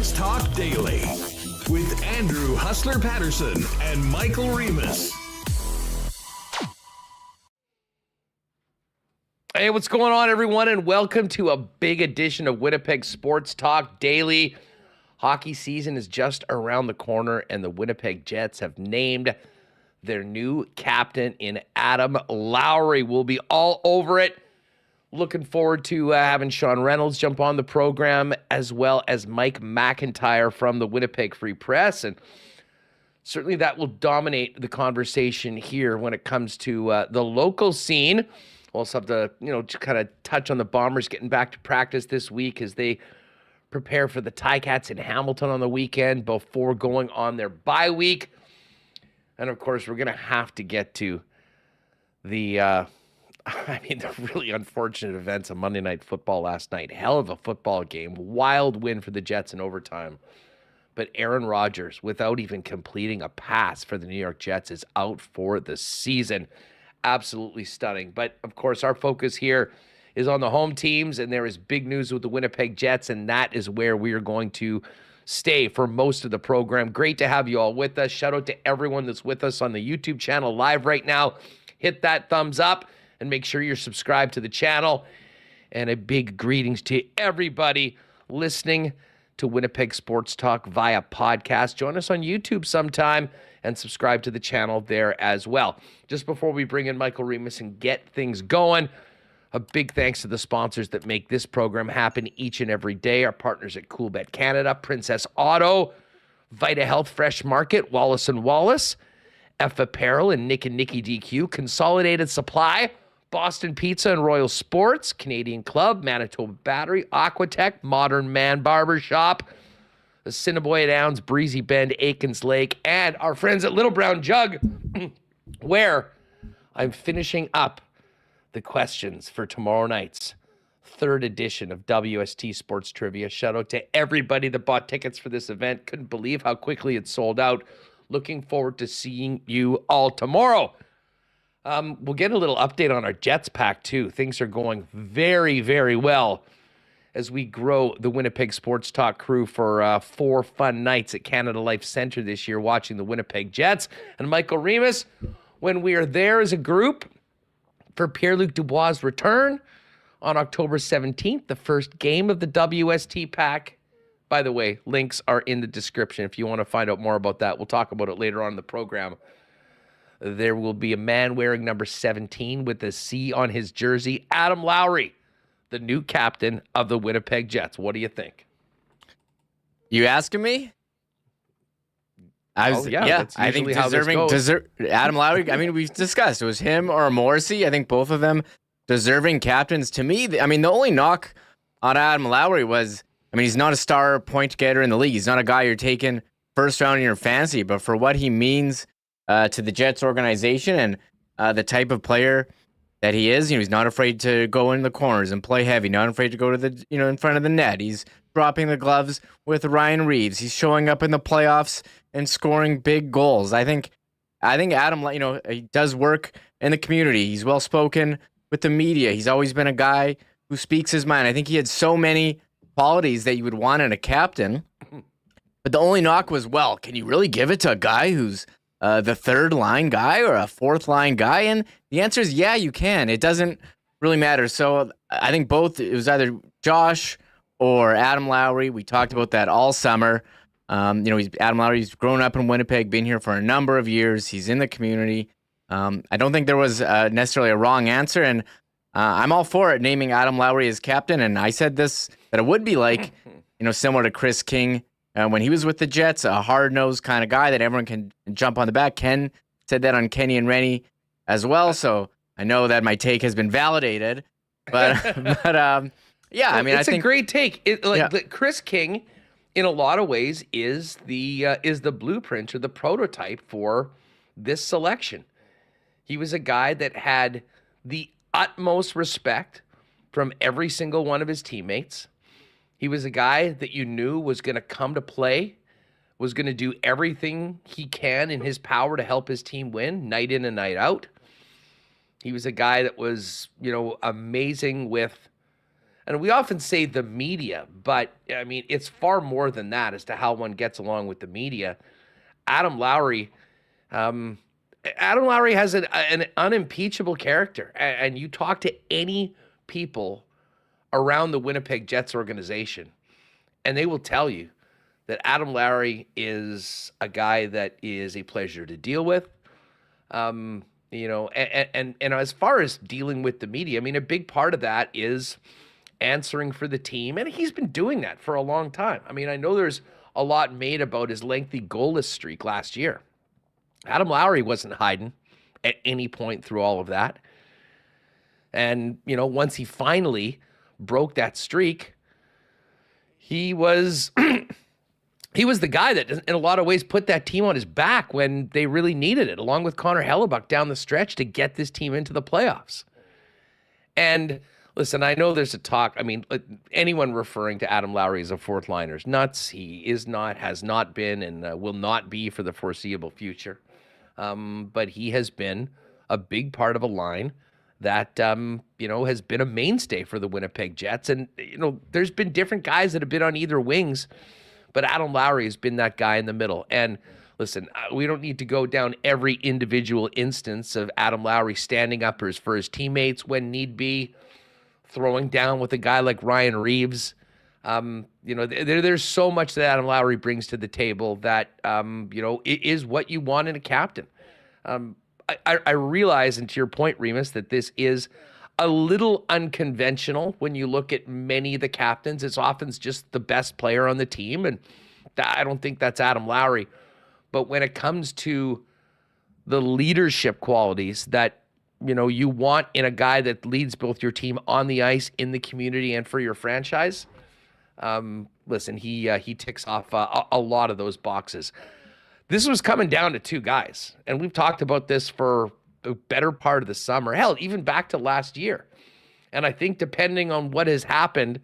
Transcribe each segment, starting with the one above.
Sports Talk Daily with Andrew Hustler Paterson and Michael Remis. Hey, what's going on, everyone, and welcome to a big edition of Winnipeg Sports Talk Daily. Hockey season is just around the corner, and the Winnipeg Jets have named their new captain in Adam Lowry. We'll be all over it. Looking forward to having Sean Reynolds jump on the program, as well as Mike McIntyre from the Winnipeg Free Press. And certainly that will dominate the conversation here when it comes to the local scene. We'll also have to, just kind of touch on the Bombers getting back to practice this week as they prepare for the Ticats in Hamilton on the weekend before going on their bye week. And, of course, we're going to have to get to the really unfortunate events of Monday Night Football last night. Hell of a football game. Wild win for the Jets in overtime. But Aaron Rodgers, without even completing a pass for the New York Jets, is out for the season. Absolutely stunning. But, of course, our focus here is on the home teams, and there is big news with the Winnipeg Jets, and that is where we are going to stay for most of the program. Great to have you all with us. Shout out to everyone that's with us on the YouTube channel live right now. Hit that thumbs up and make sure you're subscribed to the channel. And a big greetings to everybody listening to Winnipeg Sports Talk via podcast. Join us on YouTube sometime and subscribe to the channel there as well. Just before we bring in Michael Remis and get things going, a big thanks to the sponsors that make this program happen each and every day. Our partners at Coolbet Canada, Princess Auto, Vita Health Fresh Market, Wallace & Wallace, F Apparel and Nick and Nicky DQ, Consolidated Supply, Boston Pizza and Royal Sports, Canadian Club, Manitoba Battery, Aquatech, Modern Man Barber Shop, Assiniboia Downs, Breezy Bend, Aikens Lake, and our friends at Little Brown Jug, where I'm finishing up the questions for tomorrow night's third edition of WST Sports Trivia. Shout out to everybody that bought tickets for this event. Couldn't believe how quickly it sold out. Looking forward to seeing you all tomorrow. We'll get a little update on our Jets pack, too. Things are going very, very well as we grow the Winnipeg Sports Talk crew for 4 fun nights at Canada Life Centre this year watching the Winnipeg Jets. And Michael Remis, when we are there as a group for Pierre-Luc Dubois' return on October 17th, the first game of the WST pack. By the way, links are in the description if you want to find out more about that. We'll talk about it later on in the program. There will be a man wearing number 17 with a C on his jersey, Adam Lowry, the new captain of the Winnipeg Jets. What do you think? You asking me? I think Adam Lowry, I mean, we've discussed, it was him or Morrissey. I think both of them deserving captains. To me, the only knock on Adam Lowry was, he's not a star point getter in the league. He's not a guy you're taking first round in your fantasy, but for what he means to the Jets organization and the type of player that he is, he's not afraid to go in the corners and play heavy, not afraid to go to the, in front of the net. He's dropping the gloves with Ryan Reeves. He's showing up in the playoffs and scoring big goals. I think Adam, he does work in the community. He's well-spoken with the media. He's always been a guy who speaks his mind. I think he had so many qualities that you would want in a captain. But the only knock was, can you really give it to a guy who's the third line guy or a fourth line guy? And the answer is, yeah, you can. It doesn't really matter. So I think both, it was either Josh or Adam Lowry. We talked about that all summer. Adam Lowry, he's grown up in Winnipeg, been here for a number of years. He's in the community. I don't think there was necessarily a wrong answer, and I'm all for it, naming Adam Lowry as captain. And I said this, that it would be like, similar to Chris King when he was with the Jets, a hard-nosed kind of guy that everyone can jump on the back. Ken said that on Kenny and Rennie as well, so I know that my take has been validated. But yeah, it's a great take. Chris King, in a lot of ways, is the blueprint or the prototype for this selection. He was a guy that had the utmost respect from every single one of his teammates. He was a guy that you knew was going to come to play, was going to do everything he can in his power to help his team win night in and night out. He was a guy that was, amazing with And we often say the media, but I mean, it's far more than that as to how one gets along with the media. Adam Lowry has an unimpeachable character. And you talk to any people around the Winnipeg Jets organization, and they will tell you that Adam Lowry is a guy that is a pleasure to deal with. And as far as dealing with the media, I mean, a big part of that is answering for the team, and he's been doing that for a long time. I mean, I know there's a lot made about his lengthy goalless streak last year. Adam Lowry wasn't hiding at any point through all of that. And, once he finally broke that streak, he was he was the guy that, in a lot of ways, put that team on his back when they really needed it, along with Connor Hellebuck down the stretch to get this team into the playoffs. And listen, I know there's a talk. I mean, anyone referring to Adam Lowry as a fourth liner is nuts. He is not, has not been, and will not be for the foreseeable future. But he has been a big part of a line that, has been a mainstay for the Winnipeg Jets. And, there's been different guys that have been on either wings, but Adam Lowry has been that guy in the middle. And listen, we don't need to go down every individual instance of Adam Lowry standing up for his teammates when need be, throwing down with a guy like Ryan Reeves. There's so much that Adam Lowry brings to the table that, it is what you want in a captain. I realize, and to your point, Remis, that this is a little unconventional when you look at many of the captains. It's often just the best player on the team, and I don't think that's Adam Lowry. But when it comes to the leadership qualities that, you want in a guy that leads both your team on the ice, in the community, and for your franchise, listen, he ticks off a lot of those boxes. This was coming down to two guys, and we've talked about this for the better part of the summer, hell, even back to last year. And I think depending on what has happened,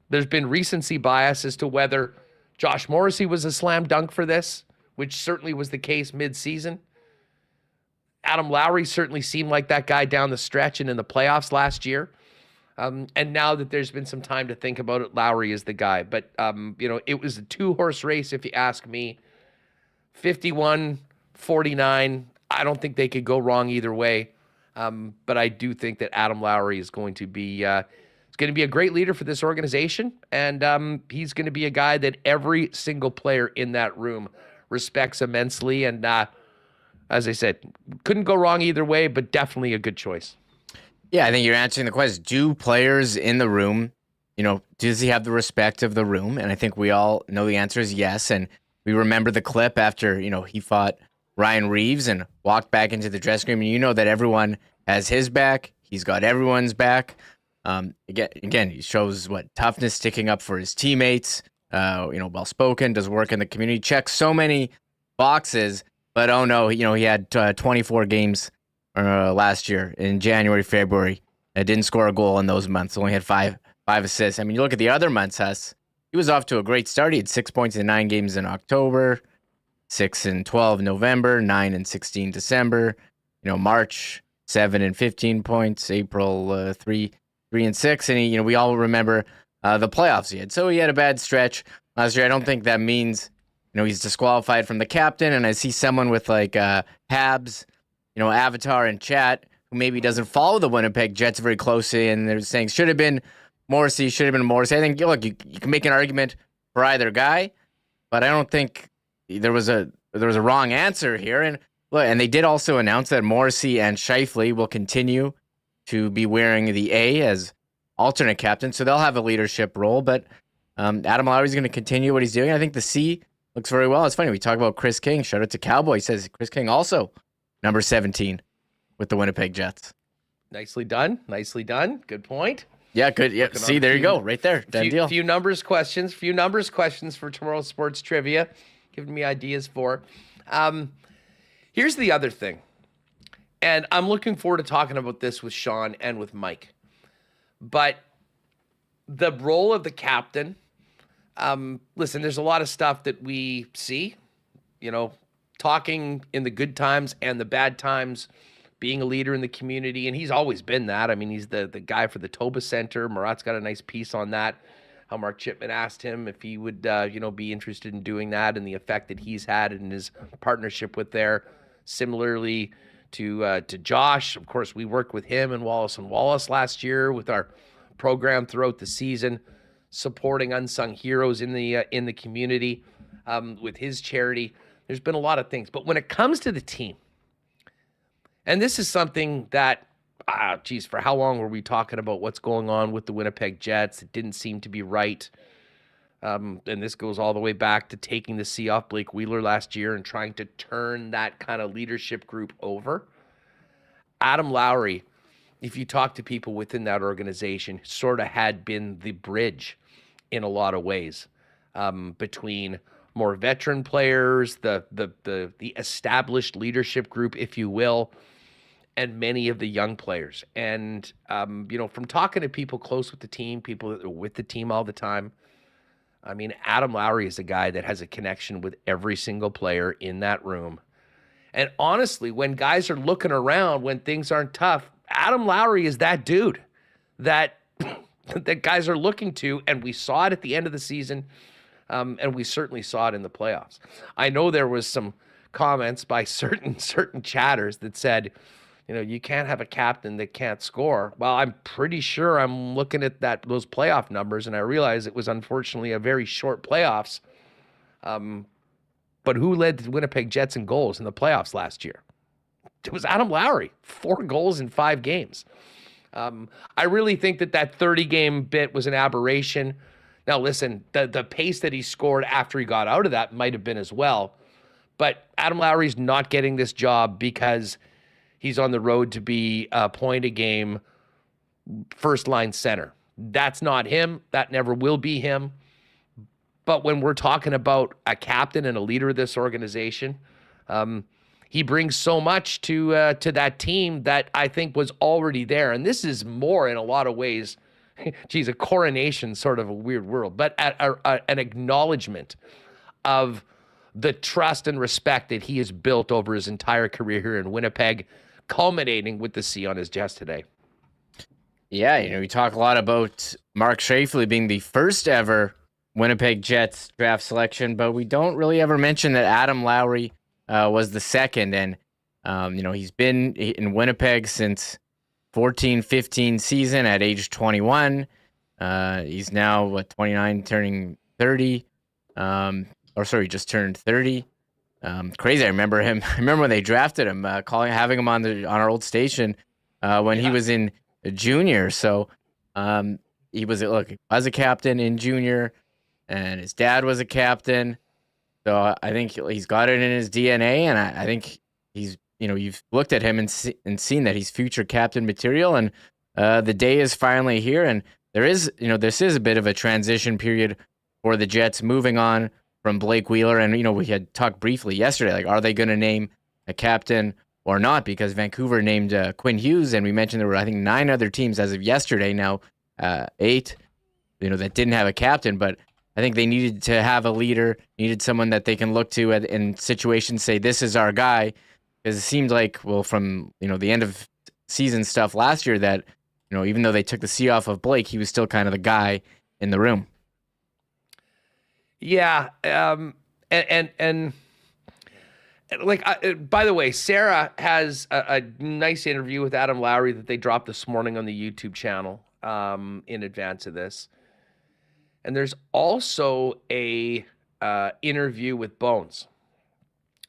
there's been recency bias as to whether Josh Morrissey was a slam dunk for this, which certainly was the case mid-season. Adam Lowry certainly seemed like that guy down the stretch and in the playoffs last year. And now that there's been some time to think about it, Lowry is the guy. But, it was a two-horse race, if you ask me. 51-49, I don't think they could go wrong either way. But I do think that Adam Lowry is going to be a great leader for this organization. And he's going to be a guy that every single player in that room respects immensely. And as I said, couldn't go wrong either way, but definitely a good choice. Yeah, I think you're answering the question. Do players in the room, does he have the respect of the room? And I think we all know the answer is yes. And we remember the clip after, he fought Ryan Reeves and walked back into the dressing room. And that everyone has his back. He's got everyone's back. Again, he shows toughness, sticking up for his teammates, well-spoken, does work in the community, checks so many boxes. But oh no, he had 24 games last year in January, February. Didn't score a goal in those months. Only had five assists. I mean, you look at the other months, Huss. He was off to a great start. He had 6 points in 9 games in October, 6 and 12 November, 9 and 16 December. March 7 and 15 points. April 3 and 6. And we all remember the playoffs he had. So he had a bad stretch last year. I don't think that means he's disqualified from the captain. And I see someone with Habs, Avatar in chat who maybe doesn't follow the Winnipeg Jets very closely, and they're saying should have been Morrissey. I think look, you can make an argument for either guy, but I don't think there was a wrong answer here. And look, and they did also announce that Morrissey and Scheifele will continue to be wearing the A as alternate captain, so they'll have a leadership role. But Adam Lowry is going to continue what he's doing. I think the C looks very well. It's funny, we talk about Chris King. Shout out to Cowboy. He says Chris King also number 17 with the Winnipeg Jets. Nicely done. Good point. Yeah, good. Yeah, see, there you go. Right there. Done deal. Few numbers questions for tomorrow's sports trivia. Giving me ideas for. Here's the other thing. And I'm looking forward to talking about this with Sean and with Mike. But the role of the captain, listen, there's a lot of stuff that we see, talking in the good times and the bad times, being a leader in the community, and he's always been that. I mean, he's the guy for the Toba Center. Murat's got a nice piece on that, how Mark Chipman asked him if he would, be interested in doing that and the effect that he's had in his partnership with there. Similarly to Josh, of course, we worked with him and Wallace last year with our program throughout the season, supporting unsung heroes in the community with his charity. There's been a lot of things. But when it comes to the team, and this is something that, for how long were we talking about what's going on with the Winnipeg Jets? It didn't seem to be right. And this goes all the way back to taking the C off Blake Wheeler last year and trying to turn that kind of leadership group over. Adam Lowry, if you talk to people within that organization, sort of had been the bridge in a lot of ways between more veteran players, the established leadership group, if you will, and many of the young players. And, from talking to people close with the team, people that are with the team all the time, I mean, Adam Lowry is a guy that has a connection with every single player in that room. And honestly, when guys are looking around, when things aren't tough, Adam Lowry is that dude that that guys are looking to, and we saw it at the end of the season, and we certainly saw it in the playoffs. I know there was some comments by certain chatters that said, you can't have a captain that can't score. Well, I'm pretty sure I'm looking at those playoff numbers, and I realize it was unfortunately a very short playoffs. But who led the Winnipeg Jets in goals in the playoffs last year? It was Adam Lowry, 4 goals in 5 games. I really think that 30-game bit was an aberration. Now, listen, the pace that he scored after he got out of that might have been as well. But Adam Lowry's not getting this job because he's on the road to be a point-a-game first-line center. That's not him. That never will be him. But when we're talking about a captain and a leader of this organization, he brings so much to that team that I think was already there. And this is more in a lot of ways, a coronation, sort of a weird world, but an acknowledgement of the trust and respect that he has built over his entire career here in Winnipeg, culminating with the C on his chest today. Yeah, we talk a lot about Mark Scheifele being the first ever Winnipeg Jets draft selection, but we don't really ever mention that Adam Lowry was the second. And, he's been in Winnipeg since 14-15 season at age 21. He's now, 29, turning 30. Just turned 30. Crazy. I remember him. I remember when they drafted him, having him on our old station he was in junior. So he was a captain in junior, and his dad was a captain. So I think he's got it in his DNA, and I think he's, you've looked at him and seen that he's future captain material, and the day is finally here. And there is, this is a bit of a transition period for the Jets, moving on from Blake Wheeler. And, we had talked briefly yesterday, are they going to name a captain or not? Because Vancouver named Quinn Hughes, and we mentioned there were, I think, 9 other teams as of yesterday, now 8, that didn't have a captain. But I think they needed to have a leader, needed someone that they can look to in situations, say, this is our guy. Because it seemed like, from, the end of season stuff last year that, even though they took the C off of Blake, he was still kind of the guy in the room. Yeah. And by the way, Sarah has a nice interview with Adam Lowry that they dropped this morning on the YouTube channel in advance of this. And there's also a interview with Bones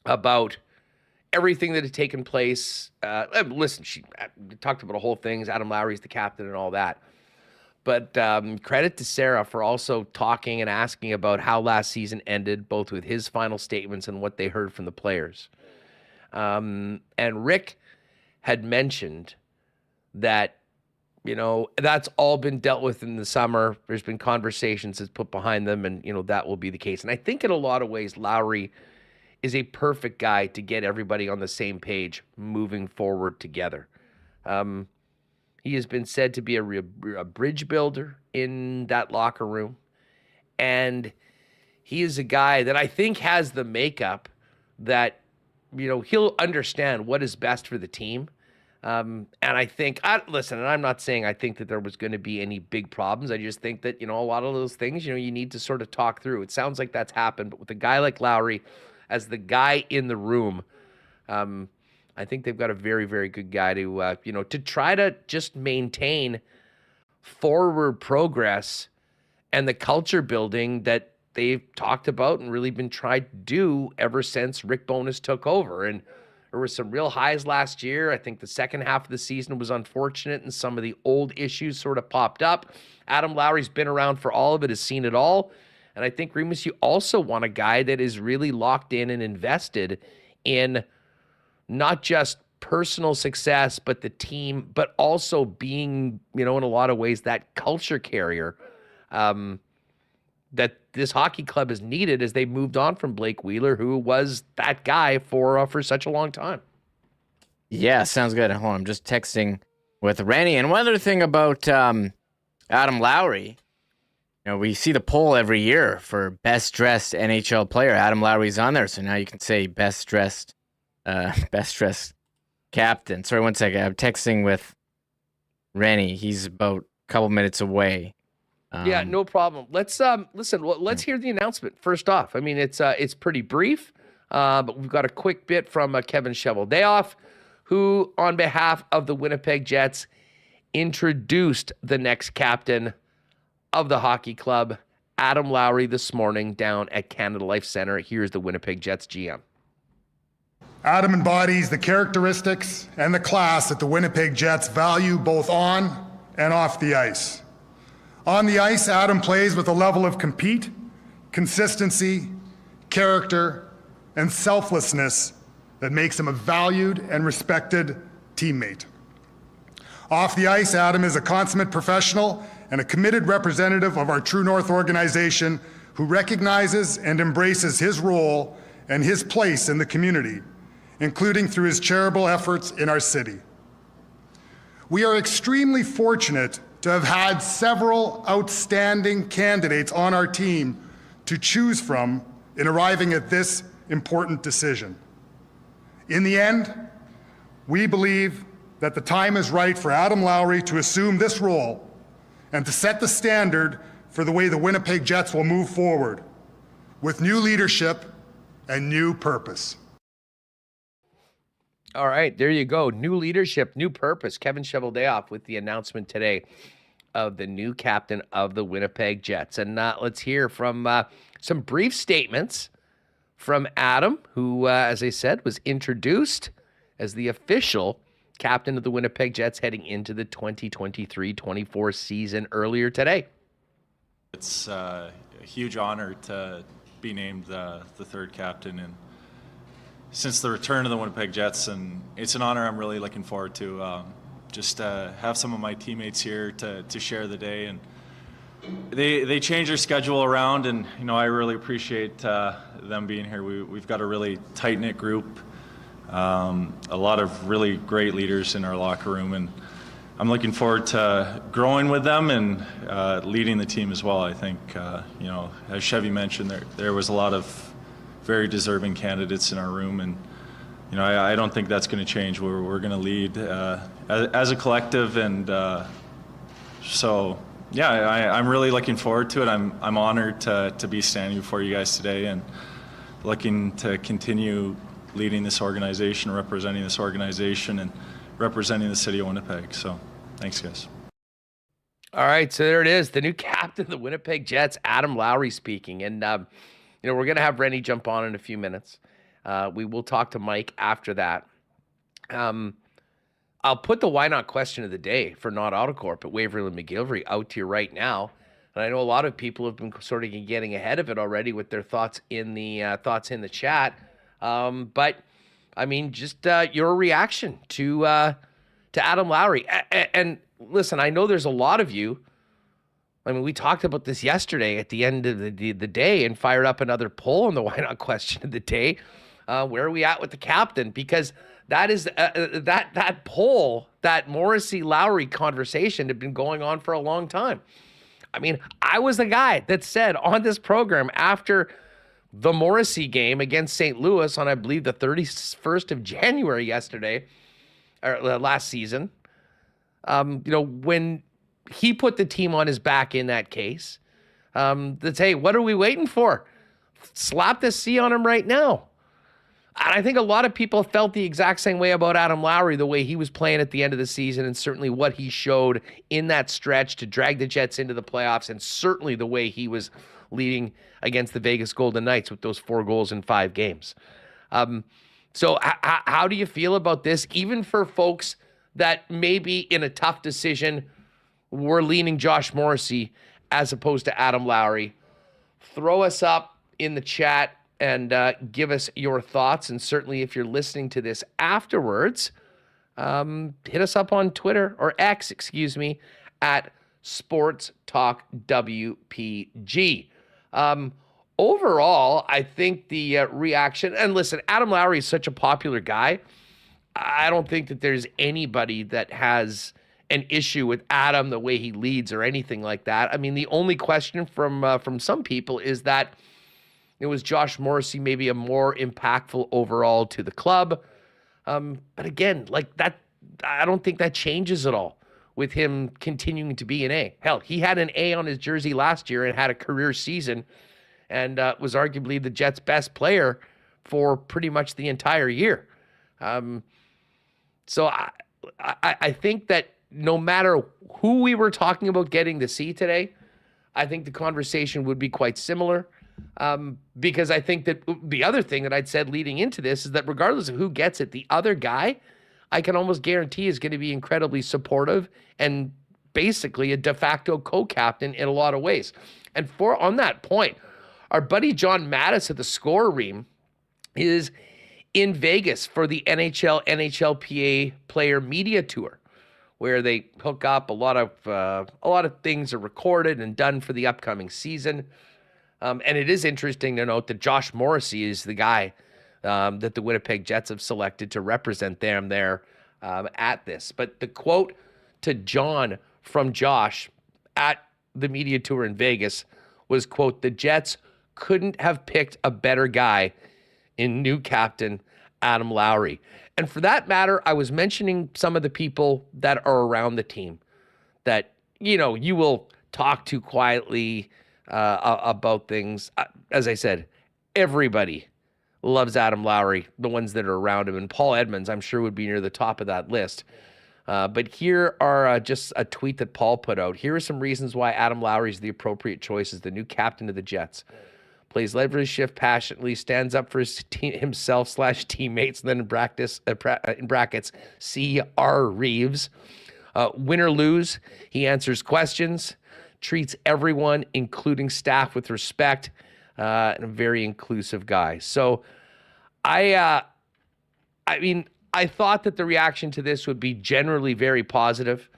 about everything that had taken place. Listen, she talked about the whole thing. Adam Lowry's the captain and all that. But credit to Sarah for also talking and asking about how last season ended, both with his final statements and what they heard from the players. And Rick had mentioned that, that's all been dealt with in the summer. There's been conversations that's put behind them, and, that will be the case. And I think in a lot of ways, Lowry is a perfect guy to get everybody on the same page moving forward together. He has been said to be a bridge builder in that locker room. And he is a guy that I think has the makeup that, he'll understand what is best for the team. And I think, listen, and I'm not saying I think that there was going to be any big problems. I just think that, a lot of those things, you need to sort of talk through. It sounds like that's happened, but with a guy like Lowry as the guy in the room, I think they've got a very, very good guy to, to try to just maintain forward progress and the culture building that they've talked about and really been tried to do ever since Rick Bowness took over. And there were some real highs last year. I think the second half of the season was unfortunate and some of the old issues sort of popped up. Adam Lowry's been around for all of it, has seen it all. And I think, Remis, you also want a guy that is really locked in and invested in not just personal success, but the team, but also being, in a lot of ways, that culture carrier that this hockey club has needed as they moved on from Blake Wheeler, who was that guy for such a long time. Yeah, sounds good. Hold on, I'm just texting with Rennie. And one other thing about Adam Lowry, we see the poll every year for best dressed NHL player. Adam Lowry's on there, so now you can say best dressed captain. Sorry, one second. I'm texting with Rennie. He's about a couple minutes away. Yeah, no problem. Let's listen. Let's hear the announcement first off. I mean, it's pretty brief, but we've got a quick bit from Kevin Cheveldayoff, who, on behalf of the Winnipeg Jets, introduced the next captain of the hockey club, Adam Lowry, this morning down at Canada Life Center. Here's the Winnipeg Jets GM. Adam embodies the characteristics and the class that the Winnipeg Jets value both on and off the ice. On the ice, Adam plays with a level of compete, consistency, character, and selflessness that makes him a valued and respected teammate. Off the ice, Adam is a consummate professional and a committed representative of our True North organization who recognizes and embraces his role and his place in the community, including through his charitable efforts in our city. We are extremely fortunate to have had several outstanding candidates on our team to choose from in arriving at this important decision. In the end, we believe that the time is right for Adam Lowry to assume this role and to set the standard for the way the Winnipeg Jets will move forward with new leadership and new purpose. All right, there you go. New leadership, new purpose. Kevin Cheveldayoff with the announcement today of the new captain of the Winnipeg Jets. And let's hear from some brief statements from Adam, who, as I said, was introduced as the official captain of the Winnipeg Jets heading into the 2023-24 season earlier today. It's a huge honor to be named the third captain and since the return of the Winnipeg Jets, and it's an honor I'm really looking forward to. Just have some of my teammates here to share the day, and they change their schedule around, and I really appreciate them being here. We've got a really tight-knit group, a lot of really great leaders in our locker room, and I'm looking forward to growing with them and leading the team as well. I think as Chevy mentioned, there was a lot of very deserving candidates in our room, and I don't think that's going to change. We're going to lead as a collective, and so yeah, I'm really looking forward to it. I'm honored to be standing before you guys today and looking to continue leading this organization, representing this organization, and representing the city of Winnipeg. So thanks, guys. All right, so there it is, the new captain of the Winnipeg Jets, Adam Lowry speaking, and we're going to have Rennie jump on in a few minutes. We will talk to Mike after that. I'll put the why not question of the day for Not Autocorp at Waverly and McGillivray out to you right now. And I know a lot of people have been sort of getting ahead of it already with their thoughts in the chat. But I mean, just your reaction to Adam Lowry. And listen, I know there's a lot of you. I mean, we talked about this yesterday at the end of the day and fired up another poll on the why not question of the day. Where are we at with the captain? Because that is that poll, that Morrissey Lowry conversation had been going on for a long time. I mean, I was the guy that said on this program after the Morrissey game against St. Louis on, I believe, the 31st of January yesterday, last season. When he put the team on his back in that case, that's, hey, what are we waiting for? Slap the C on him right now. And I think a lot of people felt the exact same way about Adam Lowry, the way he was playing at the end of the season, and certainly what he showed in that stretch to drag the Jets into the playoffs, and certainly the way he was leading against the Vegas Golden Knights with those 4 goals in 5 games. So how do you feel about this? Even for folks that maybe in a tough decision were leaning Josh Morrissey as opposed to Adam Lowry, throw us up in the chat and give us your thoughts. And certainly if you're listening to this afterwards, hit us up on Twitter, or X, at Sports Talk WPG. Overall, I think the reaction, and listen, Adam Lowry is such a popular guy. I don't think that there's anybody that has an issue with Adam, the way he leads or anything like that. I mean, the only question from some people is that it was Josh Morrissey maybe a more impactful overall to the club. But again, like that, I don't think that changes at all with him continuing to be an A. Hell, he had an A on his jersey last year and had a career season, and was arguably the Jets' best player for pretty much the entire year. So I think that no matter who we were talking about getting the C today, I think the conversation would be quite similar. Because I think that the other thing that I'd said leading into this is that regardless of who gets it, the other guy, I can almost guarantee is going to be incredibly supportive and basically a de facto co-captain in a lot of ways. And on that point, our buddy John Mattis at the Score Ream is in Vegas for the NHLPA Player Media Tour, where they hook up a lot of things are recorded and done for the upcoming season. And it is interesting to note that Josh Morrissey is the guy that the Winnipeg Jets have selected to represent them there at this. But the quote to John from Josh at the media tour in Vegas was, quote, "The Jets couldn't have picked a better guy in new captain Adam Lowry." And for that matter, I was mentioning some of the people that are around the team that, you will talk to quietly about things. As I said, everybody loves Adam Lowry, the ones that are around him. And Paul Edmonds, I'm sure, would be near the top of that list. But here are just a tweet that Paul put out. Here are some reasons why Adam Lowry is the appropriate choice as the new captain of the Jets. Plays every shift passionately, stands up for his himself/teammates, and then in brackets, C.R. Reeves. Win or lose, he answers questions, treats everyone, including staff, with respect, and a very inclusive guy. So I thought that the reaction to this would be generally very positive.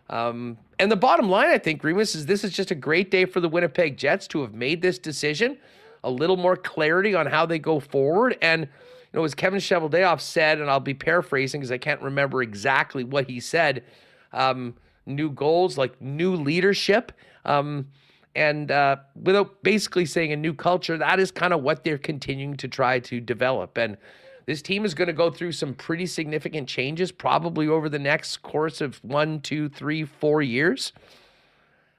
And the bottom line, I think, Remis, is this is just a great day for the Winnipeg Jets to have made this decision, a little more clarity on how they go forward. And, as Kevin Cheveldayoff said, and I'll be paraphrasing because I can't remember exactly what he said, new goals, like new leadership, and without basically saying a new culture, that is kind of what they're continuing to try to develop. And this team is going to go through some pretty significant changes probably over the next course of 1, 2, 3, 4 years.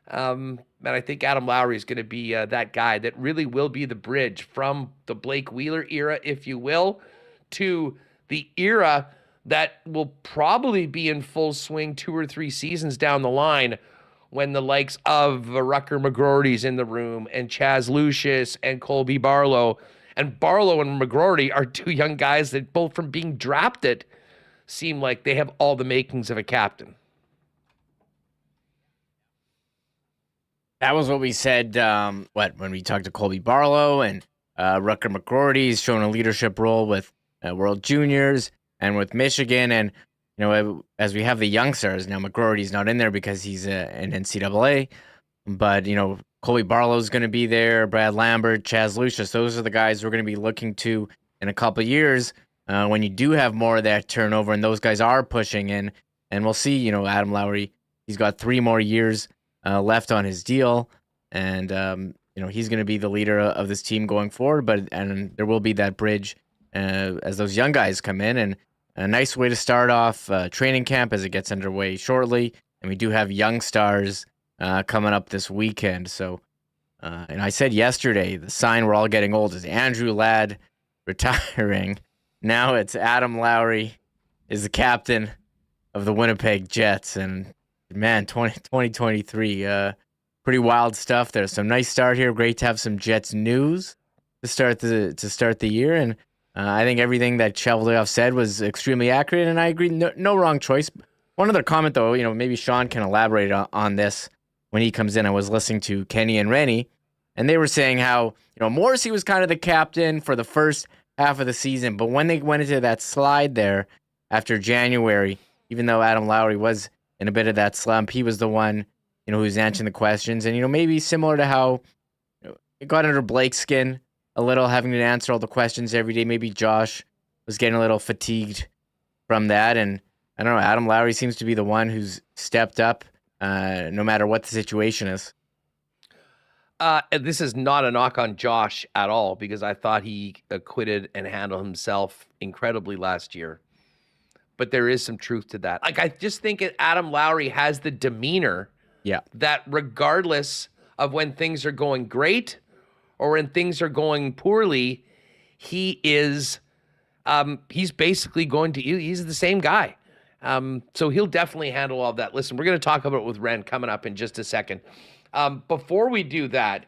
And I think Adam Lowry is going to be that guy that really will be the bridge from the Blake Wheeler era, if you will, to the era that will probably be in full swing 2 or 3 seasons down the line, when the likes of Rucker McGroarty's in the room, and Chaz Lucius and Colby Barlow. And Barlow and McGroarty are 2 young guys that, both from being drafted, seem like they have all the makings of a captain. That was what we said when we talked to Colby Barlow, and Rucker McGroarty's shown a leadership role with World Juniors and with Michigan. And, as we have the youngsters, now McGroarty's not in there because he's an NCAA, but, Colby Barlow's going to be there, Brad Lambert, Chaz Lucius. Those are the guys we're going to be looking to in a couple of years when you do have more of that turnover, and those guys are pushing in. And we'll see, Adam Lowry, he's got 3 more years left on his deal, and he's going to be the leader of this team going forward. And there will be that bridge as those young guys come in, and a nice way to start off training camp as it gets underway shortly. And we do have young stars coming up this weekend. So, and I said yesterday, the sign we're all getting old is Andrew Ladd retiring. Now it's Adam Lowry is the captain of the Winnipeg Jets. And man, 2023, pretty wild stuff there. Some nice start here. Great to have some Jets news to start the year. And I think everything that Cheveldayoff said was extremely accurate, and I agree. No wrong choice. One other comment, though, maybe Sean can elaborate on this when he comes in. I was listening to Kenny and Rennie, and they were saying how Morrissey was kind of the captain for the first half of the season, but when they went into that slide there after January, even though Adam Lowry was in a bit of that slump, he was the one who was answering the questions, and maybe similar to how it got under Blake's skin a little, having to answer all the questions every day. Maybe Josh was getting a little fatigued from that. And I don't know, Adam Lowry seems to be the one who's stepped up no matter what the situation is. This is not a knock on Josh at all, because I thought he acquitted and handled himself incredibly last year. But there is some truth to that. I just think Adam Lowry has the demeanor that regardless of when things are going great or when things are going poorly, he's basically he's the same guy. So he'll definitely handle all of that. Listen, we're going to talk about it with Ren coming up in just a second. Before we do that,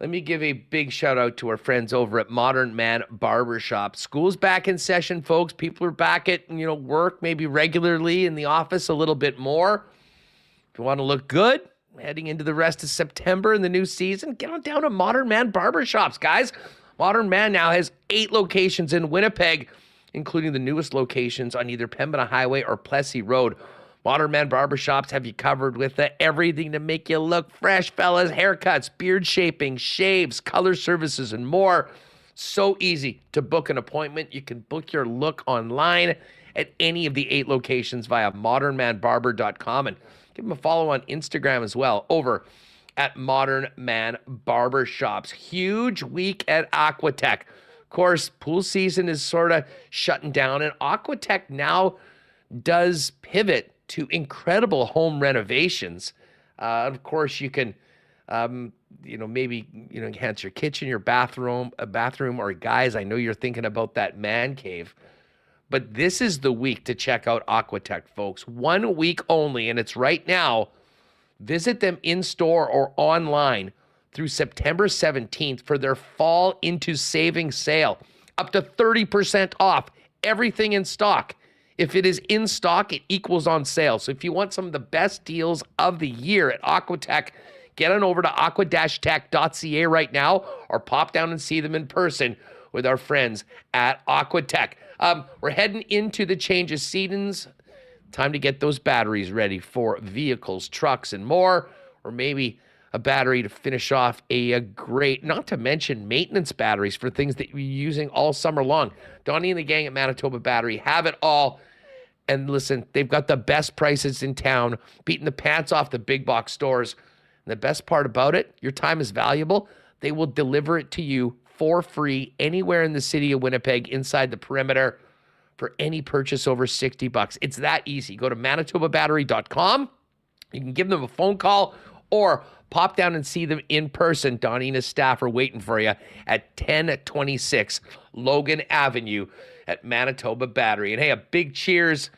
let me give a big shout out to our friends over at Modern Man Barbershop. School's back in session, folks. People are back at work, maybe regularly in the office a little bit more. If you want to look good heading into the rest of September in the new season, get on down to Modern Man Barbershops, guys. Modern Man now has 8 locations in Winnipeg, including the newest locations on either Pembina Highway or Plessis Road. Modern Man Barbershops have you covered with everything to make you look fresh, fellas. Haircuts, beard shaping, shaves, color services, and more. So easy to book an appointment. You can book your look online at any of the 8 locations via modernmanbarber.com, and give them a follow on Instagram as well, over at Modern Man Barbershops. Huge week at Aquatech. Of course, pool season is sort of shutting down, and Aquatech now does pivot to incredible home renovations. Of course, you can, maybe enhance your kitchen, your bathroom, or guys, I know you're thinking about that man cave. But this is the week to check out Aquatech, folks. 1 week only, and it's right now. Visit them in-store or online through September 17th for their Fall into Savings sale. Up to 30% off everything in stock. If it is in stock, it equals on sale. So if you want some of the best deals of the year at Aquatech, get on over to aqua-tech.ca right now, or pop down and see them in person with our friends at Aquatech. We're heading into the change of seasons. Time to get those batteries ready for vehicles, trucks, and more. Or maybe a battery to finish off a great, not to mention maintenance batteries for things that you're using all summer long. Donnie and the gang at Manitoba Battery have it all. And listen, they've got the best prices in town, beating the pants off the big box stores. And the best part about it, your time is valuable. They will deliver it to you for free anywhere in the city of Winnipeg inside the perimeter for any purchase over $60. It's that easy. Go to manitobabattery.com. You can give them a phone call or pop down and see them in person. Donnie and his staff are waiting for you at 1026 Logan Avenue at Manitoba Battery. And hey, a big cheers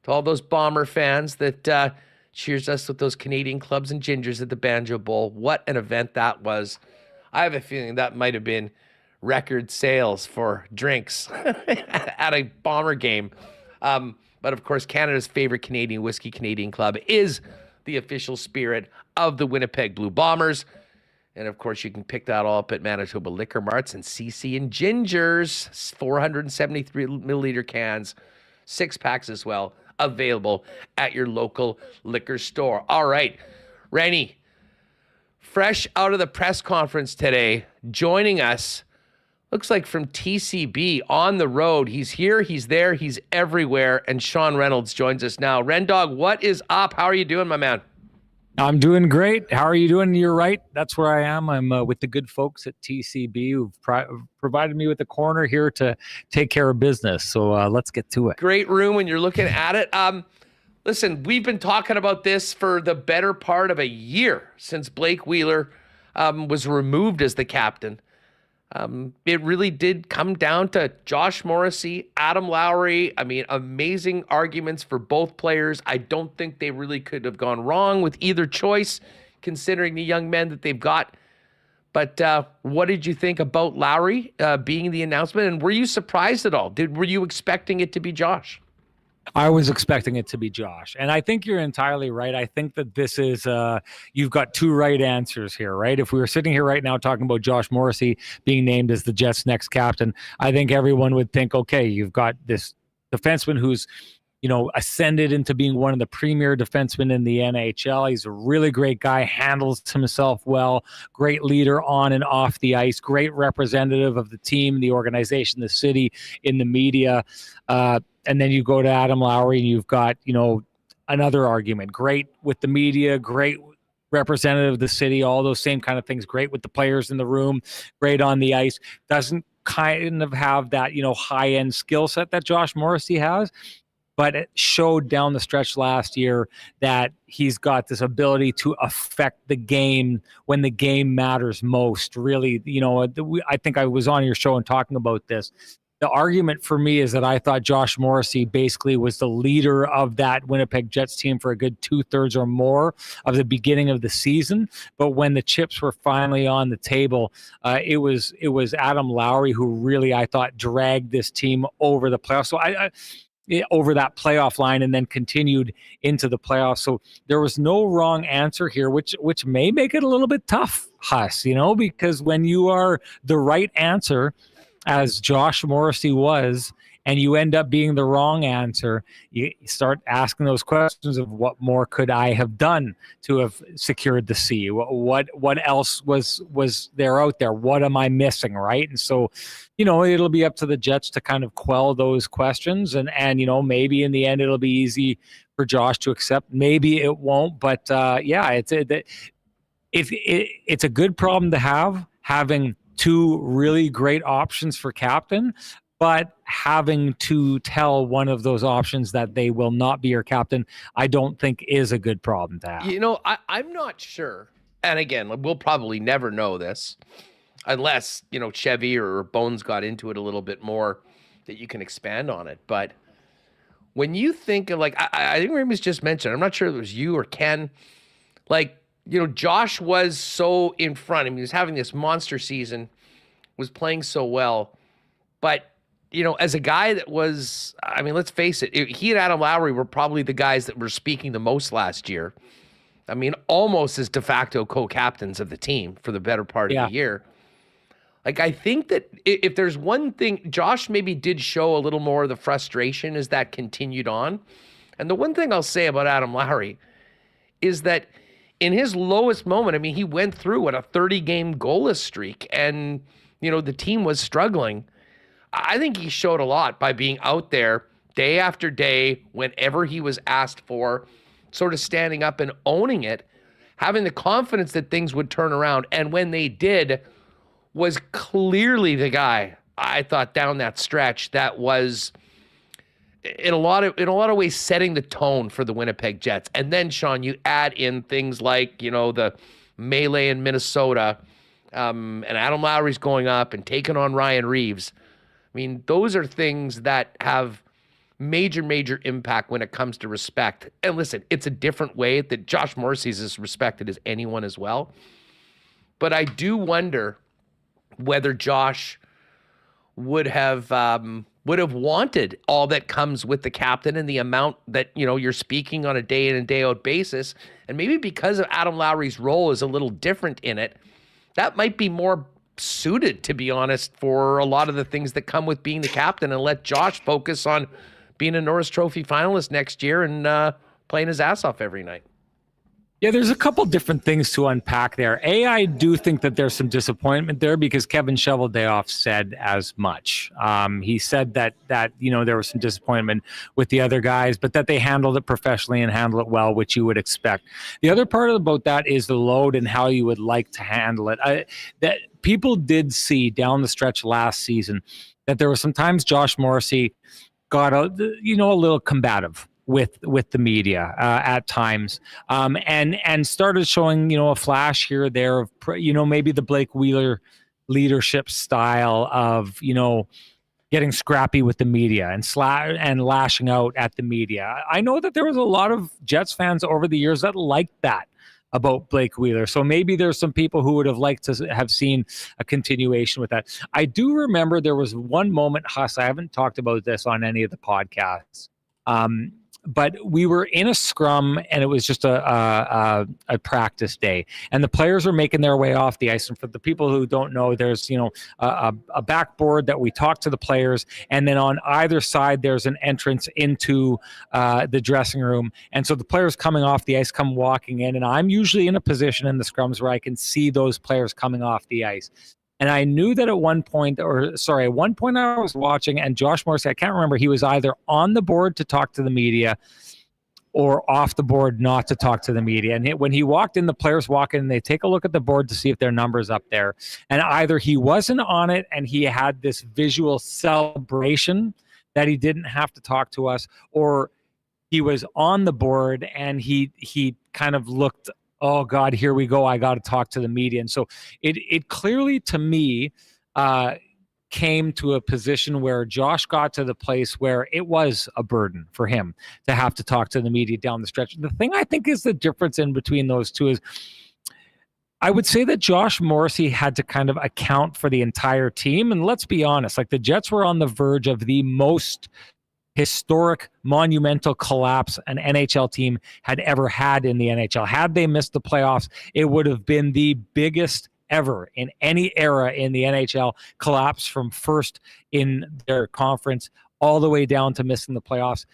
to all those Bomber fans that cheers us with those Canadian clubs and gingers at the Banjo Bowl. What an event that was. I have a feeling that might have been record sales for drinks at a Bomber game. But of course, Canada's favorite Canadian whiskey, Canadian Club, is the official spirit of the Winnipeg Blue Bombers. And of course, you can pick that all up at Manitoba Liquor Marts and CC and Gingers, 473 milliliter cans, 6-packs as well, available at your local liquor store. All right, Rennie, fresh out of the press conference today, joining us, looks like from TCB on the road. He's here, he's there, he's everywhere, and Sean Reynolds joins us now. Rendog, what is up? How are you doing, my man? I'm doing great. How are you doing? You're right. That's where I am. I'm with the good folks at TCB who've provided me with a corner here to take care of business. So let's get to it. Great room when you're looking at it. Listen, we've been talking about this for the better part of a year since Blake Wheeler was removed as the captain. It really did come down to Josh Morrissey, Adam Lowry. I mean, amazing arguments for both players. I don't think they really could have gone wrong with either choice, considering the young men that they've got. But what did you think about Lowry being the announcement? And were you surprised at all? Were you expecting it to be Josh? I was expecting it to be Josh. And I think you're entirely right. I think that this is, you've got two right answers here, right? If we were sitting here right now talking about Josh Morrissey being named as the Jets' next captain, I think everyone would think, okay, you've got this defenseman who's, ascended into being one of the premier defensemen in the NHL. He's a really great guy, handles himself well, great leader on and off the ice, great representative of the team, the organization, the city, in the media. And then you go to Adam Lowry and you've got, another argument. Great with the media, great representative of the city, all those same kind of things. Great with the players in the room, great on the ice. Doesn't kind of have that, high-end skill set that Josh Morrissey has. But it showed down the stretch last year that he's got this ability to affect the game when the game matters most. Really, I think I was on your show and talking about this. The argument for me is that I thought Josh Morrissey basically was the leader of that Winnipeg Jets team for a good 2/3 or more of the beginning of the season. But when the chips were finally on the table, it was Adam Lowry who really, I thought, dragged this team over the playoffs. So over that playoff line and then continued into the playoffs. So there was no wrong answer here, which may make it a little bit tough, Huss, because when you are the right answer, as Josh Morrissey was, and you end up being the wrong answer, you start asking those questions of what more could I have done to have secured the C? What else was there out there? What am I missing, right? And so, it'll be up to the Jets to kind of quell those questions, and maybe in the end it'll be easy for Josh to accept. Maybe it won't, but it's a good problem to have, having two really great options for captain, but having to tell one of those options that they will not be your captain, I don't think is a good problem to have. I'm not sure. And again, we'll probably never know this unless, Chevy or Bones got into it a little bit more that you can expand on it. But when you think of, I think Remis just mentioned, I'm not sure if it was you or Ken, Josh was so in front. I mean, he was having this monster season, was playing so well, but as a guy that was, let's face it, he and Adam Lowry were probably the guys that were speaking the most last year. I mean, almost as de facto co-captains of the team for the better part of the year. I think that if there's one thing, Josh maybe did show a little more of the frustration as that continued on. And the one thing I'll say about Adam Lowry is that in his lowest moment, he went through a 30-game goalless streak, and, the team was struggling. I think he showed a lot by being out there day after day, whenever he was asked for, sort of standing up and owning it, having the confidence that things would turn around. And when they did, was clearly the guy, I thought, down that stretch that was in a lot of ways setting the tone for the Winnipeg Jets. And then, Sean, you add in things like, the melee in Minnesota, and Adam Lowry's going up and taking on Ryan Reeves. Those are things that have major, major impact when it comes to respect. And listen, it's a different way that Josh Morrissey's as respected as anyone as well. But I do wonder whether Josh would have wanted all that comes with the captain and the amount that, you're speaking on a day in and day out basis. And maybe because of Adam Lowry's role is a little different in it, that might be more suited, to be honest, for a lot of the things that come with being the captain, and let Josh focus on being a Norris Trophy finalist next year and playing his ass off every night. Yeah, there's a couple different things to unpack there. I do think that there's some disappointment there because Kevin Shoveldayoff said as much. He said that there was some disappointment with the other guys, but that they handled it professionally and handled it well, which you would expect. The other part about that is the load and how you would like to handle it. That people did see down the stretch last season that there were some times Josh Morrissey got a little combative with the media at times, and started showing a flash here or there of maybe the Blake Wheeler leadership style of getting scrappy with the media and lashing out at the media. I know that there was a lot of Jets fans over the years that liked that about Blake Wheeler. So maybe there's some people who would have liked to have seen a continuation with that. I do remember there was one moment, Huss, I haven't talked about this on any of the podcasts, but we were in a scrum and it was just a practice day, and the players were making their way off the ice. And for the people who don't know, there's a backboard that we talk to the players, and then on either side there's an entrance into the dressing room. And so the players coming off the ice come walking in, and I'm usually in a position in the scrums where I can see those players coming off the ice. And I knew that at one point I was watching, and Josh Morrissey, I can't remember, he was either on the board to talk to the media or off the board not to talk to the media. And when he walked in, the players walk in and they take a look at the board to see if their number's up there. And either he wasn't on it and he had this visual celebration that he didn't have to talk to us, or he was on the board and he kind of looked, oh God, here we go, I got to talk to the media. And so it clearly, to me, came to a position where Josh got to the place where it was a burden for him to have to talk to the media down the stretch. The thing I think is the difference in between those two is I would say that Josh Morrissey had to kind of account for the entire team. And let's be honest, like the Jets were on the verge of the most historic, monumental collapse an NHL team had ever had in the NHL. Had they missed the playoffs, it would have been the biggest ever in any era in the NHL, collapse from first in their conference all the way down to missing the playoffs.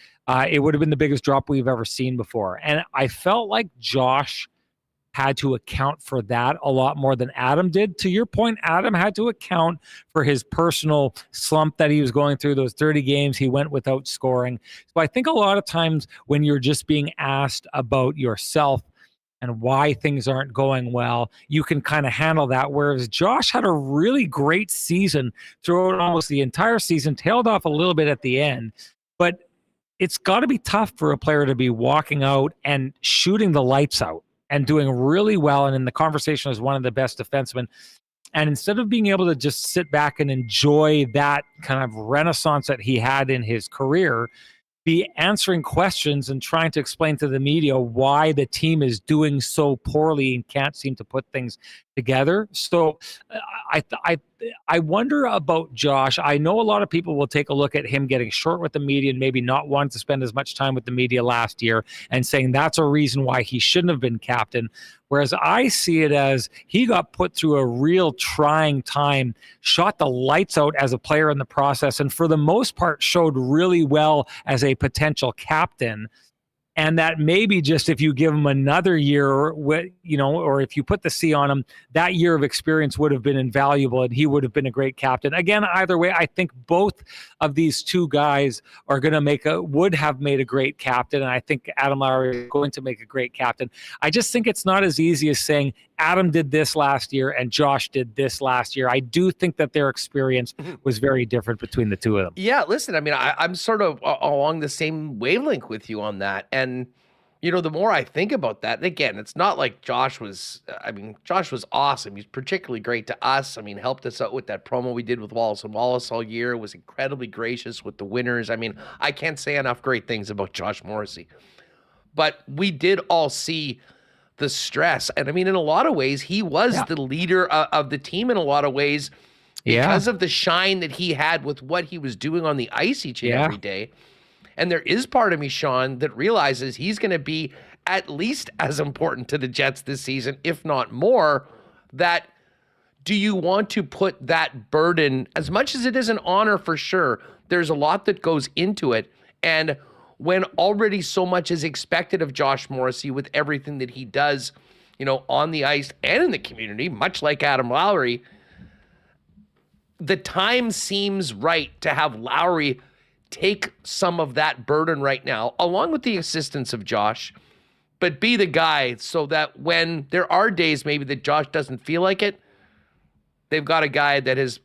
It would have been the biggest drop we've ever seen before. And I felt like Josh had to account for that a lot more than Adam did. To your point, Adam had to account for his personal slump that he was going through. Those 30 games he went without scoring. So I think a lot of times when you're just being asked about yourself and why things aren't going well, you can kind of handle that. Whereas Josh had a really great season throughout almost the entire season, tailed off a little bit at the end. But it's got to be tough for a player to be walking out and shooting the lights out and doing really well, and in the conversation as one of the best defensemen. And instead of being able to just sit back and enjoy that kind of renaissance that he had in his career, be answering questions and trying to explain to the media why the team is doing so poorly and can't seem to put things together. So I wonder about Josh. I know a lot of people will take a look at him getting short with the media and maybe not wanting to spend as much time with the media last year and saying that's a reason why he shouldn't have been captain. Whereas I see it as he got put through a real trying time, shot the lights out as a player in the process, and for the most part showed really well as a potential captain. And that maybe just if you give him another year, or if you put the C on him, that year of experience would have been invaluable and he would have been a great captain. Again, either way, I think both of these two guys are going to would have made a great captain. And I think Adam Lowry is going to make a great captain. I just think it's not as easy as saying Adam did this last year and Josh did this last year. I do think that their experience was very different between the two of them. Yeah, listen, I mean, I'm sort of along the same wavelength with you on that. And, the more I think about that, again, it's not like Josh was awesome. He's particularly great to us. I mean, helped us out with that promo we did with Wallace and Wallace all year, was incredibly gracious with the winners. I mean, I can't say enough great things about Josh Morrissey. But we did all see the stress. And I mean, in a lot of ways, he was the leader of the team in a lot of ways because of the shine that he had with what he was doing on the ice each and every day. And there is part of me, Sean, that realizes he's going to be at least as important to the Jets this season, if not more. That do you want to put that burden, as much as it is an honor for sure, there's a lot that goes into it. And when already so much is expected of Josh Morrissey with everything that he does, on the ice and in the community, much like Adam Lowry. The time seems right to have Lowry take some of that burden right now, along with the assistance of Josh, but be the guy so that when there are days maybe that Josh doesn't feel like it, they've got a guy that is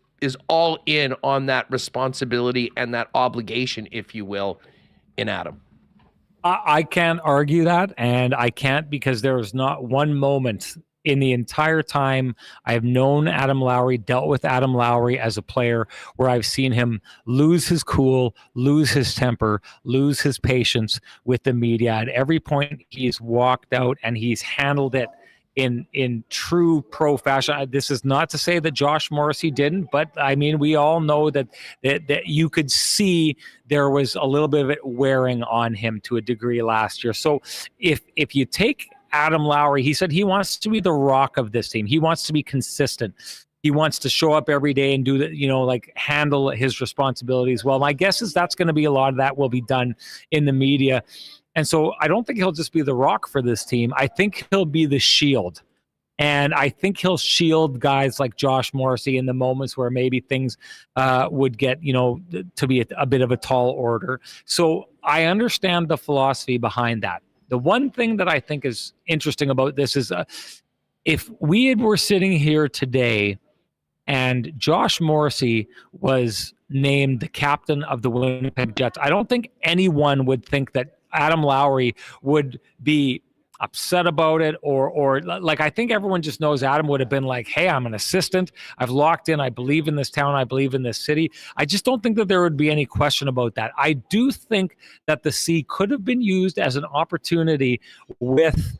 all in on that responsibility and that obligation, if you will, in Adam. I can't argue that, and I can't because there was not one moment in the entire time I have known Adam Lowry, dealt with Adam Lowry as a player, where I've seen him lose his cool, lose his temper, lose his patience with the media. At every point he's walked out and he's handled it in true pro fashion. This is not to say that Josh Morrissey didn't, but I mean, we all know that you could see there was a little bit of it wearing on him to a degree last year. So if you take Adam Lowry, he said he wants to be the rock of this team. He wants to be consistent. He wants to show up every day and do the, handle his responsibilities. Well, my guess is that's going to be a lot of that will be done in the media. And so I don't think he'll just be the rock for this team. I think he'll be the shield. And I think he'll shield guys like Josh Morrissey in the moments where maybe things would get, to be a bit of a tall order. So I understand the philosophy behind that. The one thing that I think is interesting about this is if we were sitting here today and Josh Morrissey was named the captain of the Winnipeg Jets, I don't think anyone would think that Adam Lowry would be upset about it or like, I think everyone just knows Adam would have been like, hey, I'm an assistant. I've locked in. I believe in this town. I believe in this city. I just don't think that there would be any question about that. I do think that the C could have been used as an opportunity with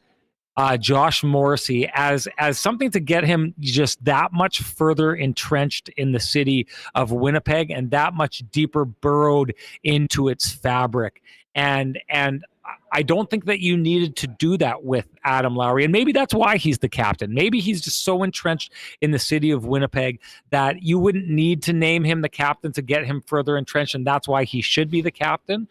Josh Morrissey as something to get him just that much further entrenched in the city of Winnipeg and that much deeper burrowed into its fabric. And I don't think that you needed to do that with Adam Lowry. And maybe that's why he's the captain. Maybe he's just so entrenched in the city of Winnipeg that you wouldn't need to name him the captain to get him further entrenched. And that's why he should be the captain.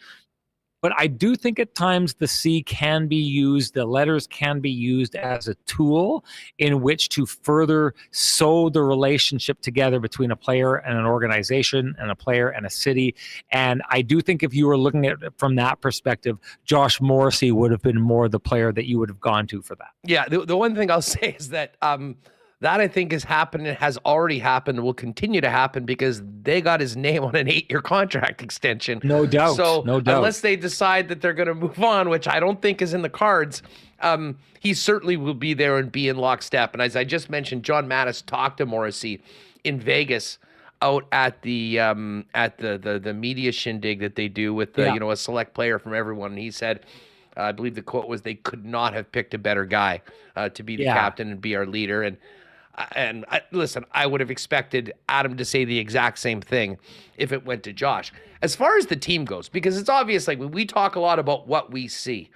But I do think at times the C can be used, the letters can be used as a tool in which to further sew the relationship together between a player and an organization and a player and a city. And I do think if you were looking at it from that perspective, Josh Morrissey would have been more the player that you would have gone to for that. Yeah, the one thing I'll say is that that I think has happened and has already happened, will continue to happen because they got his name on an 8-year contract extension. No doubt. So no doubt. Unless they decide that they're going to move on, which I don't think is in the cards, he certainly will be there and be in lockstep. And as I just mentioned, John Mattis talked to Morrissey in Vegas out at the media shindig that they do with a select player from everyone. And he said, I believe the quote was, they could not have picked a better guy to be the captain and be our leader. And listen, I would have expected Adam to say the exact same thing if it went to Josh. As far as the team goes, because it's obvious, like we talk a lot about what we see.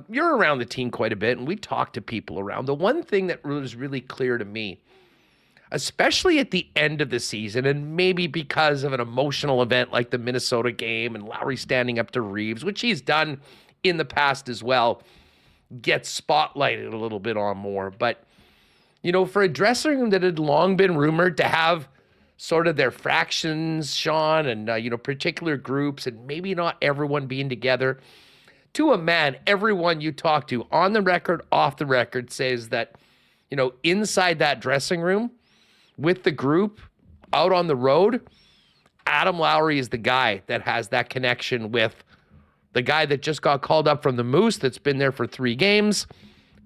You're around the team quite a bit, and we talk to people around. The one thing that was really clear to me, especially at the end of the season, and maybe because of an emotional event like the Minnesota game and Lowry standing up to Reeves, which he's done in the past as well, gets spotlighted a little bit on more. But for a dressing room that had long been rumored to have sort of their fractions, Sean, and, particular groups, and maybe not everyone being together, to a man, everyone you talk to, on the record, off the record, says that, inside that dressing room, with the group, out on the road, Adam Lowry is the guy that has that connection with the guy that just got called up from the Moose that's been there for 3 games,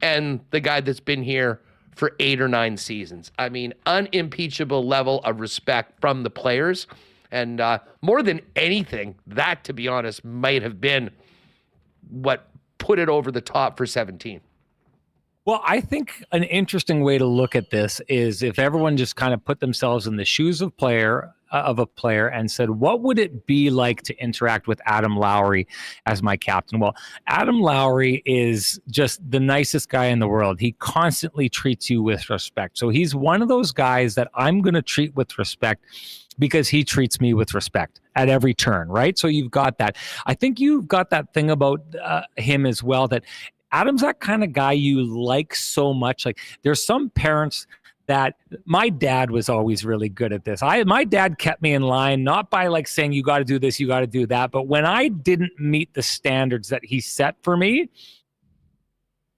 and the guy that's been here for 8 or 9 seasons. I mean, unimpeachable level of respect from the players. And more than anything, that, to be honest, might have been what put it over the top for 17. Well, I think an interesting way to look at this is if everyone just kind of put themselves in the shoes of a player and said, what would it be like to interact with Adam Lowry as my captain? Well, Adam Lowry is just the nicest guy in the world. He constantly treats you with respect. So he's one of those guys that I'm going to treat with respect because he treats me with respect at every turn, right? So you've got that. I think you've got that thing about him as well, that Adam's that kind of guy you like so much. Like there's some parents that my dad was always really good at this. My dad kept me in line, not by like saying, you got to do this, you got to do that. But when I didn't meet the standards that he set for me,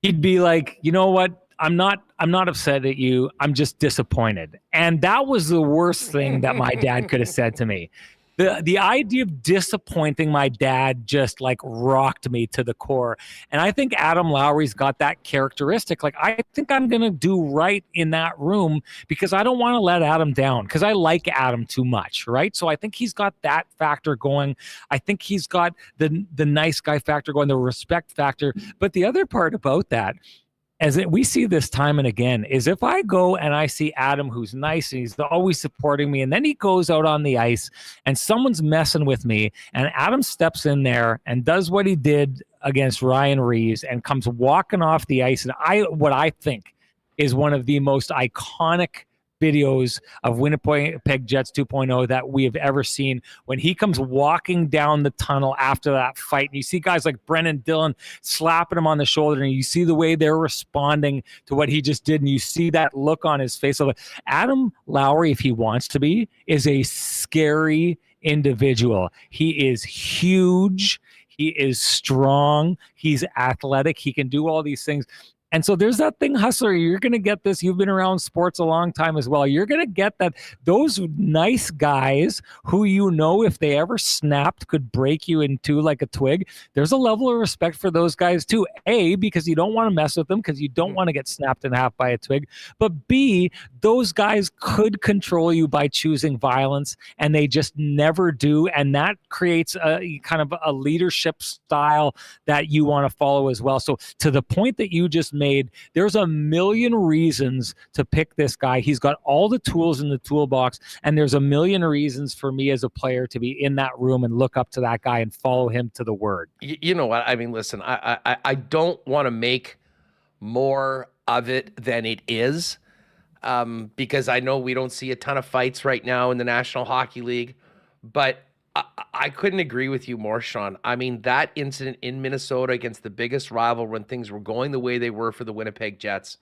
he'd be like, you know what? I'm not upset at you. I'm just disappointed. And that was the worst thing that my dad could have said to me. The idea of disappointing my dad just like rocked me to the core. And I think Adam Lowry's got that characteristic. Like, I think I'm going to do right in that room because I don't want to let Adam down because I like Adam too much, right? So I think he's got that factor going. I think he's got the nice guy factor going, the respect factor. But the other part about that, we see this time and again, is if I go and I see Adam, who's nice and he's always supporting me, and then he goes out on the ice and someone's messing with me, and Adam steps in there and does what he did against Ryan Reeves and comes walking off the ice, and what I think is one of the most iconic videos of Winnipeg Jets 2.0 that we have ever seen, when he comes walking down the tunnel after that fight. And you see guys like Brennan Dillon slapping him on the shoulder, and you see the way they're responding to what he just did, and you see that look on his face. So Adam Lowry, if he wants to be, is a scary individual. He is huge. He is strong. He's athletic. He can do all these things. And so there's that thing, Hustler, you're going to get this. You've been around sports a long time as well. You're going to get that those nice guys who, you know, if they ever snapped, could break you in two like a twig. There's a level of respect for those guys too. A, because you don't want to mess with them because you don't want to get snapped in half by a twig. But B, those guys could control you by choosing violence, and they just never do. And that creates a kind of a leadership style that you want to follow as well. So to the point that you just made, there's a million reasons to pick this guy. He's got all the tools in the toolbox, and there's a million reasons for me as a player to be in that room and look up to that guy and follow him to the word. You know what? I mean, listen, I don't want to make more of it than it is, because I know we don't see a ton of fights right now in the National Hockey League, but I couldn't agree with you more, Sean. I mean, that incident in Minnesota against the biggest rival, when things were going the way they were for the Winnipeg Jets,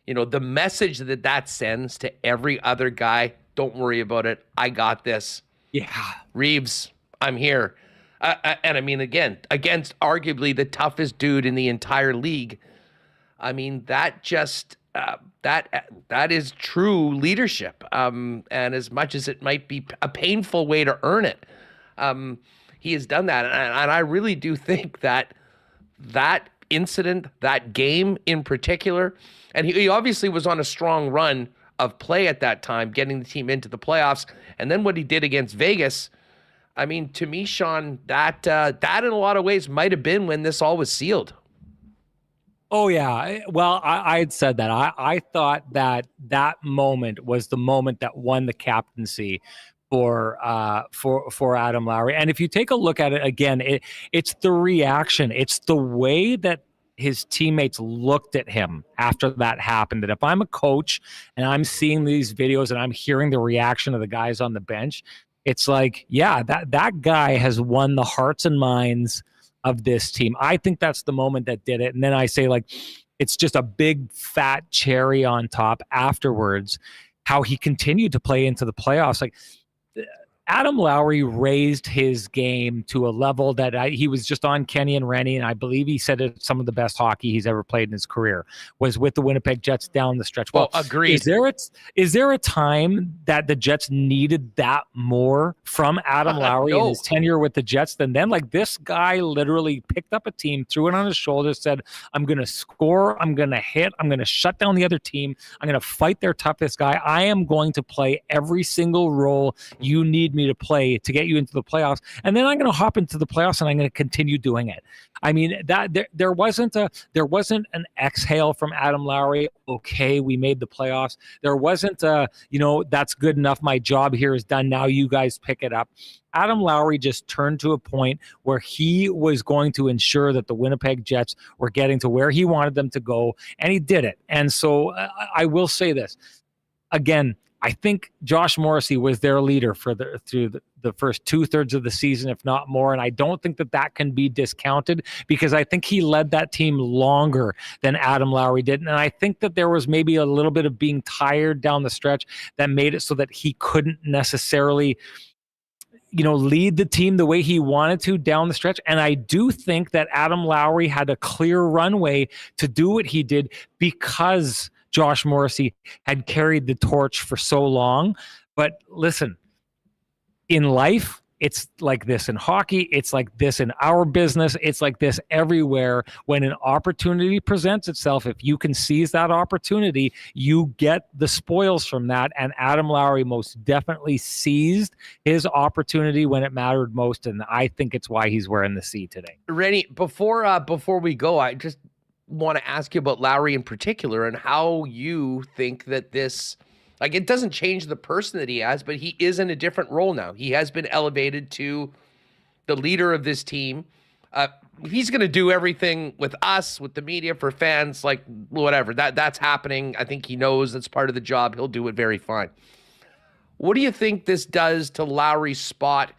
you know, the message that sends to every other guy, don't worry about it. I got this. Yeah. Reeves, I'm here. And I mean, again, against arguably the toughest dude in the entire league. I mean, that just... that is true leadership. And as much as it might be a painful way to earn it, he has done that. And I really do think that incident, that game in particular, and he obviously was on a strong run of play at that time, getting the team into the playoffs. And then what he did against Vegas, I mean, to me, Sean, that in a lot of ways might have been when this all was sealed. Oh, yeah. Well, I had said that. I thought that moment was the moment that won the captaincy for Adam Lowry. And if you take a look at it again, it's the reaction. It's the way that his teammates looked at him after that happened. That if I'm a coach and I'm seeing these videos and I'm hearing the reaction of the guys on the bench, it's like, yeah, that guy has won the hearts and minds of this team. I think that's the moment that did it. And then I say, like, it's just a big fat cherry on top afterwards, how he continued to play into the playoffs. Like, Adam Lowry raised his game to a level that he was just on Kenny and Rennie, and I believe he said it's some of the best hockey he's ever played in his career was with the Winnipeg Jets down the stretch. Well, agreed. Is there a time that the Jets needed that more from Adam Lowry in his tenure with the Jets than then? Like, this guy literally picked up a team, threw it on his shoulders, said, I'm going to score, I'm going to hit, I'm going to shut down the other team, I'm going to fight their toughest guy, I am going to play every single role you need me to play to get you into the playoffs, and then I'm going to hop into the playoffs and I'm going to continue doing it. I mean, that there wasn't an exhale from Adam Lowry. Okay, we made the playoffs. There wasn't that's good enough. My job here is done. Now you guys pick it up. Adam Lowry just turned to a point where he was going to ensure that the Winnipeg Jets were getting to where he wanted them to go, and he did it. And so I will say this again. I think Josh Morrissey was their leader through the first 2/3 of the season, if not more. And I don't think that can be discounted, because I think he led that team longer than Adam Lowry did. And I think that there was maybe a little bit of being tired down the stretch that made it so that he couldn't necessarily, lead the team the way he wanted to down the stretch. And I do think that Adam Lowry had a clear runway to do what he did because Josh Morrissey had carried the torch for so long. But listen, in life, it's like this in hockey. It's like this in our business. It's like this everywhere. When an opportunity presents itself, if you can seize that opportunity, you get the spoils from that. And Adam Lowry most definitely seized his opportunity when it mattered most. And I think it's why he's wearing the C today. Rennie, before we go, I just want to ask you about Lowry in particular and how you think that this, it doesn't change the person that he has, but he is in a different role now. He has been elevated to the leader of this team. He's going to do everything with us, with the media, for fans, whatever. That's happening. I think he knows that's part of the job. He'll do it very fine. What do you think this does to Lowry's spot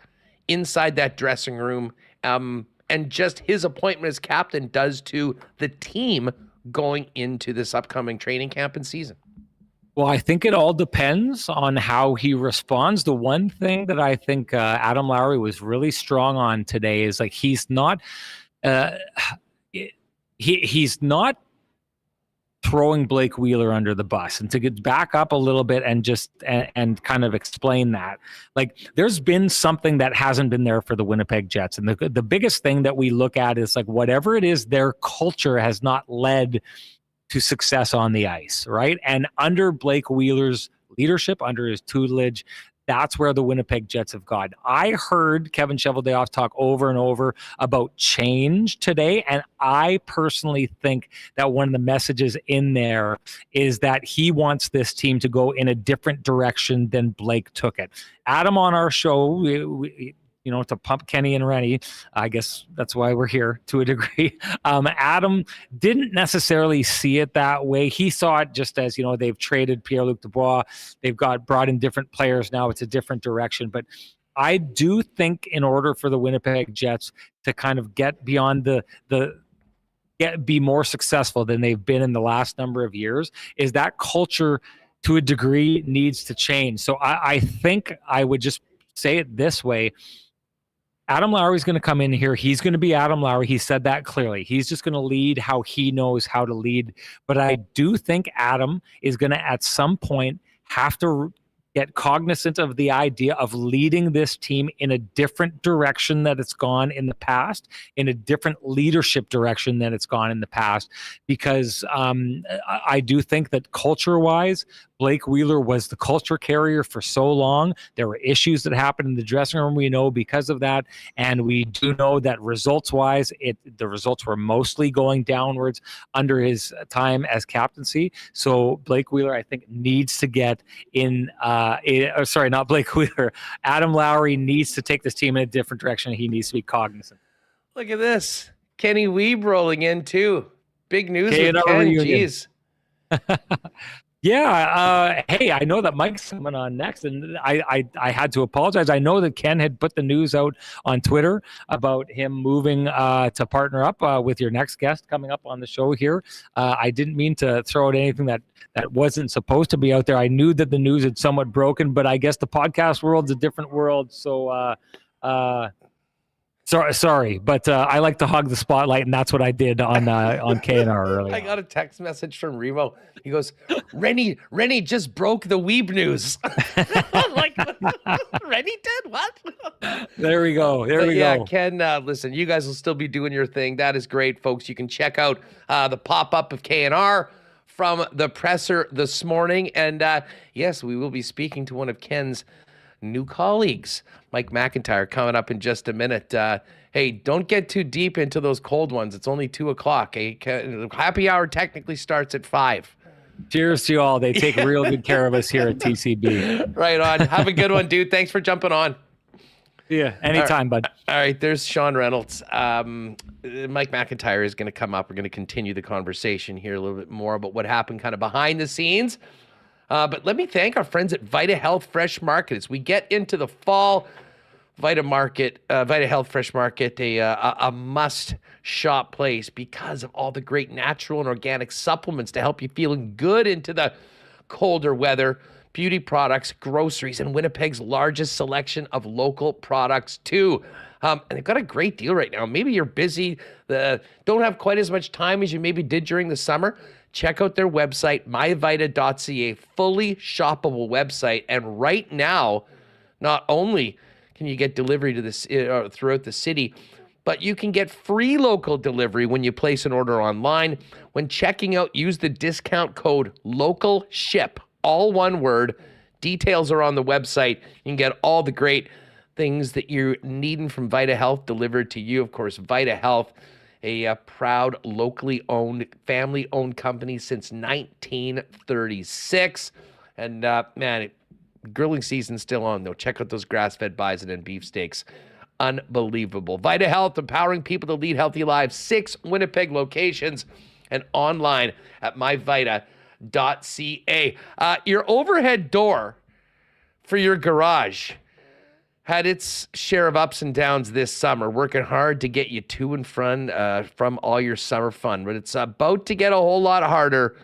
inside that dressing room? And just his appointment as captain does to the team going into this upcoming training camp and season? Well, I think it all depends on how he responds. The one thing that I think Adam Lowry was really strong on today is he's not throwing Blake Wheeler under the bus. And to get back up a little bit and just and kind of explain that, there's been something that hasn't been there for the Winnipeg Jets. And the biggest thing that we look at is whatever it is, their culture has not led to success on the ice, right? And under Blake Wheeler's leadership, under his tutelage, that's where the Winnipeg Jets have gone. I heard Kevin Cheveldayoff talk over and over about change today, and I personally think that one of the messages in there is that he wants this team to go in a different direction than Blake took it. Adam on our show, we to pump Kenny and Rennie. I guess that's why we're here to a degree. Adam didn't necessarily see it that way. He saw it just as, they've traded Pierre-Luc Dubois. They've brought in different players now. It's a different direction. But I do think in order for the Winnipeg Jets to kind of get beyond be more successful than they've been in the last number of years, is that culture to a degree needs to change. So I think I would just say it this way. Adam Lowry is going to come in here. He's going to be Adam Lowry. He said that clearly. He's just going to lead how he knows how to lead. But I do think Adam is going to, at some point, have to get cognizant of the idea of leading this team in a different direction that it's gone in the past, in a different leadership direction than it's gone in the past. Because I do think that culture-wise, Blake Wheeler was the culture carrier for so long. There were issues that happened in the dressing room, we know, because of that. And we do know that results-wise, the results were mostly going downwards under his time as captaincy. So Blake Wheeler, I think, needs to get in not Blake Wheeler. Adam Lowry needs to take this team in a different direction. He needs to be cognizant. Look at this. Kenny Wiebe rolling in, too. Big news with Ken. Jeez. Yeah. Hey, I know that Mike's coming on next, and I had to apologize. I know that Ken had put the news out on Twitter about him moving to partner up with your next guest coming up on the show here. I didn't mean to throw out anything that wasn't supposed to be out there. I knew that the news had somewhat broken, but I guess the podcast world's a different world. So, Sorry, but I like to hog the spotlight, and that's what I did on KNR earlier. I got a text message from Remo. He goes, Rennie just broke the Wiebe news. I'm like, Rennie did what? There we go. Yeah, Ken, listen, you guys will still be doing your thing. That is great, folks. You can check out the pop-up of KNR from the presser this morning. And yes, we will be speaking to one of Ken's new colleagues, Mike McIntyre, coming up in just a minute. Hey, don't get too deep into those cold ones. It's only 2:00. Happy hour technically starts at 5. Cheers to you all. They take real good care of us here at TCB. Right on. Have a good one, dude. Thanks for jumping on. Yeah, anytime, bud. All right, there's Sean Reynolds. Mike McIntyre is going to come up. We're going to continue the conversation here a little bit more about what happened kind of behind the scenes But let me thank our friends at Vita Health Fresh Market. As we get into the fall, Vita Health Fresh Market, a must-shop place because of all the great natural and organic supplements to help you feeling good into the colder weather. Beauty products, groceries, and Winnipeg's largest selection of local products, too. And they've got a great deal right now. Maybe you're busy, don't have quite as much time as you maybe did during the summer. Check out their website, myvita.ca, fully shoppable website. And right now, not only can you get delivery to this throughout the city, but you can get free local delivery when you place an order online. When checking out, use the discount code LOCALSHIP, all one word. Details are on the website. You can get all the great things that you're needing from Vita Health delivered to you. Of course, Vita Health, a proud, locally owned, family-owned company since 1936. And man, grilling season's still on, though. Check out those grass-fed bison and beef steaks. Unbelievable. Vita Health, empowering people to lead healthy lives. 6 Winnipeg locations and online at myvita.ca. Your overhead door for your garage had its share of ups and downs this summer, working hard to get you to and from all your summer fun. But it's about to get a whole lot harder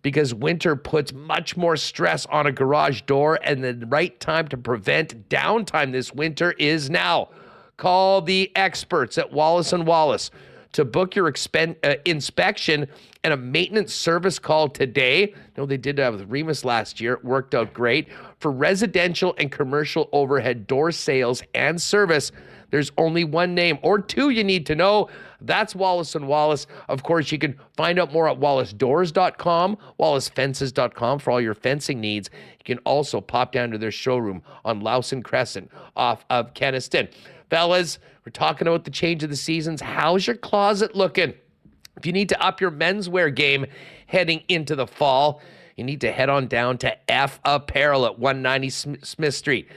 because winter puts much more stress on a garage door, and the right time to prevent downtime this winter is now. Call the experts at Wallace & Wallace to book your inspection and a maintenance service call today. No, they did that with Remis last year. It worked out great. For residential and commercial overhead door sales and service, there's only one name or two you need to know. That's Wallace & Wallace. Of course, you can find out more at wallacedoors.com, wallacefences.com for all your fencing needs. You can also pop down to their showroom on Lowson Crescent off of Kenaston. Fellas, we're talking about the change of the seasons. How's your closet looking? If you need to up your menswear game heading into the fall, you need to head on down to F Apparel at 190 Smith Street.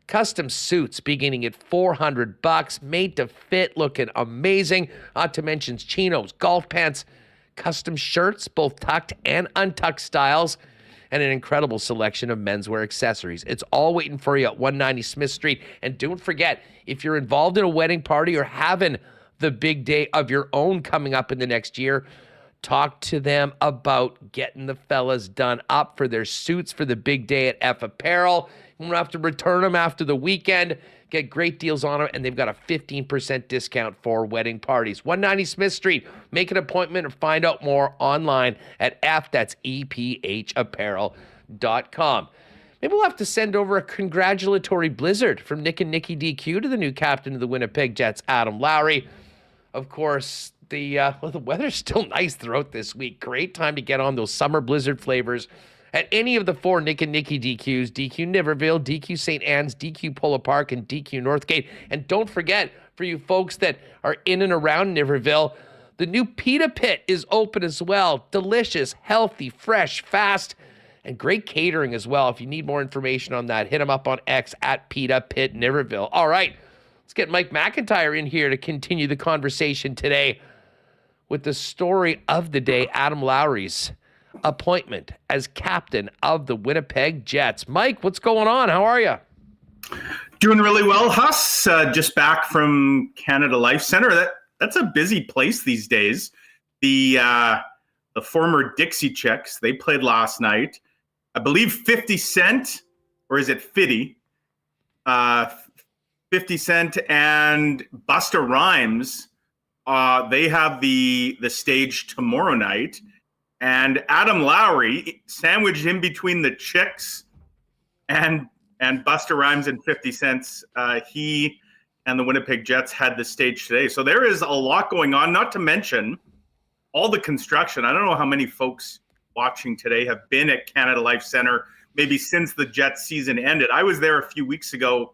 Custom suits beginning at $400, made to fit, looking amazing. Not to mention chinos, golf pants, custom shirts, both tucked and untucked styles, and an incredible selection of menswear accessories. It's all waiting for you at 190 Smith Street. And don't forget, if you're involved in a wedding party or having the big day of your own coming up in the next year, talk to them about getting the fellas done up for their suits for the big day at F Apparel. You won't have to return them after the weekend. Get great deals on them, and they've got a 15% discount for wedding parties. 190 Smith Street. Make an appointment or find out more online at EPHapparel.com. Maybe we'll have to send over a congratulatory blizzard from Nick and Nicky DQ to the new captain of the Winnipeg Jets, Adam Lowry. Of course, the weather's still nice throughout this week. Great time to get on those summer blizzard flavors at any of the 4 Nick and Nicky DQs, DQ Niverville, DQ St. Anne's, DQ Polo Park, and DQ Northgate. And don't forget, for you folks that are in and around Niverville, the new Pita Pit is open as well. Delicious, healthy, fresh, fast, and great catering as well. If you need more information on that, hit them up on X at Pita Pit Niverville. All right, let's get Mike McIntyre in here to continue the conversation today with the story of the day, Adam Lowry's appointment as captain of the Winnipeg Jets. Mike, what's going on? How are you? Doing really well, Huss. Just back from Canada Life Center. That's a busy place these days. The former Dixie Chicks, they played last night. I believe 50 Cent, or is it 50? 50 Cent and Busta Rhymes, they have the stage tomorrow night. And Adam Lowry, sandwiched in between the Chicks and Busta Rhymes and 50 Cent, he and the Winnipeg Jets had the stage today. So there is a lot going on, not to mention all the construction. I don't know how many folks watching today have been at Canada Life Center, maybe since the Jets season ended. I was there a few weeks ago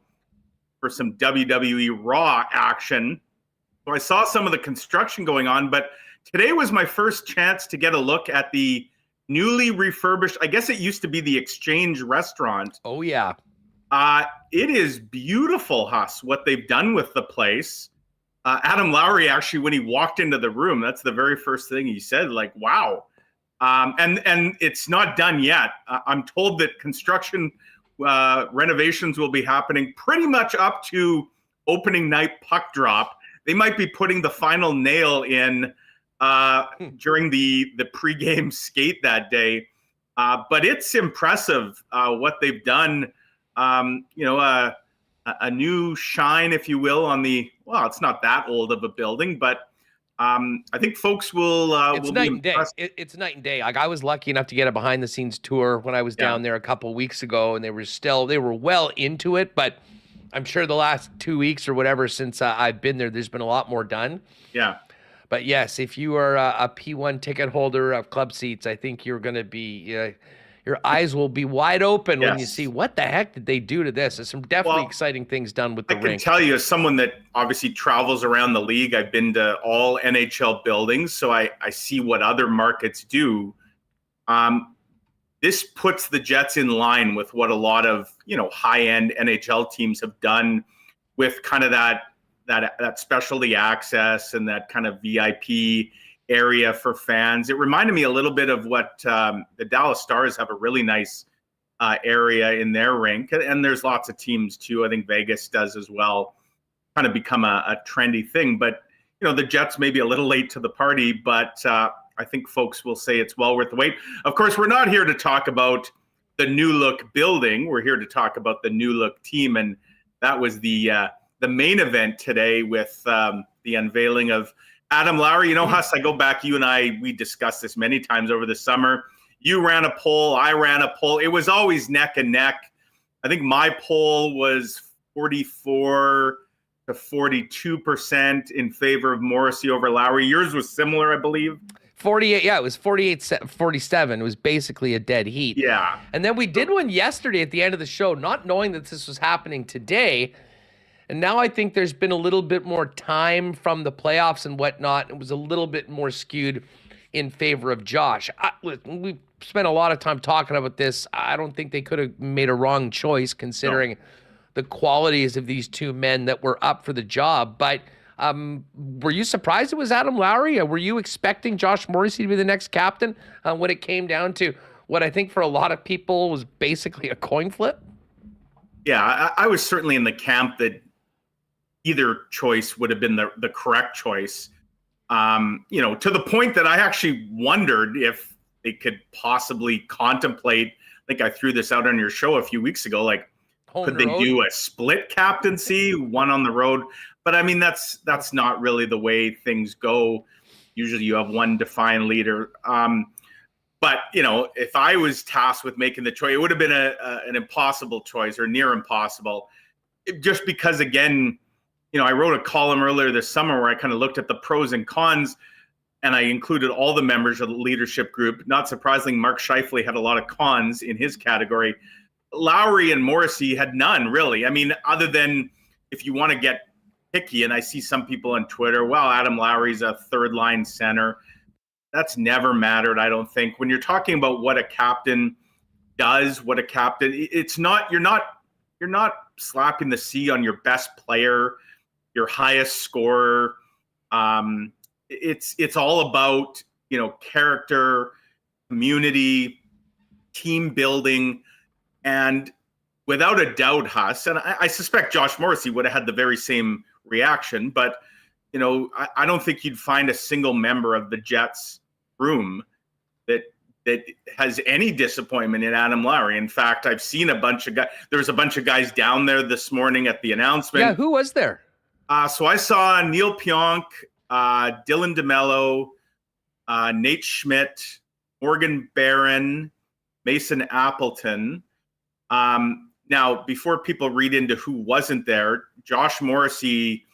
for some WWE Raw action. So I saw some of the construction going on, but today was my first chance to get a look at the newly refurbished, I guess it used to be the Exchange restaurant. Oh, yeah. It is beautiful, Huss, what they've done with the place. Adam Lowry, actually, when he walked into the room, that's the very first thing he said, like, wow, And it's not done yet. I'm told that construction renovations will be happening pretty much up to opening night puck drop. They might be putting the final nail in during the pregame skate that day. But it's impressive what they've done. A new shine, if you will, on it's not that old of a building, but I think folks will night be and day. It's night and day. Like, I was lucky enough to get a behind the scenes tour when I was down there a couple of weeks ago, and they were well into it, but I'm sure the last 2 weeks or whatever since I've been there's been a lot more done. Yeah. But yes, if you are a P1 ticket holder of club seats, I think you're going to be your eyes will be wide open when you see what the heck did they do to this. There's some definitely exciting things done with the rink. I can tell you, as someone that obviously travels around the league, I've been to all NHL buildings, so I see what other markets do. This puts the Jets in line with what a lot of high-end NHL teams have done with kind of that specialty access and that kind of VIP area for fans. It reminded me a little bit of what the Dallas Stars have, a really nice area in their rink. And there's lots of teams too. I think Vegas does as well, kind of become a trendy thing. But, the Jets may be a little late to the party, but I think folks will say it's well worth the wait. Of course, we're not here to talk about the new look building. We're here to talk about the new look team. And that was the main event today with the unveiling of Adam Lowry. Huss, I go back, you and we discussed this many times over the summer. You ran a poll, I ran a poll. It was always neck and neck. I think my poll was 44 to 42% in favor of Morrissey over Lowry. Yours was similar, I believe. 48, it was 48-47. It was basically a dead heat. Yeah. And then we did one yesterday at the end of the show, not knowing that this was happening today. And now I think there's been a little bit more time from the playoffs and whatnot. It was a little bit more skewed in favor of Josh. We spent a lot of time talking about this. I don't think they could have made a wrong choice considering the qualities of these two men that were up for the job. But were you surprised it was Adam Lowry? Were you expecting Josh Morrissey to be the next captain when it came down to what I think for a lot of people was basically a coin flip? Yeah, I was certainly in the camp that either choice would have been the correct choice. To the point that I actually wondered if they could possibly contemplate, I think I threw this out on your show a few weeks ago, like, could they do a split captaincy, one on the road? But I mean, that's not really the way things go. Usually you have one defined leader. But, if I was tasked with making the choice, it would have been an impossible choice, or near impossible, just because, again, I wrote a column earlier this summer where I kind of looked at the pros and cons, and I included all the members of the leadership group. Not surprisingly, Mark Scheifele had a lot of cons in his category. Lowry and Morrissey had none, really. I mean, other than if you want to get picky, and I see some people on Twitter, well, Adam Lowry's a third-line center. That's never mattered, I don't think. When you're talking about what a captain does, it's not, you're not slapping the C on your best player, your highest scorer. It's all about, character, community, team building. And without a doubt, Huss, and I suspect Josh Morrissey would have had the very same reaction, but, I don't think you'd find a single member of the Jets room that has any disappointment in Adam Lowry. In fact, I've seen a bunch of guys. There was a bunch of guys down there this morning at the announcement. Yeah, who was there? So I saw Neil Pionk, Dylan DeMello, Nate Schmidt, Morgan Barron, Mason Appleton. Now, before people read into who wasn't there, Josh Morrissey,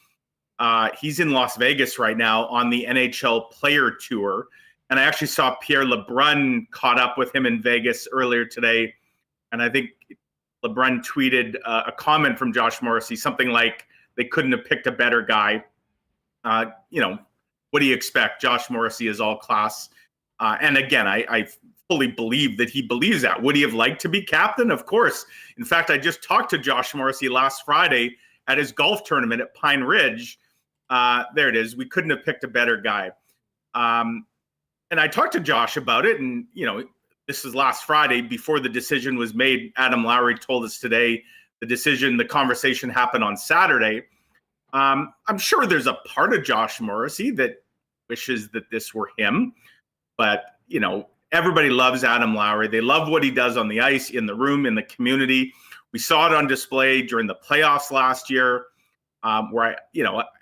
he's in Las Vegas right now on the NHL Player Tour. And I actually saw Pierre LeBrun caught up with him in Vegas earlier today. And I think LeBrun tweeted a comment from Josh Morrissey, something like, they couldn't have picked a better guy. What do you expect? Josh Morrissey is all class. And again, I fully believe that he believes that. Would he have liked to be captain? Of course. In fact, I just talked to Josh Morrissey last Friday at his golf tournament at Pine Ridge. There it is. We couldn't have picked a better guy. And I talked to Josh about it, and, this is last Friday before the decision was made. Adam Lowry told us today the conversation happened on Saturday. I'm sure there's a part of Josh Morrissey that wishes that this were him, but, everybody loves Adam Lowry. They love what he does on the ice, in the room, in the community. We saw it on display during the playoffs last year, where,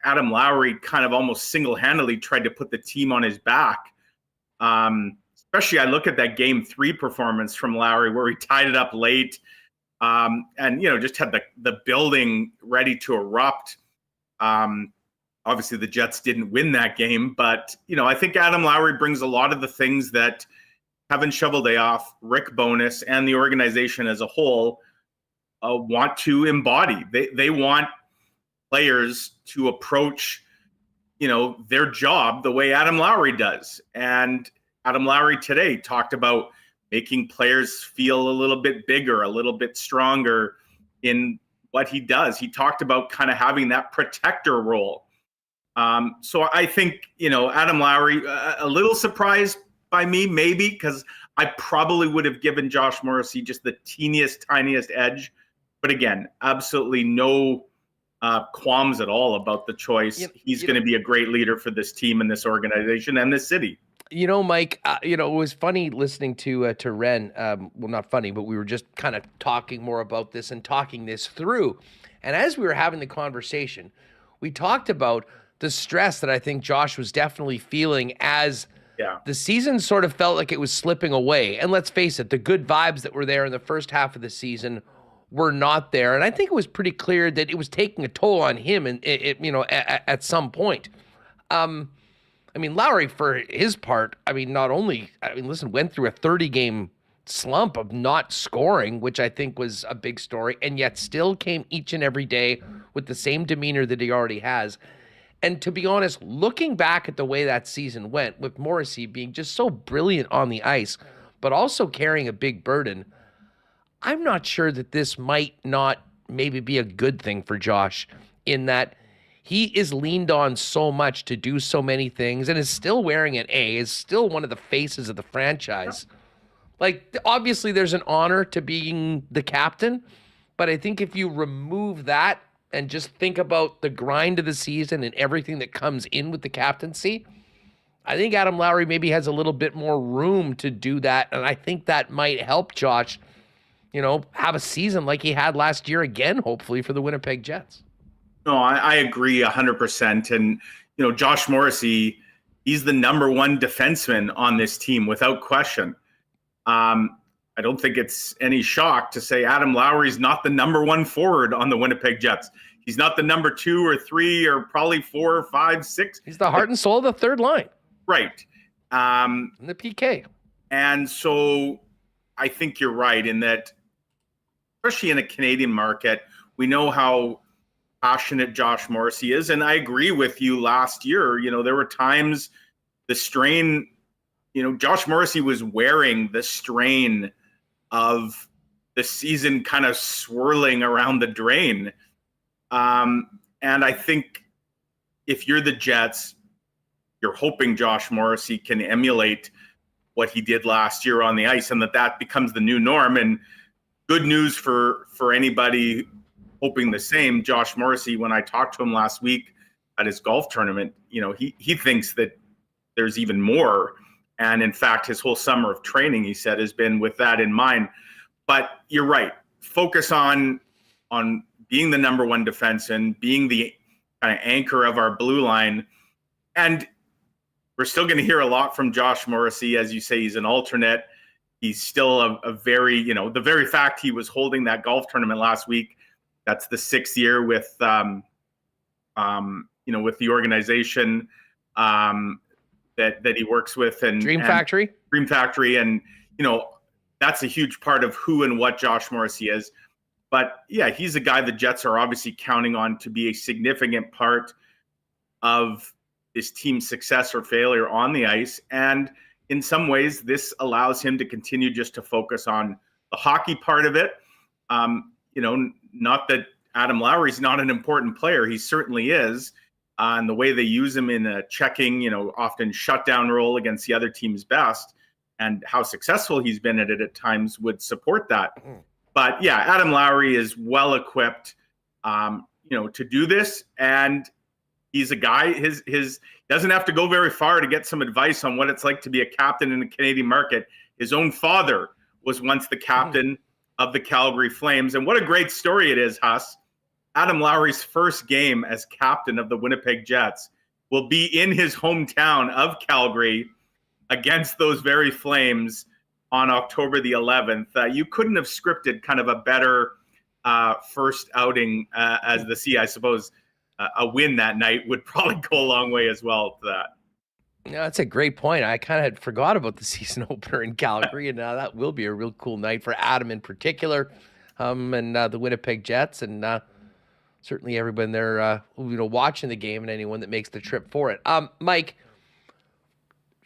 Adam Lowry kind of almost single-handedly tried to put the team on his back. Especially I look at that Game 3 performance from Lowry where he tied it up late, and, just had the building ready to erupt. Obviously, the Jets didn't win that game, but, I think Adam Lowry brings a lot of the things that Kevin Shoveldayoff, Rick Bowness, and the organization as a whole want to embody. They want players to approach, their job the way Adam Lowry does. And Adam Lowry today talked about making players feel a little bit bigger, a little bit stronger in what he does. He talked about kind of having that protector role. So I think, Adam Lowry, a little surprised by me, maybe, because I probably would have given Josh Morrissey just the teeniest, tiniest edge. But again, absolutely no qualms at all about the choice. He's going to be a great leader for this team and this organization and this city. Mike, it was funny listening to Ren. Well, not funny, but we were just kind of talking more about this and talking this through. And as we were having the conversation, we talked about the stress that I think Josh was definitely feeling as the season sort of felt like it was slipping away. And let's face it, the good vibes that were there in the first half of the season were not there. And I think it was pretty clear that it was taking a toll on him and at some point. Lowry, for his part, went through a 30-game slump of not scoring, which I think was a big story, and yet still came each and every day with the same demeanor that he already has. And to be honest, looking back at the way that season went, with Morrissey being just so brilliant on the ice, but also carrying a big burden, I'm not sure that this might not maybe be a good thing for Josh, in that he is leaned on so much to do so many things and is still wearing an A, is still one of the faces of the franchise. Like, obviously there's an honor to being the captain, but I think if you remove that and just think about the grind of the season and everything that comes in with the captaincy, I think Adam Lowry maybe has a little bit more room to do that. And I think that might help Josh, have a season like he had last year again, hopefully, for the Winnipeg Jets. No, I agree 100%. And, Josh Morrissey, he's the number one defenseman on this team without question. I don't think it's any shock to say Adam Lowry's not the number one forward on the Winnipeg Jets. He's not the number 2 or 3 or probably 4 or 5, 6. He's the heart and soul of the third line. Right. And the PK. And so I think you're right in that, especially in a Canadian market, we know how passionate Josh Morrissey is. And I agree with you last year. There were times the strain, Josh Morrissey was wearing the strain of the season kind of swirling around the drain. And I think if you're the Jets, you're hoping Josh Morrissey can emulate what he did last year on the ice and that becomes the new norm. And good news for anybody hoping the same. Josh Morrissey, when I talked to him last week at his golf tournament, he thinks that there's even more. And in fact, his whole summer of training, he said, has been with that in mind. But you're right. Focus on being the number one defenseman, being the kind of anchor of our blue line. And we're still going to hear a lot from Josh Morrissey. As you say, he's an alternate. He's still a very, the very fact he was holding that golf tournament last week, that's the 6th year with, with the organization that he works with and Dream Factory. And, that's a huge part of who and what Josh Morrissey is. But yeah, he's a guy the Jets are obviously counting on to be a significant part of this team's success or failure on the ice. And in some ways, this allows him to continue just to focus on the hockey part of it. Not that Adam Lowry's not an important player. He certainly is. and the way they use him in a checking, often shutdown role against the other team's best, and how successful he's been at it at times would support that. But yeah, Adam Lowry is well equipped, to do this, and he's a guy. His doesn't have to go very far to get some advice on what it's like to be a captain in the Canadian market. His own father was once the captain of the Calgary Flames, and what a great story it is, Huss. Adam Lowry's first game as captain of the Winnipeg Jets will be in his hometown of Calgary against those very Flames on October the 11th. You couldn't have scripted kind of a better first outing as the C. I suppose a win that night would probably go a long way as well to that. Yeah, that's a great point. I kind of had forgot about the season opener in Calgary, and that will be a real cool night for Adam in particular, and the Winnipeg Jets, and certainly everyone there, watching the game, and anyone that makes the trip for it. Mike,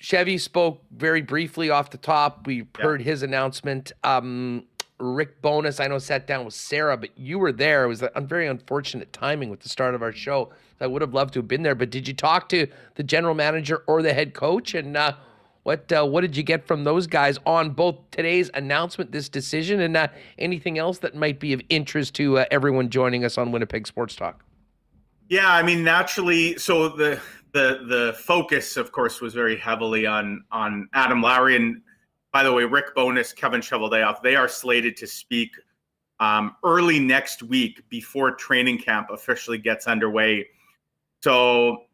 Chevy spoke very briefly off the top. We heard his announcement. Rick Bowness, I know, sat down with Sarah, but you were there. It was a very unfortunate timing with the start of our show. I would have loved to have been there, but did you talk to the general manager or the head coach? And what did you get from those guys on both today's announcement, this decision, and anything else that might be of interest to everyone joining us on Winnipeg Sports Talk? Yeah, I mean, naturally, so the focus, of course, was very heavily on Adam Lowry. And by the way, Rick Bowness, Kevin Cheveldayoff, they are slated to speak early next week before training camp officially gets underway. So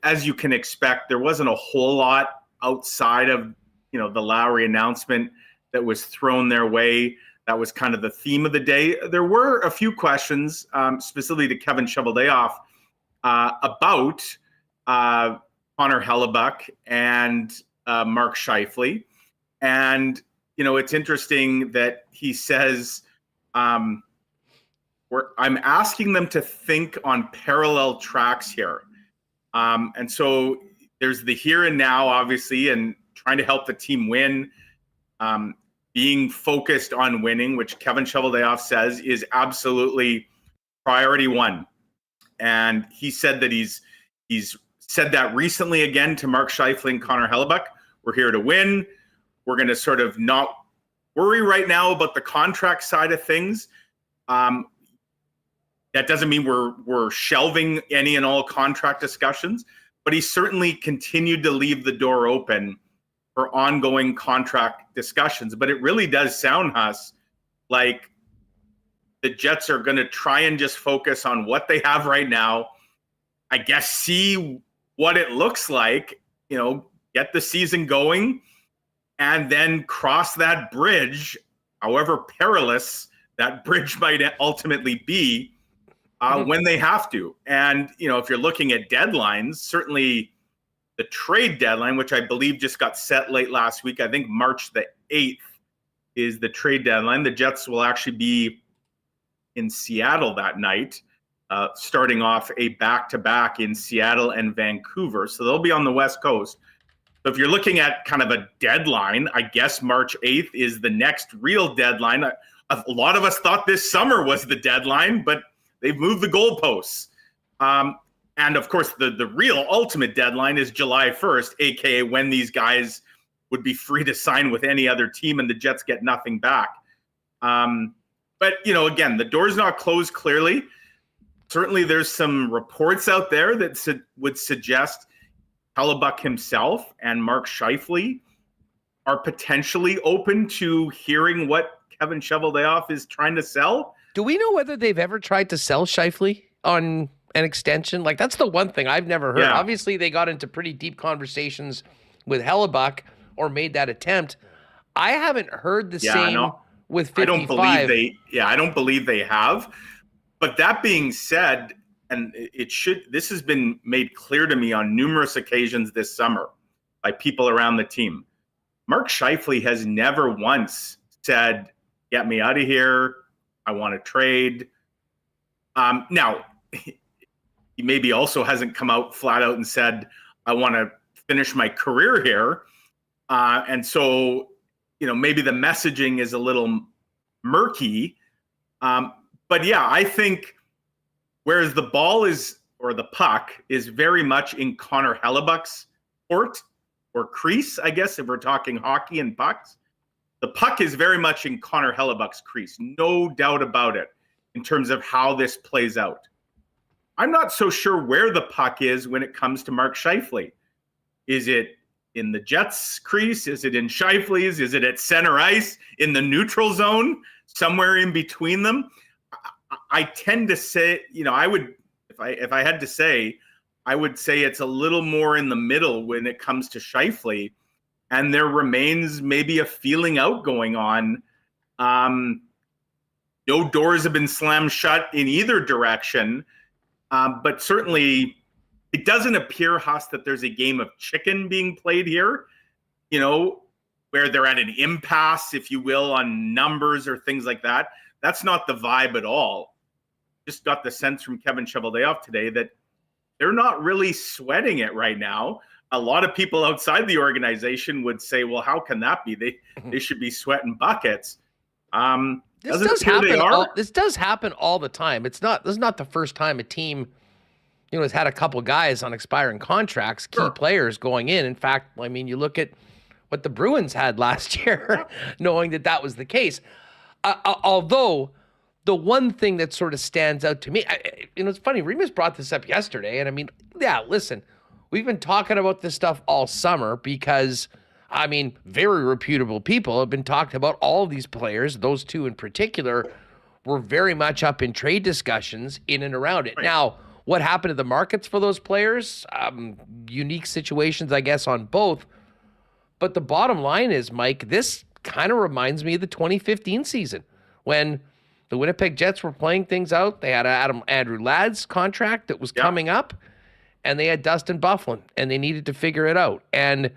as you can expect, there wasn't a whole lot outside of, the Lowry announcement that was thrown their way. That was kind of the theme of the day. There were a few questions, specifically to Kevin Cheveldayoff, about Connor Hellebuyck and Mark Scheifele. And, it's interesting that he says, I'm asking them to think on parallel tracks here. And so there's the here and now, obviously, and trying to help the team win, being focused on winning, which Kevin Cheveldayoff says is absolutely priority one. And he said that he's said that recently again to Mark Scheifele and Connor Hellebuyck. We're here to win. We're going to sort of not worry right now about the contract side of things. That doesn't mean we're shelving any and all contract discussions, but he certainly continued to leave the door open for ongoing contract discussions. But it really does sound, Huss, like the Jets are going to try and just focus on what they have right now. I guess see what it looks like, get the season going, and then cross that bridge, however perilous that bridge might ultimately be, when they have to. And, if you're looking at deadlines, certainly the trade deadline, which I believe just got set late last week, I think March the 8th is the trade deadline. The Jets will actually be in Seattle that night, starting off a back-to-back in Seattle and Vancouver. So they'll be on the West Coast. So if you're looking at kind of a deadline, I guess March 8th is the next real deadline. A lot of us thought this summer was the deadline, but they've moved the goalposts. And of course, the real ultimate deadline is July 1st, aka when these guys would be free to sign with any other team and the Jets get nothing back. But, again, the door's not closed clearly. Certainly there's some reports out there that would suggest Hellebuyck himself and Mark Scheifele are potentially open to hearing what Kevin Cheveldayoff is trying to sell. Do we know whether they've ever tried to sell Scheifele on an extension? Like, that's the one thing I've never heard. Yeah. Obviously, they got into pretty deep conversations with Hellebuyck or made that attempt. I haven't heard the same with 55. I don't believe they have. But that being said, and this has been made clear to me on numerous occasions this summer by people around the team. Mark Scheifele has never once said, "Get me out of here. I want to trade." Now, he maybe also hasn't come out flat out and said, "I want to finish my career here." And so, maybe the messaging is a little murky. But yeah, I think whereas the ball is, or the puck is very much in Connor Hellebuck's court or crease, I guess, if we're talking hockey and pucks. The puck is very much in Connor Hellebuck's crease, no doubt about it, in terms of how this plays out. I'm not so sure where the puck is when it comes to Mark Scheifele. Is it in the Jets' crease? Is it in Scheifele's? Is it at center ice, in the neutral zone, somewhere in between them? I tend to say, I would, if I had to say, I would say it's a little more in the middle when it comes to Scheifele, and there remains maybe a feeling out going on. No doors have been slammed shut in either direction, but certainly it doesn't appear, Huss, that there's a game of chicken being played here, where they're at an impasse, if you will, on numbers or things like that. That's not the vibe at all. Just got the sense from Kevin Cheveldayoff today that they're not really sweating it right now. A lot of people outside the organization would say, well, how can that be? They should be sweating buckets. This does happen all the time. This is not the first time a team, has had a couple guys on expiring contracts, key players going in. In fact, you look at what the Bruins had last year, knowing that was the case. Although the one thing that sort of stands out to me, it's funny, Remis brought this up yesterday, and listen, we've been talking about this stuff all summer because, very reputable people have been talking about all of these players. Those two in particular were very much up in trade discussions in and around it. Right. Now, what happened to the markets for those players? Unique situations, I guess, on both. But the bottom line is, Mike, this kind of reminds me of the 2015 season when the Winnipeg Jets were playing things out. They had Andrew Ladd's contract that was coming up, and they had Dustin Byfuglien, and they needed to figure it out. And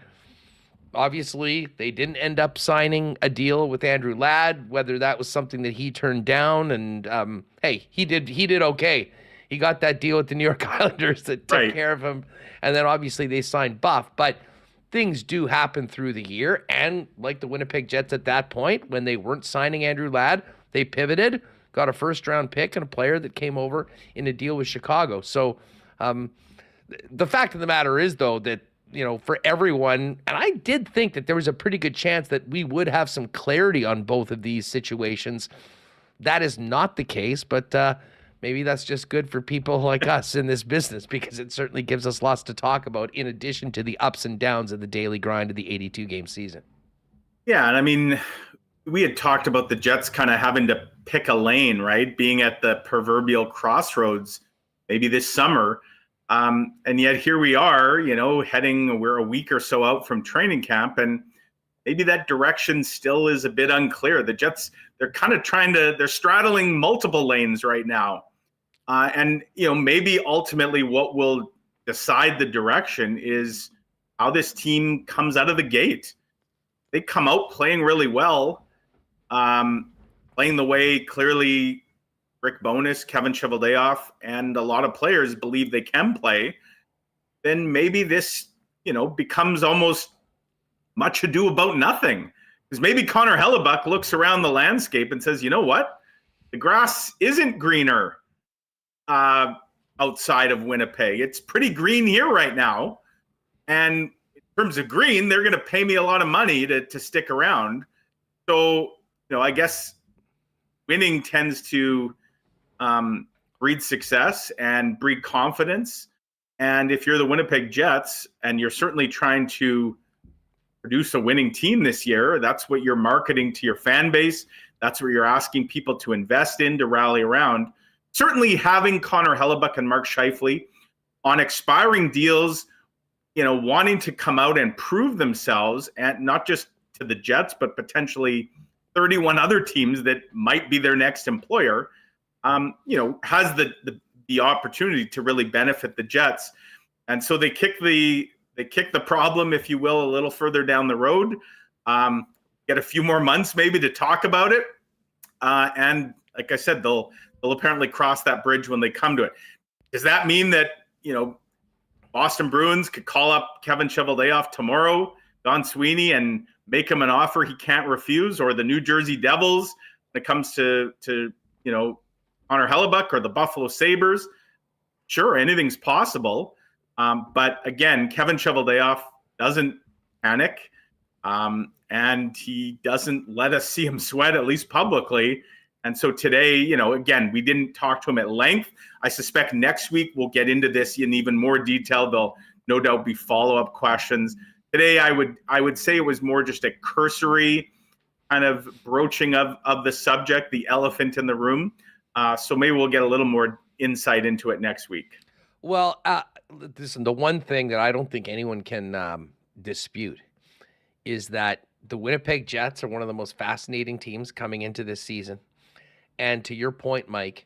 obviously, they didn't end up signing a deal with Andrew Ladd, whether that was something that he turned down. And hey, he did okay. He got that deal with the New York Islanders that took care of him. And then obviously they signed Buff. But things do happen through the year. And like the Winnipeg Jets at that point, when they weren't signing Andrew Ladd, they pivoted, got a first-round pick and a player that came over in a deal with Chicago. So the fact of the matter is, though, that, for everyone, and I did think that there was a pretty good chance that we would have some clarity on both of these situations. That is not the case, but maybe that's just good for people like us in this business, because it certainly gives us lots to talk about in addition to the ups and downs of the daily grind of the 82-game season. Yeah, and we had talked about the Jets kind of having to pick a lane, right? Being at the proverbial crossroads maybe this summer. And yet here we are, we're a week or so out from training camp, and maybe that direction still is a bit unclear. The Jets, they're kind of they're straddling multiple lanes right now. And maybe ultimately what will decide the direction is how this team comes out of the gate. They come out playing really well, playing the way clearly Rick Bowness, Kevin Cheveldayoff, and a lot of players believe they can play. Then maybe this, becomes almost much ado about nothing. Because maybe Connor Hellebuck looks around the landscape and says, you know what? The grass isn't greener outside of Winnipeg. It's pretty green here right now. And in terms of green, they're going to pay me a lot of money to stick around. So, I guess winning tends to breed success and breed confidence. And if you're the Winnipeg Jets and you're certainly trying to produce a winning team this year, that's what you're marketing to your fan base. That's what you're asking people to invest in, to rally around. Certainly having Connor Hellebuck and Mark Scheifele on expiring deals, wanting to come out and prove themselves, and not just to the Jets, but potentially 31 other teams that might be their next employer, has the opportunity to really benefit the Jets. And so they kick the problem, if you will, a little further down the road, get a few more months maybe to talk about it. And like I said, they'll apparently cross that bridge when they come to it. Does that mean that, Boston Bruins could call up Kevin Cheveldayoff tomorrow, Don Sweeney, and make him an offer he can't refuse? Or the New Jersey Devils, when it comes to Connor Hellebuck, or the Buffalo Sabres? sure, anything's possible. But again, Kevin Cheveldayoff doesn't panic, and he doesn't let us see him sweat, at least publicly. And so today, again, we didn't talk to him at length. I suspect next week we'll get into this in even more detail. There'll no doubt be follow-up questions. Today, I would say it was more just a cursory kind of broaching of the subject, the elephant in the room. So maybe we'll get a little more insight into it next week. Well, listen, the one thing that I don't think anyone can dispute is that the Winnipeg Jets are one of the most fascinating teams coming into this season. And to your point, Mike,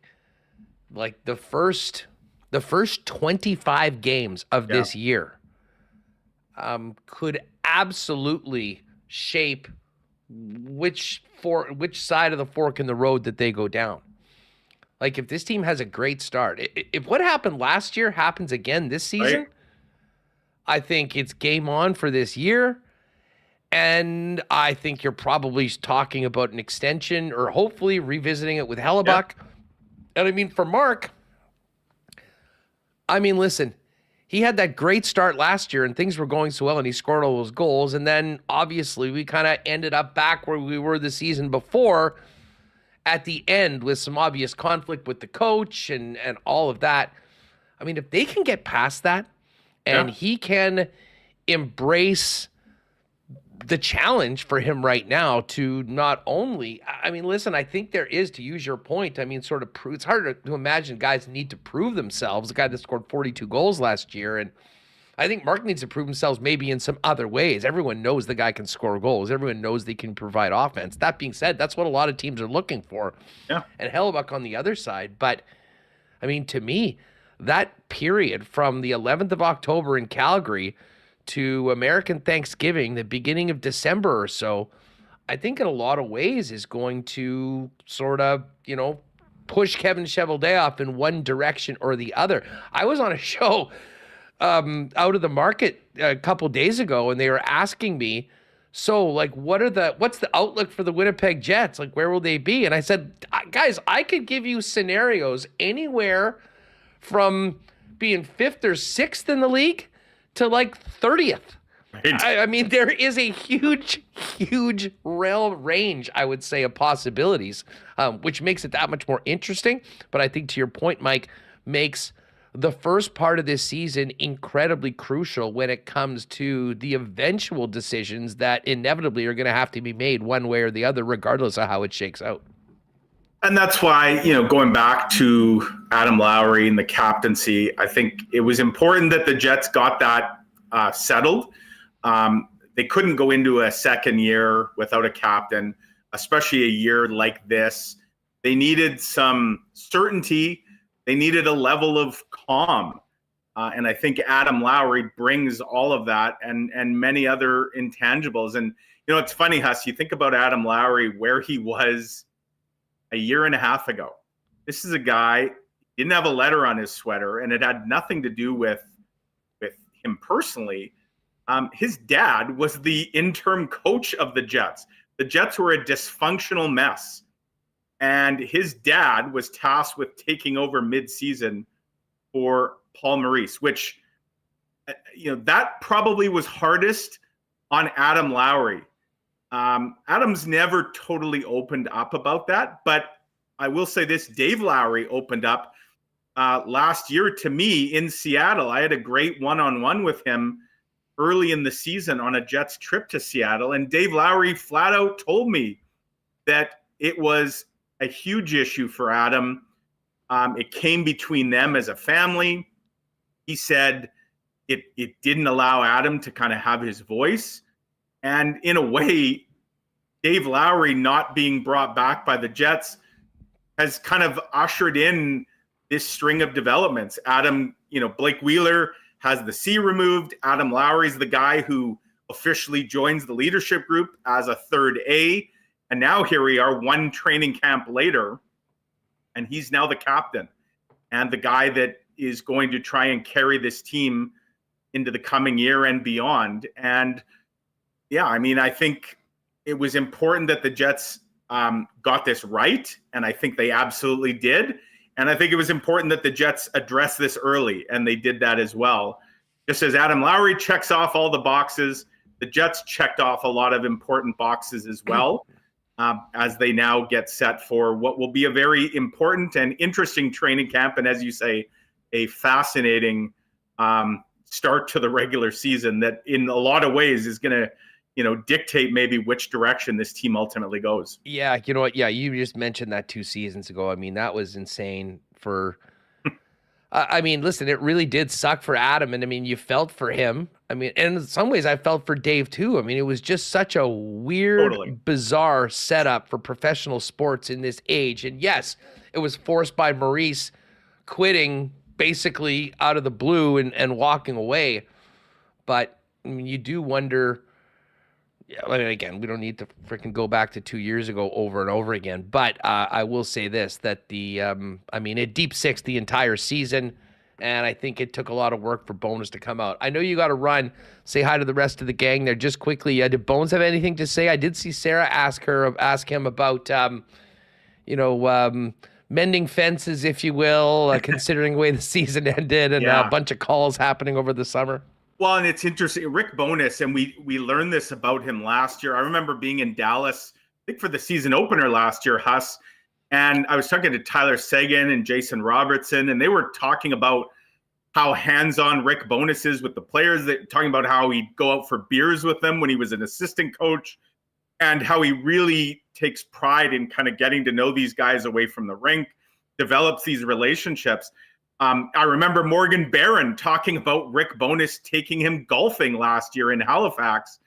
like the first 25 games of this year could absolutely shape which side of the fork in the road that they go down. Like if this team has a great start, if what happened last year happens again this season, right, I think it's game on for this year. And I think you're probably talking about an extension or hopefully revisiting it with Hellebuck. Yeah. And I mean, for Mark, listen, he had that great start last year and things were going so well and he scored all those goals. And then obviously we kind of ended up back where we were the season before at the end with some obvious conflict with the coach and all of that. I mean, if they can get past that and he can embrace the challenge for him right now to not only, listen, I think there is, to use your point, sort of it's hard to imagine guys need to prove themselves. The guy that scored 42 goals last year, and I think Mark needs to prove themselves maybe in some other ways. Everyone knows the guy can score goals. Everyone knows they can provide offense. That being said, that's what a lot of teams are looking for. Yeah. And Hellebuck on the other side. But, to me, that period from the 11th of October in Calgary to American Thanksgiving, the beginning of December or so, I think in a lot of ways is going to sort of, push Kevin Cheveldayoff in one direction or the other. I was on a show out of the market a couple days ago, and they were asking me, so like, what's the outlook for the Winnipeg Jets? Like, where will they be? And I said, guys, I could give you scenarios anywhere from being 5th or 6th in the league to like 30th. Right. There is a huge range, I would say, of possibilities, which makes it that much more interesting. But I think to your point, Mike, makes the first part of this season incredibly crucial when it comes to the eventual decisions that inevitably are going to have to be made one way or the other, regardless of how it shakes out. And that's why, going back to Adam Lowry and the captaincy, I think it was important that the Jets got that settled. They couldn't go into a second year without a captain, especially a year like this. They needed some certainty. They needed a level of calm. And I think Adam Lowry brings all of that and many other intangibles. And, it's funny, Huss, you think about Adam Lowry, where he was a year and a half ago. This is a guy, he didn't have a letter on his sweater, and it had nothing to do with him personally. His dad was the interim coach of the Jets. The Jets were a dysfunctional mess. And his dad was tasked with taking over mid-season for Paul Maurice, which, that probably was hardest on Adam Lowry. Adam's never totally opened up about that, but I will say this, Dave Lowry opened up last year to me in Seattle. I had a great one-on-one with him early in the season on a Jets trip to Seattle, and Dave Lowry flat out told me that it was a huge issue for Adam. It came between them as a family. He said it didn't allow Adam to kind of have his voice. And in a way, Dave Lowry not being brought back by the Jets has kind of ushered in this string of developments. Adam, Blake Wheeler has the C removed. Adam Lowry's the guy who officially joins the leadership group as a third A. And now here we are, one training camp later, and he's now the captain and the guy that is going to try and carry this team into the coming year and beyond. And yeah, I think it was important that the Jets got this right, and I think they absolutely did. And I think it was important that the Jets address this early, and they did that as well. Just as Adam Lowry checks off all the boxes, the Jets checked off a lot of important boxes as well, as they now get set for what will be a very important and interesting training camp. And as you say, a fascinating start to the regular season that in a lot of ways is going to, dictate maybe which direction this team ultimately goes. Yeah. You know what? Yeah. You just mentioned that 2 seasons ago. I mean, that was insane for, listen, it really did suck for Adam. And I mean, you felt for him. I mean, and in some ways I felt for Dave too. I mean, it was just such a weird, bizarre setup for professional sports in this age. And yes, it was forced by Maurice quitting basically out of the blue and walking away. But I mean, you do wonder, again, we don't need to freaking go back to 2 years ago over and over again. But I will say this, that it deep sixed the entire season. And I think it took a lot of work for Bowness to come out. I know you got to run. Say hi to the rest of the gang there just quickly. Did Bones have anything to say? I did see Sarah ask him about, mending fences, if you will, considering the way the season ended and a bunch of calls happening over the summer. Well, and it's interesting, Rick Bowness, and we learned this about him last year. I remember being in Dallas, I think for the season opener last year, Huss, and I was talking to Tyler Seguin and Jason Robertson, and they were talking about how hands-on Rick Bowness is with the players, talking about how he'd go out for beers with them when he was an assistant coach, and how he really takes pride in kind of getting to know these guys away from the rink, develops these relationships. I remember Morgan Barron talking about Rick Bowness taking him golfing last year in Halifax,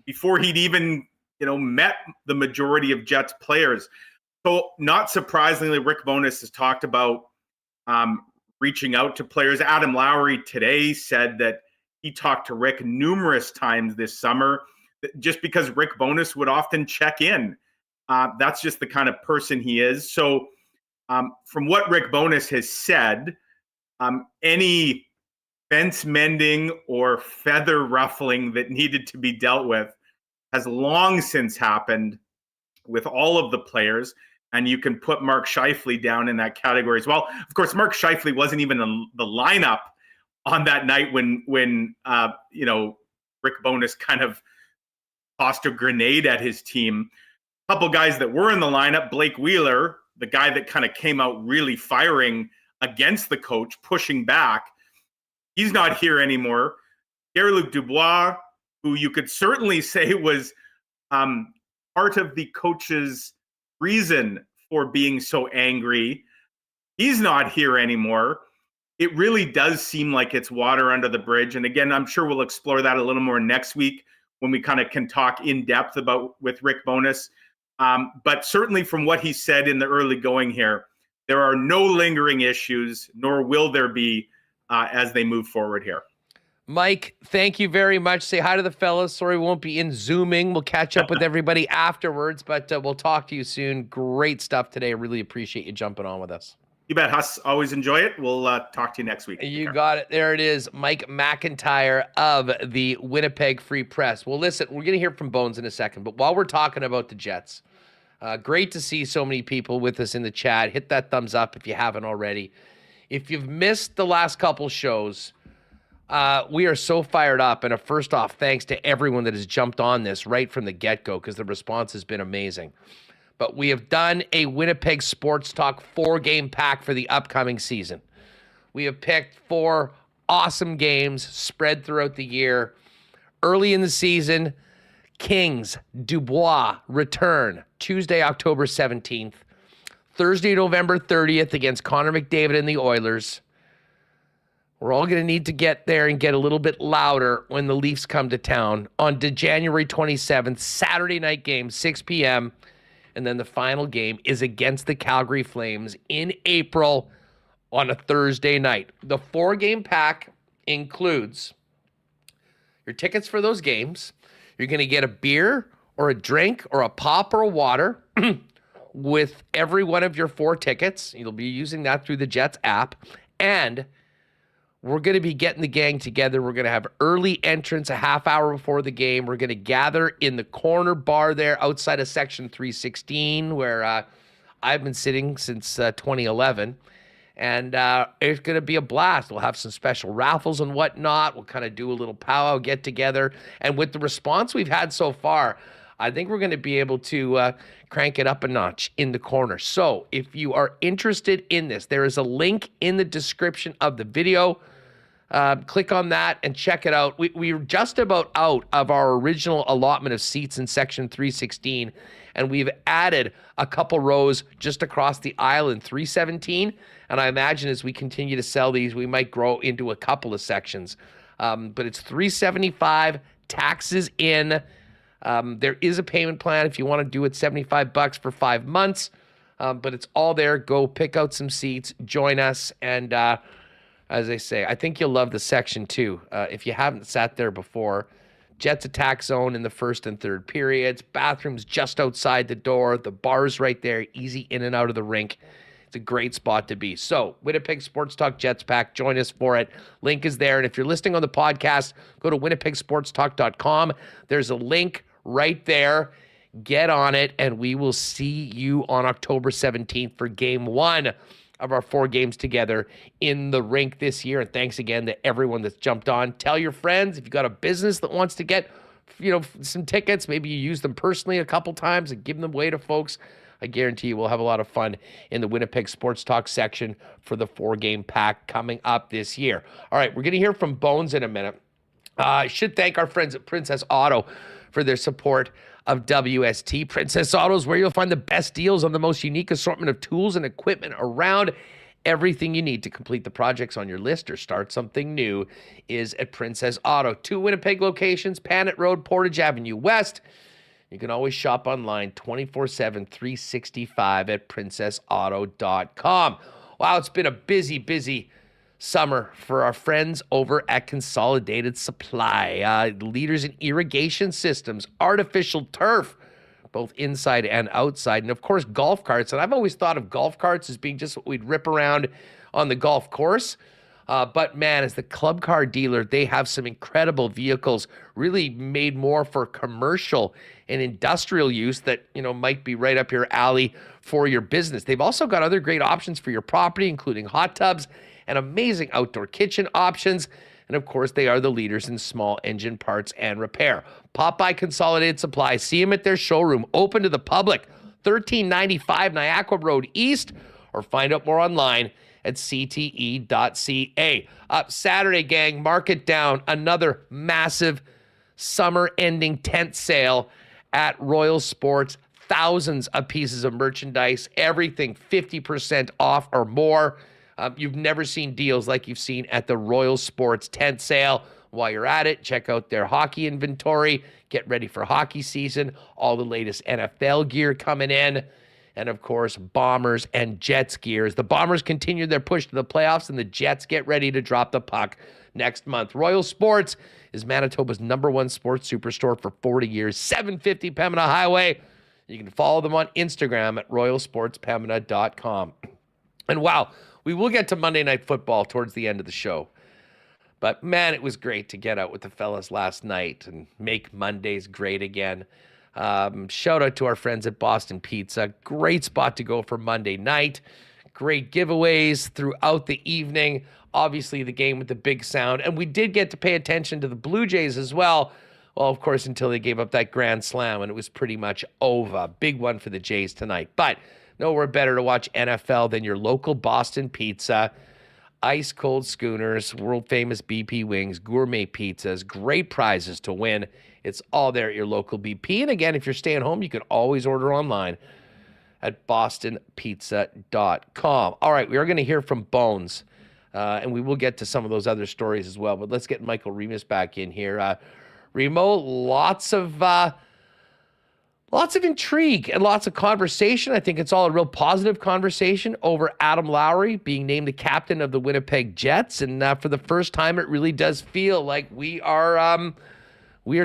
before he'd even, met the majority of Jets players. So not surprisingly, Rick Bowness has talked about reaching out to players. Adam Lowry today said that he talked to Rick numerous times this summer, just because Rick Bowness would often check in. That's just the kind of person he is. So from what Rick Bowness has said, any fence mending or feather ruffling that needed to be dealt with has long since happened with all of the players. And you can put Mark Scheifele down in that category as well. Of course, Mark Scheifele wasn't even in the lineup on that night when Rick Bowness kind of tossed a grenade at his team. A couple guys that were in the lineup, Blake Wheeler, the guy that kind of came out really firing against the coach, pushing back. He's not here anymore. Pierre-Luc Dubois, who you could certainly say was part of the coach's reason for being so angry, he's not here anymore. It really does seem like it's water under the bridge. And again, I'm sure we'll explore that a little more next week when we kind of can talk in depth with Rick Bowness. But certainly from what he said in the early going here, there are no lingering issues, nor will there be as they move forward here. Mike, thank you very much. Say hi to the fellas. Sorry we won't be in Zooming. We'll catch up with everybody afterwards, but we'll talk to you soon. Great stuff today. I really appreciate you jumping on with us. You bet, Huss. Always enjoy it. We'll talk to you next week. You got it. There it is. Mike McIntyre of the Winnipeg Free Press. Well, listen, we're going to hear from Bones in a second, but while we're talking about the Jets, great to see so many people with us in the chat. Hit that thumbs up if you haven't already. If you've missed the last couple shows, we are so fired up. And first off, thanks to everyone that has jumped on this right from the get-go because the response has been amazing. But we have done a Winnipeg Sports Talk 4-game pack for the upcoming season. We have picked 4 awesome games spread throughout the year. Early in the season, Kings, Dubois return Tuesday, October 17th. Thursday, November 30th against Connor McDavid and the Oilers. We're all going to need to get there and get a little bit louder when the Leafs come to town on January 27th, Saturday night game, 6 p.m., and then the final game is against the Calgary Flames in April on a Thursday night. The 4-game pack includes your tickets for those games. You're going to get a beer or a drink or a pop or a water with every one of your 4 tickets. You'll be using that through the Jets app. And we're going to be getting the gang together. We're going to have early entrance a half hour before the game. We're going to gather in the corner bar there outside of Section 316 where I've been sitting since 2011. And it's going to be a blast. We'll have some special raffles and whatnot. We'll kind of do a little powwow get together. And with the response we've had so far, I think we're going to be able to crank it up a notch in the corner. So if you are interested in this, there is a link in the description of the video. Click on that and check it out. We're just about out of our original allotment of seats in section 316, and we've added a couple rows just across the aisle in 317. And I imagine as we continue to sell these, we might grow into a couple of sections. But it's $375, taxes in. There is a payment plan if you want to do it, $75 for 5 months. But it's all there. Go pick out some seats, join us, and as I say, I think you'll love the section too. If you haven't sat there before, Jets attack zone in the first and third periods, bathrooms just outside the door, the bar's right there, easy in and out of the rink. It's a great spot to be. So, Winnipeg Sports Talk Jets Pack, join us for it. Link is there. And if you're listening on the podcast, go to winnipegsportstalk.com. There's a link right there. Get on it, and we will see you on October 17th for game 1 of our 4 games together in the rink this year. And thanks again to everyone that's jumped on. Tell your friends if you've got a business that wants to get, some tickets. Maybe you use them personally a couple times and give them away to folks. I guarantee you we'll have a lot of fun in the Winnipeg Sports Talk section for the 4-game pack coming up this year. All right, we're going to hear from Bones in a minute. I should thank our friends at Princess Auto for their support of WST. Princess Auto is where you'll find the best deals on the most unique assortment of tools and equipment around. Everything you need to complete the projects on your list or start something new is at Princess Auto. 2 Winnipeg locations, Panet Road, Portage Avenue West. You can always shop online 24/7, 365 at princessauto.com. Wow, it's been a busy summer for our friends over at Consolidated Supply. Leaders in irrigation systems, artificial turf, both inside and outside, and of course golf carts. And I've always thought of golf carts as being just what we'd rip around on the golf course. But man, as the club car dealer, they have some incredible vehicles really made more for commercial and industrial use that, might be right up your alley for your business. They've also got other great options for your property, including hot tubs and amazing outdoor kitchen options. And of course, they are the leaders in small engine parts and repair. Pop by Consolidated Supply. See them at their showroom, open to the public, 1395 Niagara Road East, or find out more online at cte.ca. Saturday, gang, mark it down. Another massive summer-ending tent sale at Royal Sports. Thousands of pieces of merchandise, everything 50% off or more. You've never seen deals like you've seen at the Royal Sports tent sale. While you're at it, check out their hockey inventory. Get ready for hockey season. All the latest NFL gear coming in. And, of course, Bombers and Jets gears. The Bombers continue their push to the playoffs, and the Jets get ready to drop the puck next month. Royal Sports is Manitoba's #1 sports superstore for 40 years. 750 Pembina Highway. You can follow them on Instagram at royalsportspembina.com. And, wow, we will get to Monday Night Football towards the end of the show. But, man, it was great to get out with the fellas last night and make Mondays great again. Shout out to our friends at Boston Pizza. Great spot to go for Monday night. Great giveaways throughout the evening. Obviously, the game with the big sound. And we did get to pay attention to the Blue Jays as well. Well, of course, until they gave up that grand slam, and it was pretty much over. Big one for the Jays tonight. But nowhere better to watch NFL than your local Boston Pizza. Ice cold schooners, world famous BP wings, gourmet pizzas, great prizes to win. It's all there at your local BP. And again, if you're staying home, you can always order online at bostonpizza.com. All right, we are going to hear from Bones, and we will get to some of those other stories as well. But let's get Michael Remis back in here. Remo, lots of intrigue and lots of conversation. I think it's all a real positive conversation over Adam Lowry being named the captain of the Winnipeg Jets. And for the first time, it really does feel like we are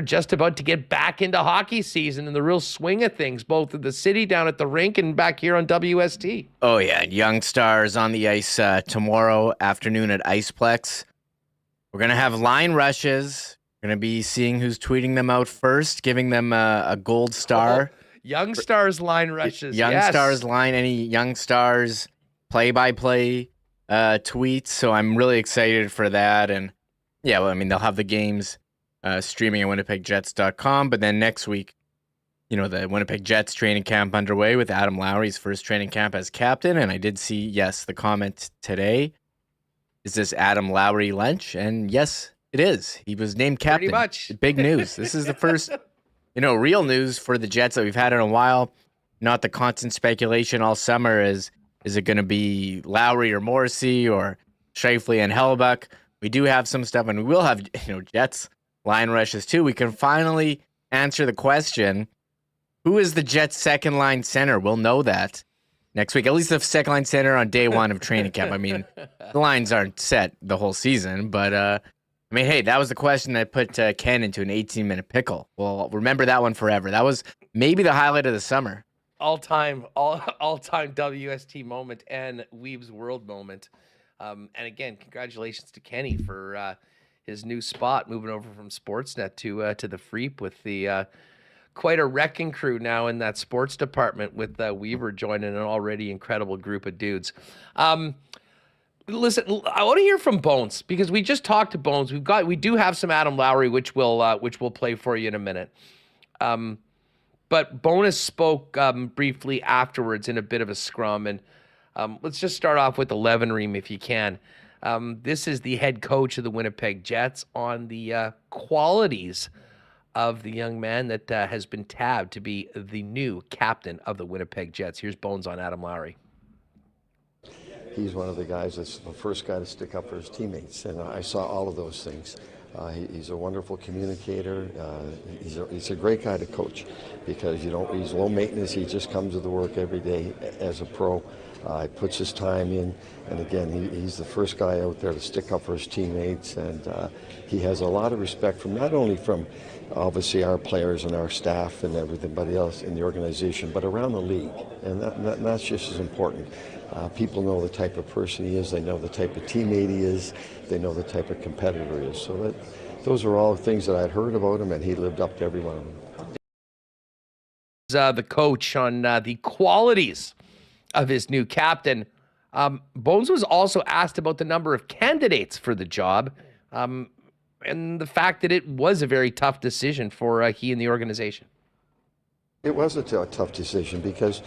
just about to get back into hockey season and the real swing of things, both in the city, down at the rink, and back here on WST. Oh, yeah. Young stars on the ice tomorrow afternoon at Iceplex. We're going to have line rushes. We're going to be seeing who's tweeting them out first, giving them a gold star. Young Stars line rushes. Young yes. Stars line, any Young Stars play-by-play tweets. So I'm really excited for that. And yeah, well, I mean, they'll have the games streaming at winnipegjets.com. But then next week, the Winnipeg Jets training camp underway with Adam Lowry's first training camp as captain. And I did see, yes, the comment today. Is this Adam Lowry lunch? And yes, it is. He was named captain. Pretty much. Big news. This is the first, real news for the Jets that we've had in a while. Not the constant speculation all summer. Is it going to be Lowry or Morrissey or Scheifele and Hellebuck? We do have some stuff, and we will have, Jets line rushes too. We can finally answer the question, who is the Jets' second line center? We'll know that next week. At least the second line center on day one of training camp. I mean, the lines aren't set the whole season, but hey, that was the question that put Ken into an 18-minute pickle. Well, remember that one forever. That was maybe the highlight of the summer. All-time WST moment and Weeb's World moment. And again, congratulations to Kenny for his new spot, moving over from Sportsnet to the Freep with the quite a wrecking crew now in that sports department with Weaver joining an already incredible group of dudes. Listen, I want to hear from Bones because we just talked to Bones. We do have some Adam Lowry, which we'll play for you in a minute. But Bowness spoke briefly afterwards in a bit of a scrum, and let's just start off with 11 Reem if you can. This is the head coach of the Winnipeg Jets on the qualities of the young man that has been tabbed to be the new captain of the Winnipeg Jets. Here's Bones on Adam Lowry. He's one of the guys that's the first guy to stick up for his teammates, and I saw all of those things. He's a wonderful communicator. He's a great guy to coach because, he's low maintenance. He just comes to the work every day as a pro. He puts his time in, and again, he's the first guy out there to stick up for his teammates, and he has a lot of respect not only from obviously our players and our staff and everybody else in the organization, but around the league, and that's just as important. People know the type of person he is. They know the type of teammate he is. They know the type of competitor he is. So those are all things that I'd heard about him, and he lived up to every one of them. The coach on the qualities of his new captain. Bones was also asked about the number of candidates for the job and the fact that it was a very tough decision for he and the organization. It was a tough decision because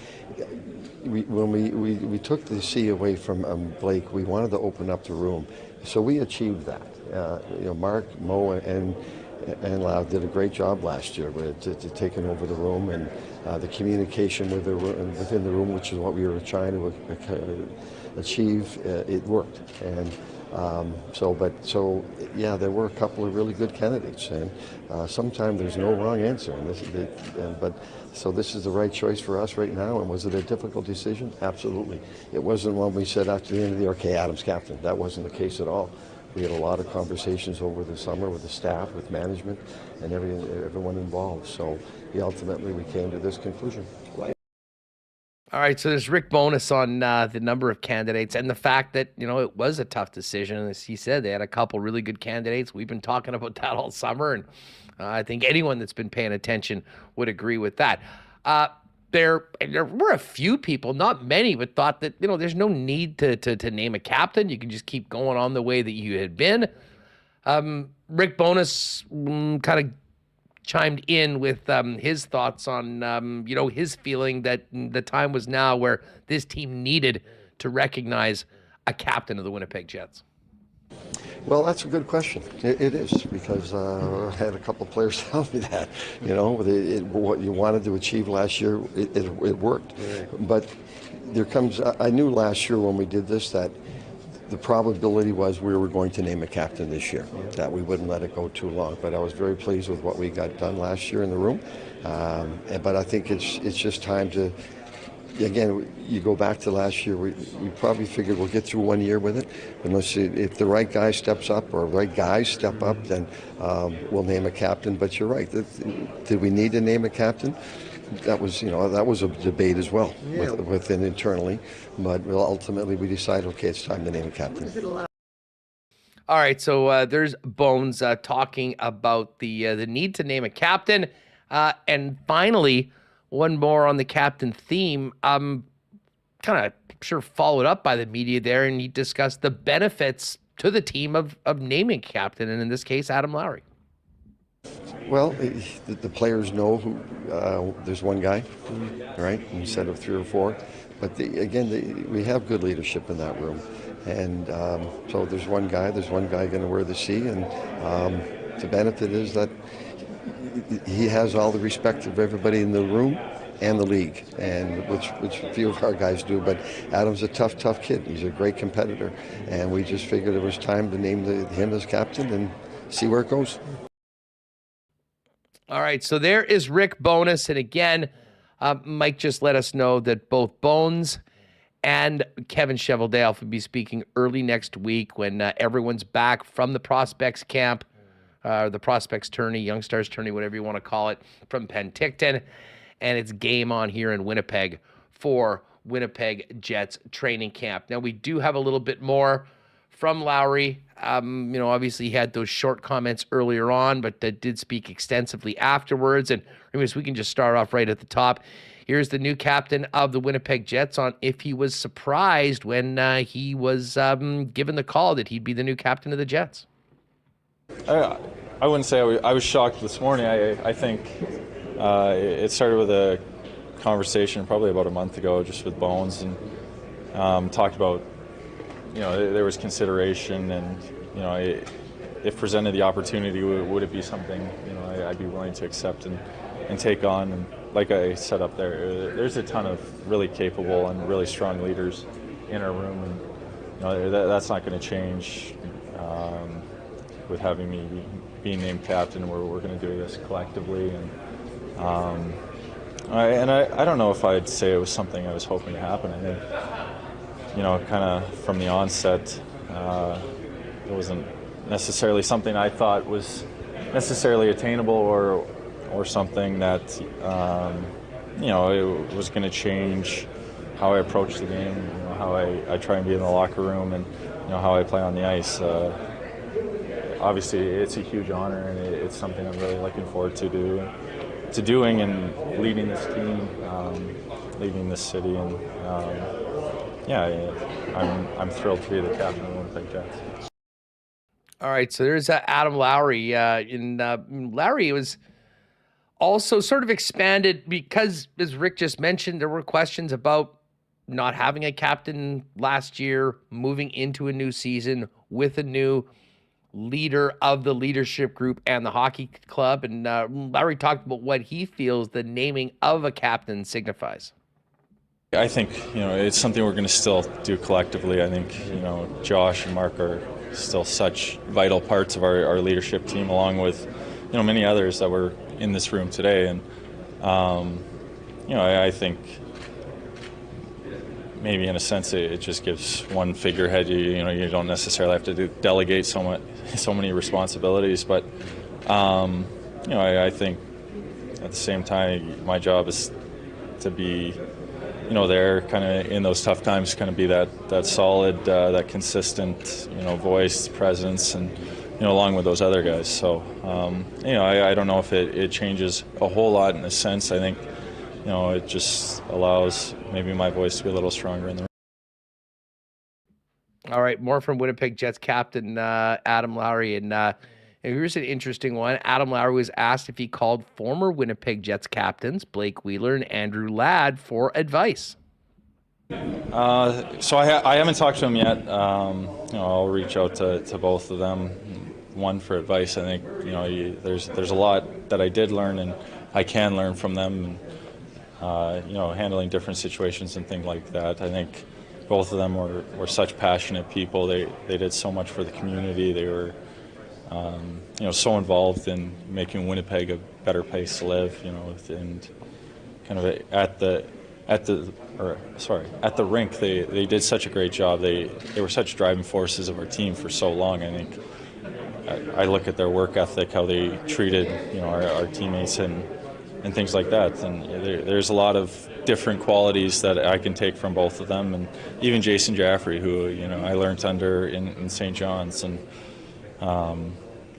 when we took the C away from Blake, we wanted to open up the room. So we achieved that. Mark, Mo, and Lau did a great job last year to taking over the room and the communication within the room, which is what we were trying to achieve. It worked, and there were a couple of really good candidates, and sometimes there's no wrong answer. So this is the right choice for us right now. And was it a difficult decision? Absolutely. It wasn't one we said after the end of the year, okay, Adam's captain. That wasn't the case at all. We had a lot of conversations over the summer with the staff, with management, and everyone involved. So ultimately we came to this conclusion. All right, so there's Rick Bowness on the number of candidates and the fact that, it was a tough decision. As he said, they had a couple really good candidates. We've been talking about that all summer, and I think anyone that's been paying attention would agree with that. There were a few people, not many, but thought that, there's no need to name a captain. You can just keep going on the way that you had been. Rick Bowness kind of chimed in with his thoughts on, his feeling that the time was now where this team needed to recognize a captain of the Winnipeg Jets. Well, that's a good question. It is, because I had a couple of players tell me that, what you wanted to achieve last year, it worked. Right. But I knew last year when we did this that the probability was we were going to name a captain this year, that we wouldn't let it go too long. But I was very pleased with what we got done last year in the room. But I think it's just time to, again, you go back to last year, we probably figured we'll get through 1 year with it. Unless if the right guy steps up or right guys step up, then we'll name a captain. But you're right. Did we need to name a captain? That was a debate as well within internally. But ultimately we decided, okay, it's time to name a captain. All right, so there's Bones talking about the need to name a captain. And finally, one more on the captain theme. Kind of sure followed up by the media there, and he discussed the benefits to the team of naming captain, and in this case, Adam Lowry. Well, the players know who. There's one guy, right, instead of 3 or 4. But we have good leadership in that room, and so there's one guy. There's one guy going to wear the C, and the benefit is that he has all the respect of everybody in the room and the league, and which few of our guys do. But Adam's a tough kid. He's a great competitor, and we just figured it was time to name him as captain and see where it goes. All right, so there is Rick Bowness, and again, Mike just let us know that both Bones and Kevin Cheveldale will be speaking early next week when everyone's back from the prospects camp, the prospects tourney, young stars tourney, whatever you want to call it, from Penticton, and it's game on here in Winnipeg for Winnipeg Jets training camp. Now, we do have a little bit more from Lowry. Obviously he had those short comments earlier on, but that did speak extensively afterwards. And anyways, we can just start off right at the top. Here's the new captain of the Winnipeg Jets on if he was surprised when he was given the call that he'd be the new captain of the Jets. I wouldn't say I was shocked this morning. I think it started with a conversation probably about a month ago just with Bones, and talked about, there was consideration, and, if presented the opportunity, would it be something, I'd be willing to accept and take on. And like I said up there's a ton of really capable and really strong leaders in our room, and that's not going to change with having me being named captain. We're going to do this collectively, and I don't know if I'd say it was something I was hoping to happen. I think, kind of from the onset, it wasn't necessarily something I thought was necessarily attainable or something that, it was going to change how I approach the game, how I try and be in the locker room, and, how I play on the ice. Obviously, it's a huge honor, and it's something I'm really looking forward to doing and leading this team, leading this city, and I'm thrilled to be the captain of the Winnipeg Jets. All right, so there's Adam Lowry. Lowry was also sort of expanded because, as Rick just mentioned, there were questions about not having a captain last year, moving into a new season with a new leader of the leadership group and the hockey club. And Lowry talked about what he feels the naming of a captain signifies. I think, it's something we're going to still do collectively. I think, Josh and Mark are still such vital parts of our leadership team, along with, many others that were in this room today. And, I think maybe in a sense it just gives one figurehead. You don't necessarily have to delegate so many responsibilities, but I think at the same time my job is to be there kind of in those tough times, kind of be that solid, that consistent voice, presence, and along with those other guys. So I don't know if it changes a whole lot in a sense. I think it just allows maybe my voice to be a little stronger in the room. All right, more from Winnipeg Jets captain Adam Lowry. And here's an interesting one. Adam Lowry was asked if he called former Winnipeg Jets captains Blake Wheeler and Andrew Ladd for advice. So I haven't talked to him yet. I'll reach out to both of them, one for advice. I think there's a lot that I did learn and I can learn from them, and handling different situations and things like that. I think both of them were such passionate people. They did so much for the community. They were so involved in making Winnipeg a better place to live. And kind of at the rink, they did such a great job. They were such driving forces of our team for so long. I think I look at their work ethic, how they treated our teammates and things like that. And there's a lot of different qualities that I can take from both of them, and even Jason Jaffrey, who I learned under in St. John's, and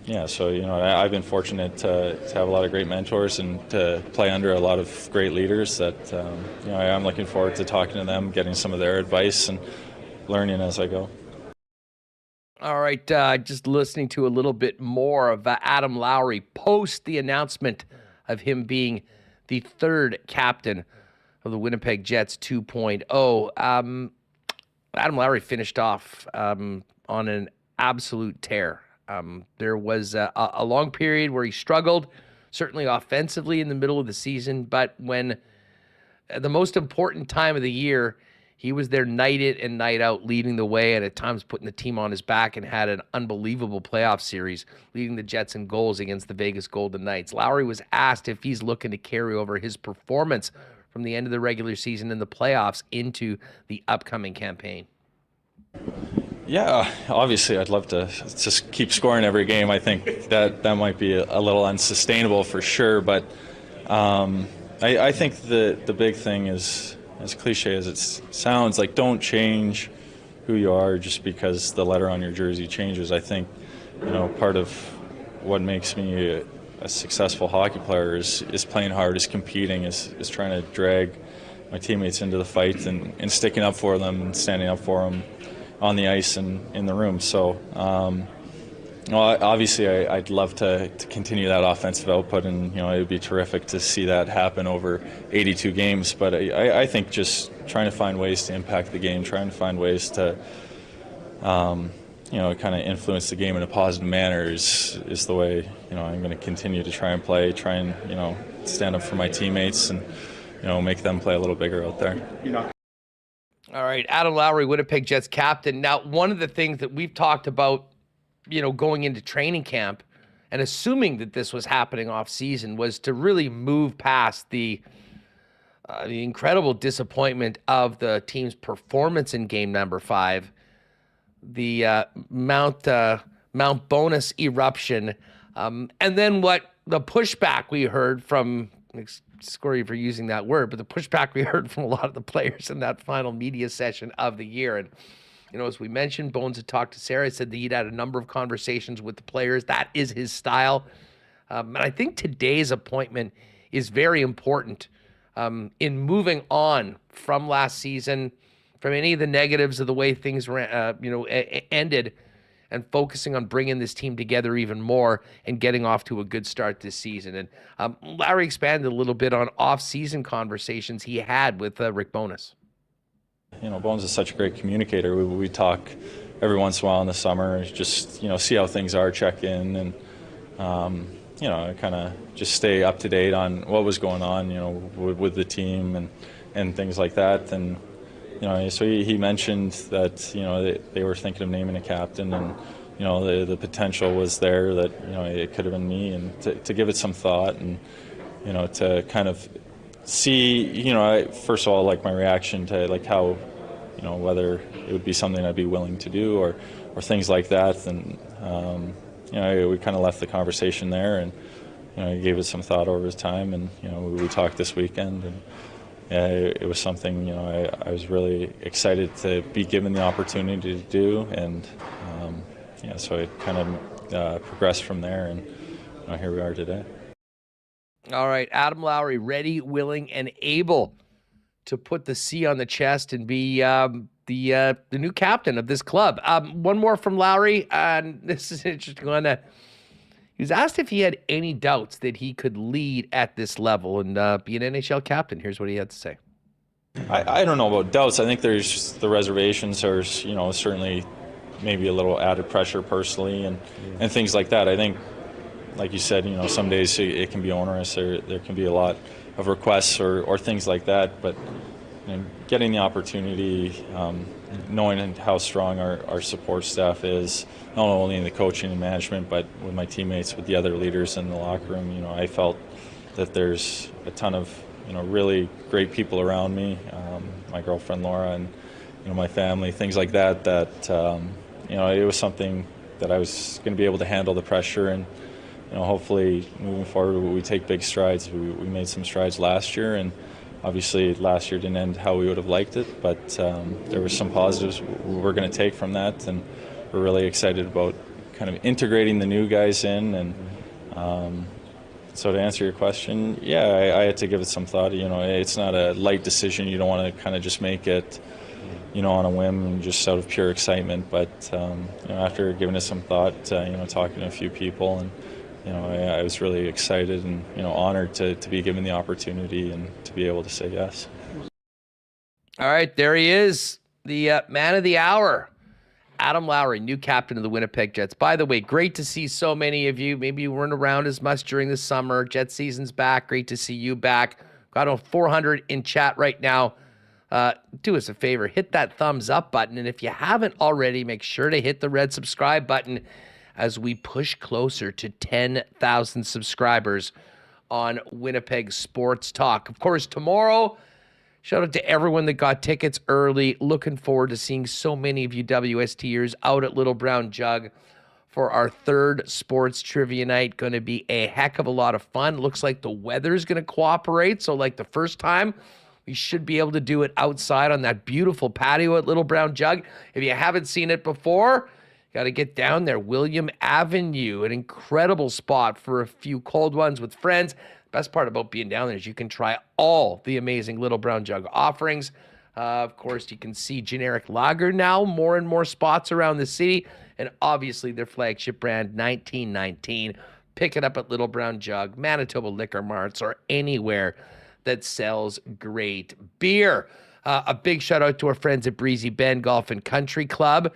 So I've been fortunate to have a lot of great mentors and to play under a lot of great leaders that I'm looking forward to talking to them, getting some of their advice and learning as I go. All right, just listening to a little bit more of Adam Lowry post the announcement of him being the third captain of the Winnipeg Jets 2.0. Adam Lowry finished off on an absolute tear. There was a long period where he struggled, certainly offensively in the middle of the season, but when the most important time of the year, he was there night in and night out, leading the way and at times putting the team on his back, and had an unbelievable playoff series, leading the Jets in goals against the Vegas Golden Knights. Lowry was asked if he's looking to carry over his performance from the end of the regular season and the playoffs into the upcoming campaign. Yeah, obviously I'd love to just keep scoring every game. I think that might be a little unsustainable for sure, but I think the big thing is, as cliche as it sounds, like, don't change who you are just because the letter on your jersey changes. I think part of what makes me a successful hockey player is playing hard, is competing, is trying to drag my teammates into the fight and sticking up for them and standing up for them on the ice and in the room. So obviously I'd love to continue that offensive output, and it would be terrific to see that happen over 82 games. But I think just trying to find ways to impact the game, trying to find ways to kind of influence the game in a positive manner is the way I'm going to continue to try and play, try and stand up for my teammates and make them play a little bigger out there. All right, Adam Lowry, Winnipeg Jets captain. Now, one of the things that we've talked about, going into training camp and assuming that this was happening off season, was to really move past the incredible disappointment of the team's performance in game number 5, the Mount Bowness eruption, and then what the pushback we heard from, sorry for using that word, but the pushback we heard from a lot of the players in that final media session of the year. And, as we mentioned, Bones had talked to Sarah, said that he'd had a number of conversations with the players. That is his style. And I think today's appointment is very important in moving on from last season, from any of the negatives of the way things ended, and focusing on bringing this team together even more and getting off to a good start this season. And Larry expanded a little bit on off-season conversations he had with Rick Bowness. Bones is such a great communicator. We talk every once in a while in the summer, just, see how things are, check in, and, kind of just stay up to date on what was going on, with the team and things like that. And, so he mentioned that, they were thinking of naming a captain, and, the potential was there that, it could have been me, and to give it some thought and, to kind of see, first of all, like, my reaction to, like, how, whether it would be something I'd be willing to do or things like that. And, we kind of left the conversation there, and, he gave it some thought over his time, and, we talked this weekend, and it was something, I was really excited to be given the opportunity to do, and so it kind of progressed from there, and here we are today. All right, Adam Lowry, ready, willing, and able to put the C on the chest and be the new captain of this club. One more from Lowry, and this is an interesting one. He was asked if he had any doubts that he could lead at this level and be an NHL captain. Here's what he had to say. I don't know about doubts. I think there's the reservations. There's, certainly maybe a little added pressure personally and things like that. I think, like you said, some days it can be onerous, or there can be a lot of requests or things like that. But getting the opportunity, knowing how strong our support staff is, not only in the coaching and management, but with my teammates, with the other leaders in the locker room, I felt that there's a ton of really great people around me, my girlfriend Laura, and my family, things like that. It was something that I was going to be able to handle the pressure, and hopefully moving forward we take big strides. We made some strides last year, and obviously last year didn't end how we would have liked it, but there were some positives we're going to take from that, and we're really excited about kind of integrating the new guys in. And so to answer your question, yeah, I had to give it some thought. It's not a light decision. You don't want to kind of just make it, on a whim and just out of pure excitement. But, after giving it some thought, talking to a few people, and, I was really excited and, honored to be given the opportunity and to be able to say yes. All right, there he is, the man of the hour, Adam Lowry, new captain of the Winnipeg Jets. By the way, great to see so many of you. Maybe you weren't around as much during the summer. Jet season's back. Great to see you back. Got on 400 in chat right now. Do us a favor, hit that thumbs up button. And if you haven't already, make sure to hit the red subscribe button as we push closer to 10,000 subscribers on Winnipeg Sports Talk. Of course, tomorrow, shout out to everyone that got tickets early. Looking forward to seeing so many of you WSTers out at Little Brown Jug for our third sports trivia night. Going to be a heck of a lot of fun. Looks like the weather's going to cooperate. So like the first time, we should be able to do it outside on that beautiful patio at Little Brown Jug. If you haven't seen it before, got to get down there. William Avenue, an incredible spot for a few cold ones with friends. Best part about being down there is you can try all the amazing Little Brown Jug offerings. Of course, you can see generic lager now, more and more spots around the city. And obviously their flagship brand, 1919. Pick it up at Little Brown Jug, Manitoba Liquor Marts, or anywhere that sells great beer. A big shout out to our friends at Breezy Bend Golf and Country Club.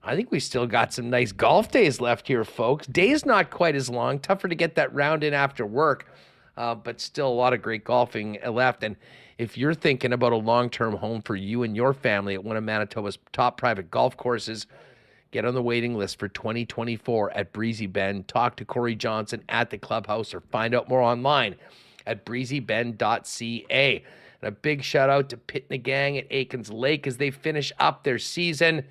I think we still got some nice golf days left here, folks. Days not quite as long, tougher to get that round in after work, but still a lot of great golfing left. And if you're thinking about a long-term home for you and your family at one of Manitoba's top private golf courses, get on the waiting list for 2024 at Breezy Bend. Talk to Corey Johnson at the clubhouse or find out more online at breezybend.ca. And a big shout out to Pitt and the gang at Aikens Lake as they finish up their season.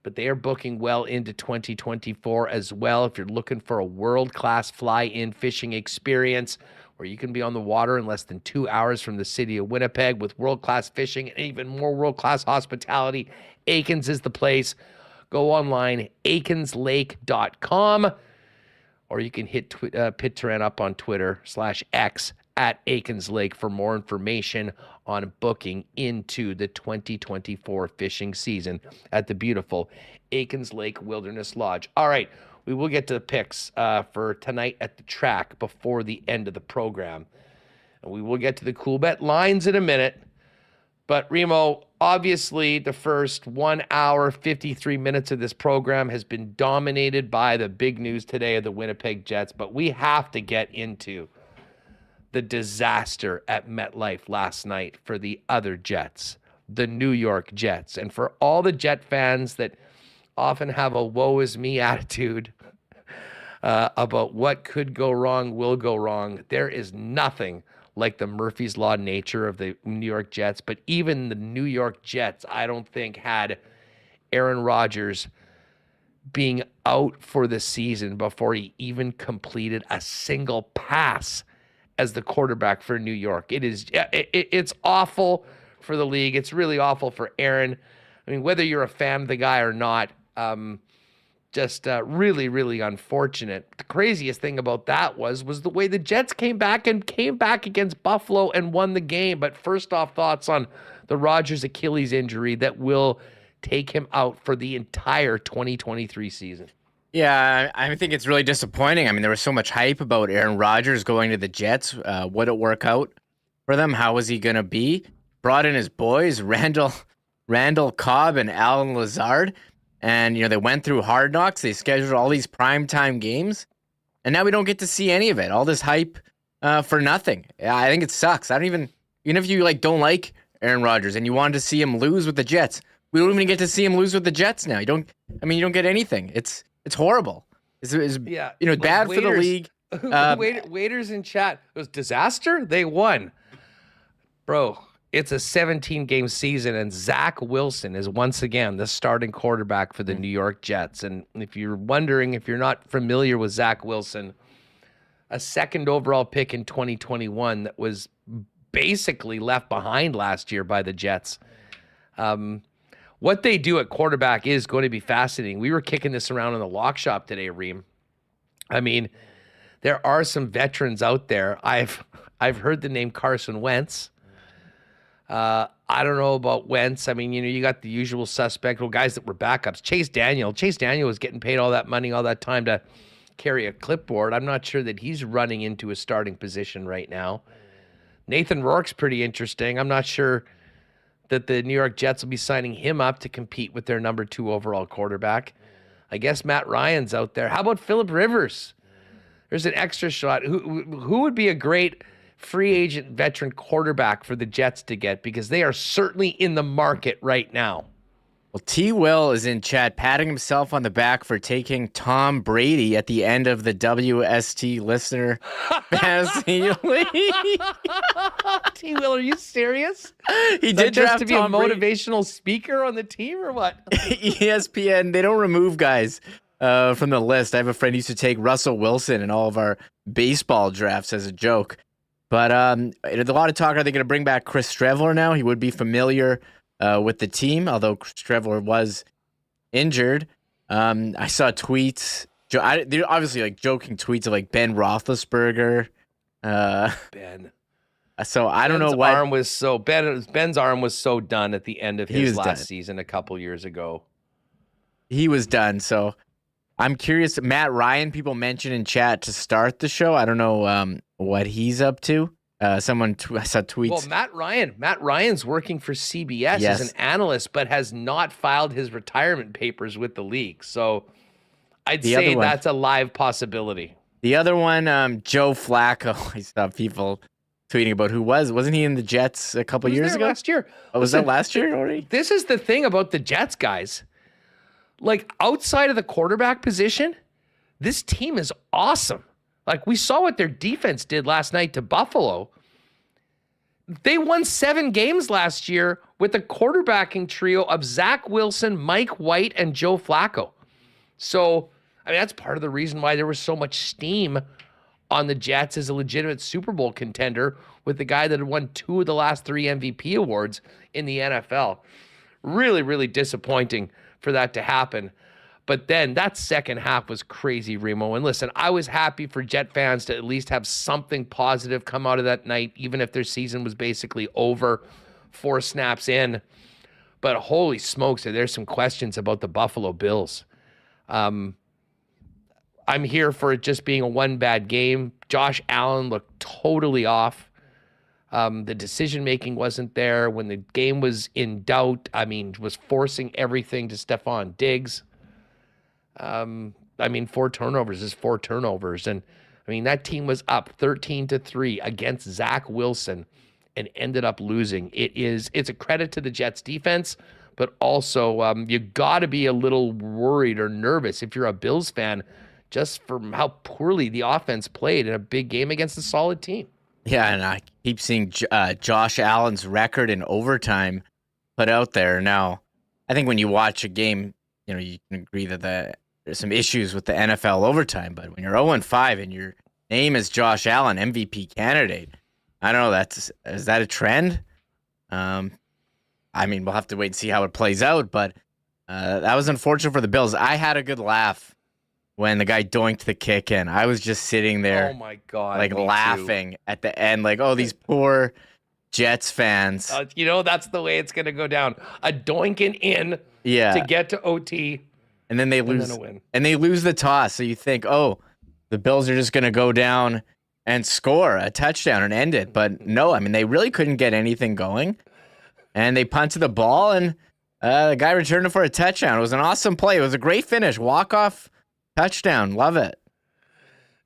But they are booking well into 2024 as well. If you're looking for a world-class fly-in fishing experience where you can be on the water in less than 2 hours from the city of Winnipeg with world-class fishing and even more world-class hospitality, Aikens is the place. Go online, aikenslake.com, or you can hit Pit Turan up on Twitter /X at Aikens Lake for more information on booking into the 2024 fishing season at the beautiful Aikens Lake Wilderness Lodge. All right, we will get to the picks for tonight at the track before the end of the program. And we will get to the Coolbet lines in a minute. But Remo, obviously the first 1 hour, 53 minutes of this program has been dominated by the big news today of the Winnipeg Jets. But we have to get into the disaster at MetLife last night for the other Jets, the New York Jets. And for all the Jet fans that often have a woe is me attitude about what could go wrong, will go wrong, there is nothing like the Murphy's Law nature of the New York Jets. But even the New York Jets, I don't think, had Aaron Rodgers being out for the season before he even completed a single pass as the quarterback for New York. It's awful for the league. It's really awful for Aaron. I mean, whether you're a fan of the guy or not, just really, really unfortunate. The craziest thing about that was the way the Jets came back against Buffalo and won the game. But first off, thoughts on the Rodgers Achilles injury that will take him out for the entire 2023 season. Yeah, I think it's really disappointing. I mean, there was so much hype about Aaron Rodgers going to the Jets. Would it work out for them? How was he going to be? Brought in his boys, Randall Cobb and Alan Lazard. And, they went through Hard Knocks. They scheduled all these primetime games. And now we don't get to see any of it. All this hype for nothing. I think it sucks. Even if you don't like Aaron Rodgers and you wanted to see him lose with the Jets, we don't even get to see him lose with the Jets now. You don't get anything. It's horrible. It's bad for the league. Waiters in chat. It was disaster. They won. Bro, it's a 17-game season, and Zach Wilson is once again the starting quarterback for the New York Jets. And if you're wondering, if you're not familiar with Zach Wilson, a second overall pick in 2021 that was basically left behind last year by the Jets. what they do at quarterback is going to be fascinating. We were kicking this around in the lock shop today, Reem. I mean, there are some veterans out there. I've heard the name Carson Wentz. I don't know about Wentz. I mean, you got the usual suspect, guys that were backups. Chase Daniel was getting paid all that money all that time to carry a clipboard. I'm not sure that he's running into a starting position right now. Nathan Rourke's pretty interesting. I'm not sure that the New York Jets will be signing him up to compete with their number 2 overall quarterback. I guess Matt Ryan's out there. How about Phillip Rivers? There's an extra shot. Who would be a great free agent veteran quarterback for the Jets to get? Because they are certainly in the market right now. Well, T. Will is in chat, patting himself on the back for taking Tom Brady at the end of the WST listener fantasy league. T. Will, are you serious? He did just to be Tom a motivational speaker on the team, or what? ESPN, they don't remove guys from the list. I have a friend who used to take Russell Wilson in all of our baseball drafts as a joke. But there's a lot of talk. Are they going to bring back Chris Streveler now? He would be familiar with the team, although Streveler was injured. I saw tweets. They're obviously like joking tweets of like Ben Roethlisberger. Ben. So I don't know why. Ben's arm was so done at the end of his last done. season a couple years ago. He was done. So I'm curious. Matt Ryan, people mentioned in chat to start the show. I don't know what he's up to. I saw tweets. Well, Matt Ryan's working for CBS as an analyst, but has not filed his retirement papers with the league. So I'd say that's a live possibility. The other one, Joe Flacco. I saw people tweeting about wasn't he in the Jets a couple years ago? Last year. Oh, was that last year already? This is the thing about the Jets, guys. Like, outside of the quarterback position, this team is awesome. Like, we saw what their defense did last night to Buffalo. They won 7 games last year with a quarterbacking trio of Zach Wilson, Mike White, and Joe Flacco. So, I mean, that's part of the reason why there was so much steam on the Jets as a legitimate Super Bowl contender with the guy that had won 2 of the last 3 MVP awards in the NFL. Really, really disappointing for that to happen. But then that second half was crazy, Remo. And listen, I was happy for Jet fans to at least have something positive come out of that night, even if their season was basically over 4 snaps in. But holy smokes, there's some questions about the Buffalo Bills. I'm here for it just being a one bad game. Josh Allen looked totally off. The decision-making wasn't there. When the game was in doubt, was forcing everything to Stephon Diggs. 4 turnovers is 4 turnovers. And, that team was up 13-3 against Zach Wilson and ended up losing. It's a credit to the Jets defense, but also you got to be a little worried or nervous if you're a Bills fan, just from how poorly the offense played in a big game against a solid team. Yeah, and I keep seeing Josh Allen's record in overtime put out there. Now, I think when you watch a game, you can agree that there's some issues with the NFL overtime, but when you're 0-5 and your name is Josh Allen, MVP candidate, I don't know, is that a trend? We'll have to wait and see how it plays out, but that was unfortunate for the Bills. I had a good laugh when the guy doinked the kick in. I was just sitting there, oh my God, laughing at the end, these poor Jets fans. That's the way it's going to go down. A doinking in to get to OT. And then they lose. And they lose the toss. So you think, the Bills are just going to go down and score a touchdown and end it. But no, they really couldn't get anything going. And they punted the ball, and the guy returned it for a touchdown. It was an awesome play. It was a great finish. Walk-off touchdown. Love it.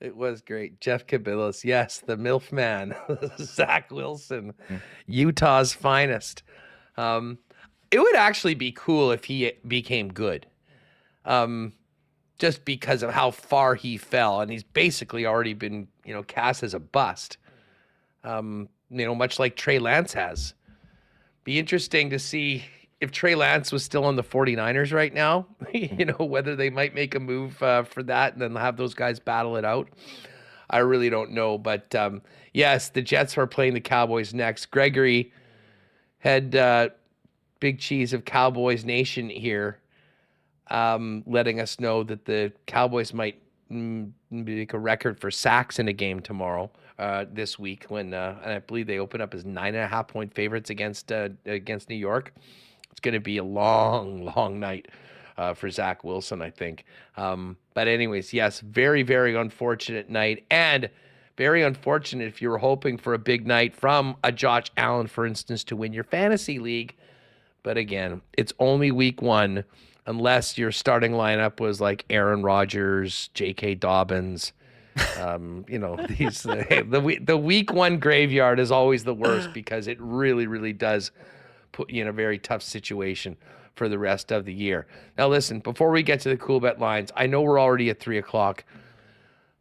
It was great. Jeff Kabilas. Yes, the MILF man. Zach Wilson. Utah's finest. It would actually be cool if he became good. Just because of how far he fell. And he's basically already been, cast as a bust. Much like Trey Lance has. Be interesting to see if Trey Lance was still on the 49ers right now, whether they might make a move for that and then have those guys battle it out. I really don't know. But yes, the Jets are playing the Cowboys next. Gregory had Big Cheese of Cowboys Nation here, letting us know that the Cowboys might make a record for sacks in a game tomorrow, this week, when and I believe they open up as 9.5-point favorites against New York. It's going to be a long night for Zach Wilson, I think. But anyways, yes, very, very unfortunate night, and very unfortunate if you were hoping for a big night from a Josh Allen, for instance, to win your fantasy league. But again, it's only week 1, unless your starting lineup was like Aaron Rodgers, J.K. Dobbins. These the week 1 graveyard is always the worst, because it really, really does put you in a very tough situation for the rest of the year. Now, listen, before we get to the Coolbet lines, I know we're already at 3:00,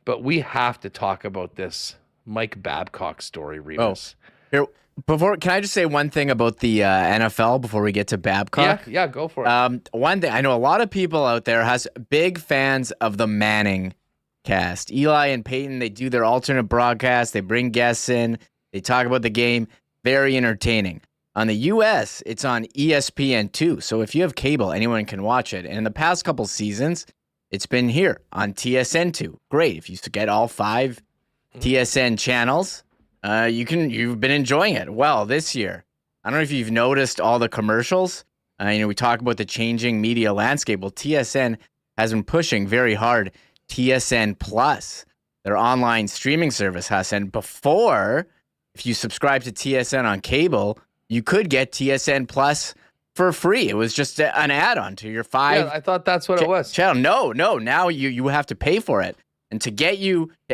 but we have to talk about this Mike Babcock story, Remis. Here, can I just say one thing about the NFL before we get to Babcock? Yeah, go for it. One thing, I know a lot of people out there has big fans of the Manning cast. Eli and Peyton, they do their alternate broadcast. They bring guests in. They talk about the game. Very entertaining. On the U.S., it's on ESPN2. So if you have cable, anyone can watch it. And in the past couple seasons, it's been here on TSN2. Great. If you get all 5 TSN channels, you've been enjoying it. Well, this year, I don't know if you've noticed all the commercials. We talk about the changing media landscape. Well, TSN has been pushing very hard TSN Plus, their online streaming service has. And before, if you subscribe to TSN on cable, you could get TSN Plus for free. It was just an add-on to your 5. Yeah, I thought that's what it was. Channel. No. Now you have to pay for it. And to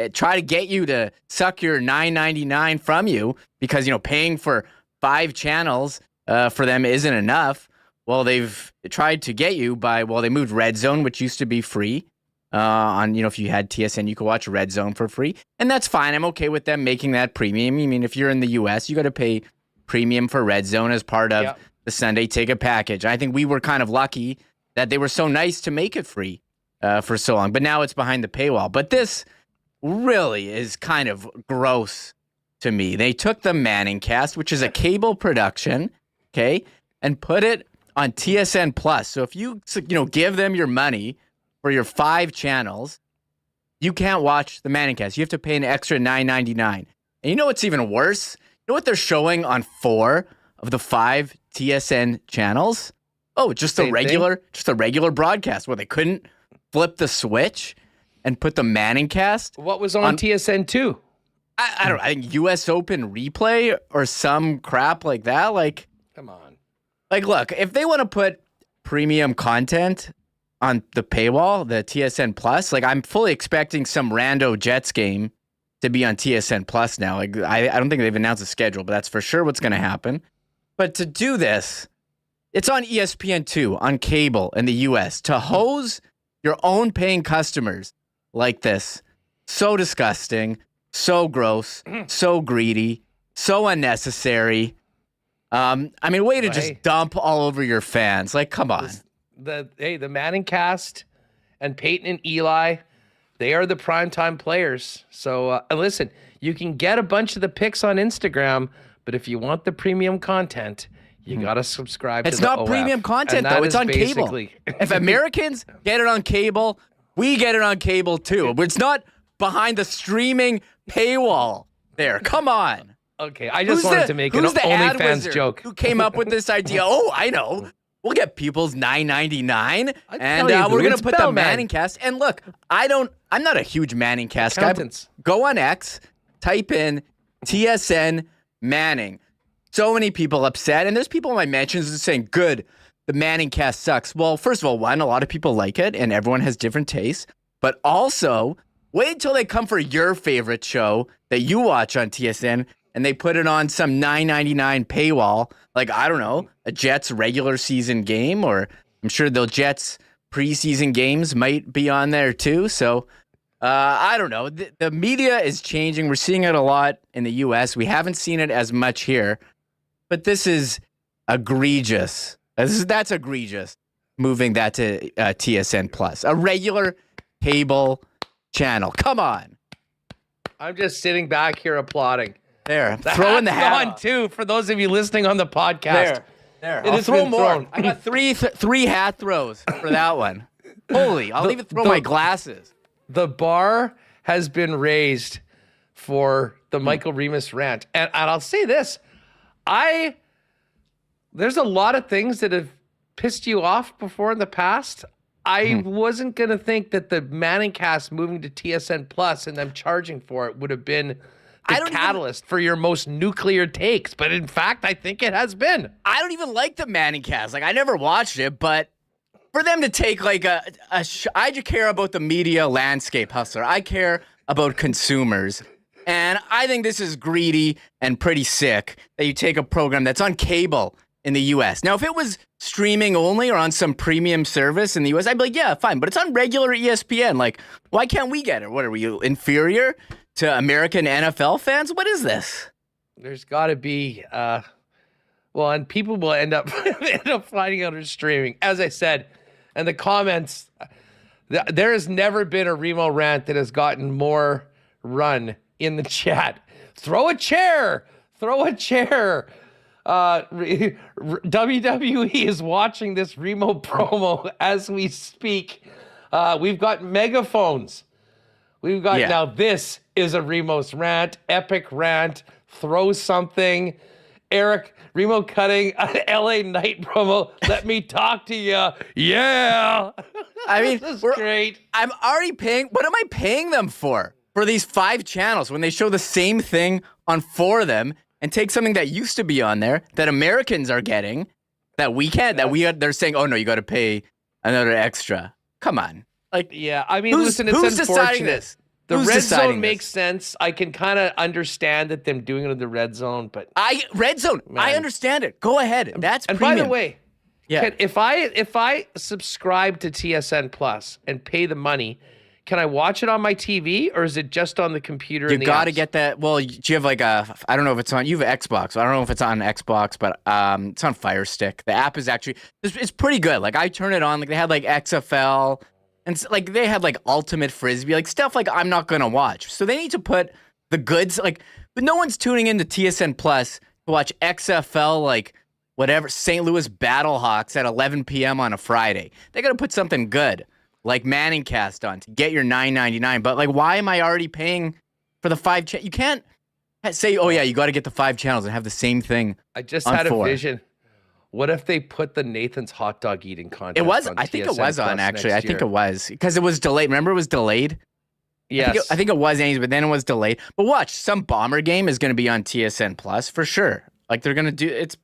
try to get you to suck your $9.99 from you, because, paying for 5 channels for them isn't enough. Well, they've tried to get you they moved Red Zone, which used to be free. If you had TSN, you could watch Red Zone for free. And that's fine. I'm okay with them making that premium. I mean, if you're in the U.S., you got to pay premium for Red Zone as part of the Sunday Ticket package. I think we were kind of lucky that they were so nice to make it free for so long. But now it's behind the paywall. But this really is kind of gross to me. They took the Manning cast, which is a cable production, okay, and put it on TSN Plus. So if you give them your money for your 5 channels, you can't watch the Manning cast. You have to pay an extra $9.99. And you know what's even worse? You know what they're showing on 4 of the 5 TSN channels? Oh, just a regular broadcast where they couldn't flip the switch and put the Manning cast. What was on TSN 2? I don't know. I think US Open replay or some crap like that. Like, come on. Like, look, if they want to put premium content on the paywall, the TSN Plus, like, I'm fully expecting some rando Jets game to be on TSN Plus now. Like, I don't think they've announced a schedule, but that's for sure what's going to happen. But to do this, it's on ESPN2 on cable in the US to hose your own paying customers like this. So disgusting, so gross, so greedy, so unnecessary. Way to just dump all over your fans. Like, come on. The Manning cast and Peyton and Eli, they are the primetime players. So listen, you can get a bunch of the picks on Instagram, but if you want the premium content, you got to subscribe to the OF. It's not premium content, though. It's on cable. If Americans get it on cable, we get it on cable, too. But it's not behind the streaming paywall there. Come on. Okay, I just wanted to make an OnlyFans joke. Who came up with this idea? Oh, I know. We'll get people's $9.99, and we're going to put the Manning cast. And look, I'm not a huge Manning cast guy. Go on X, type in TSN Manning. So many people upset, and there's people in my mentions saying, good, the Manning cast sucks. Well, first of all, a lot of people like it, and everyone has different tastes. But also, wait until they come for your favorite show that you watch on TSN, and they put it on some $9.99 paywall, like, I don't know, a Jets regular season game, or I'm sure the Jets preseason games might be on there too. So I don't know. The media is changing. We're seeing it a lot in the U.S. We haven't seen it as much here, but this is egregious. That's egregious, moving that to TSN Plus, a regular cable channel. Come on. I'm just sitting back here applauding. There, throwing the hat on too. For those of you listening on the podcast, There, I'll throw more. I got three hat throws for that one. Holy, I'll even throw my glasses. The bar has been raised for the Michael Remis rant. And I'll say this. There's a lot of things that have pissed you off before in the past. I wasn't going to think that the Manning cast moving to TSN Plus and them charging for it would have been the catalyst for your most nuclear takes. But in fact, I think it has been. I don't even like the Manning cast. Like, I never watched it, but for them to take like I just care about the media landscape, Hustler. I care about consumers. And I think this is greedy and pretty sick that you take a program that's on cable in the U.S. Now, if it was streaming only or on some premium service in the U.S., I'd be like, yeah, fine. But it's on regular ESPN. Like, why can't we get it? What, are we inferior to American NFL fans? What is this? There's got to be, and people will end up finding out it's streaming. As I said, and the comments, there has never been a Remo rant that has gotten more run in the chat. Throw a chair. WWE is watching this Remo promo as we speak. We've got megaphones. Now this is a Remo's rant, epic rant. Throw something. Eric, Remo cutting an LA Knight promo. Let me talk to you. Yeah. I mean, this is great. I'm already paying. What am I paying them for? For these 5 channels when they show the same thing on 4 of them and take something that used to be on there that Americans are getting that we can't, they're saying, oh no, you got to pay another extra. Come on. Like, yeah, I mean, listen, it's who's unfortunate. Deciding this? The red zone makes sense. I can kind of understand that them doing it in the red zone, but red zone, man. I understand it. Go ahead. That's and premium. By the way, if I subscribe to TSN Plus and pay the money, can I watch it on my TV or is it just on the computer? You got to get that. Well, do you have like I don't know if it's on, you have Xbox. I don't know if it's on Xbox, but it's on Fire Stick. The app is actually, it's pretty good. Like I turn it on, like they had like XFL and like they had like Ultimate Frisbee, like stuff like I'm not going to watch. So they need to put the goods, like, but no one's tuning into TSN Plus to watch XFL, like whatever, St. Louis Battlehawks at 11 p.m. on a Friday. They got to put something good. Like Manning cast on to get your $9.99, but like, why am I already paying for the 5? You can't say, oh yeah, you got to get the 5 channels and have the same thing. I just had a vision. What if they put the Nathan's hot dog eating contest? It was. On I think TSN it was on actually. I think year. it was because it was delayed. Remember, it was delayed. Yes, I think it was, but then it was delayed. But watch, some Bomber game is going to be on TSN Plus for sure. Like they're going to do it's.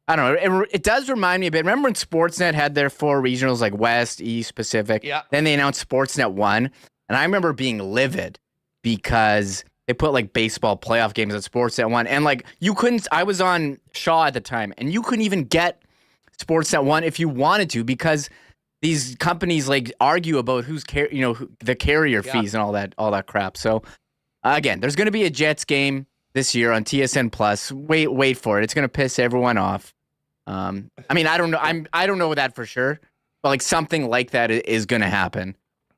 I don't know. It does remind me a bit. Remember when Sportsnet had their 4 regionals, like West, East, Pacific? Yeah. Then they announced Sportsnet 1. And I remember being livid because they put like baseball playoff games at Sportsnet 1. And like you couldn't, I was on Shaw at the time, and you couldn't even get Sportsnet 1 if you wanted to because these companies like argue about the carrier fees and all that crap. So again, there's going to be a Jets game this year on TSN Plus. Wait for it. It's going to piss everyone off. I mean, I don't know. I don't know that for sure, but like something like that is going to happen,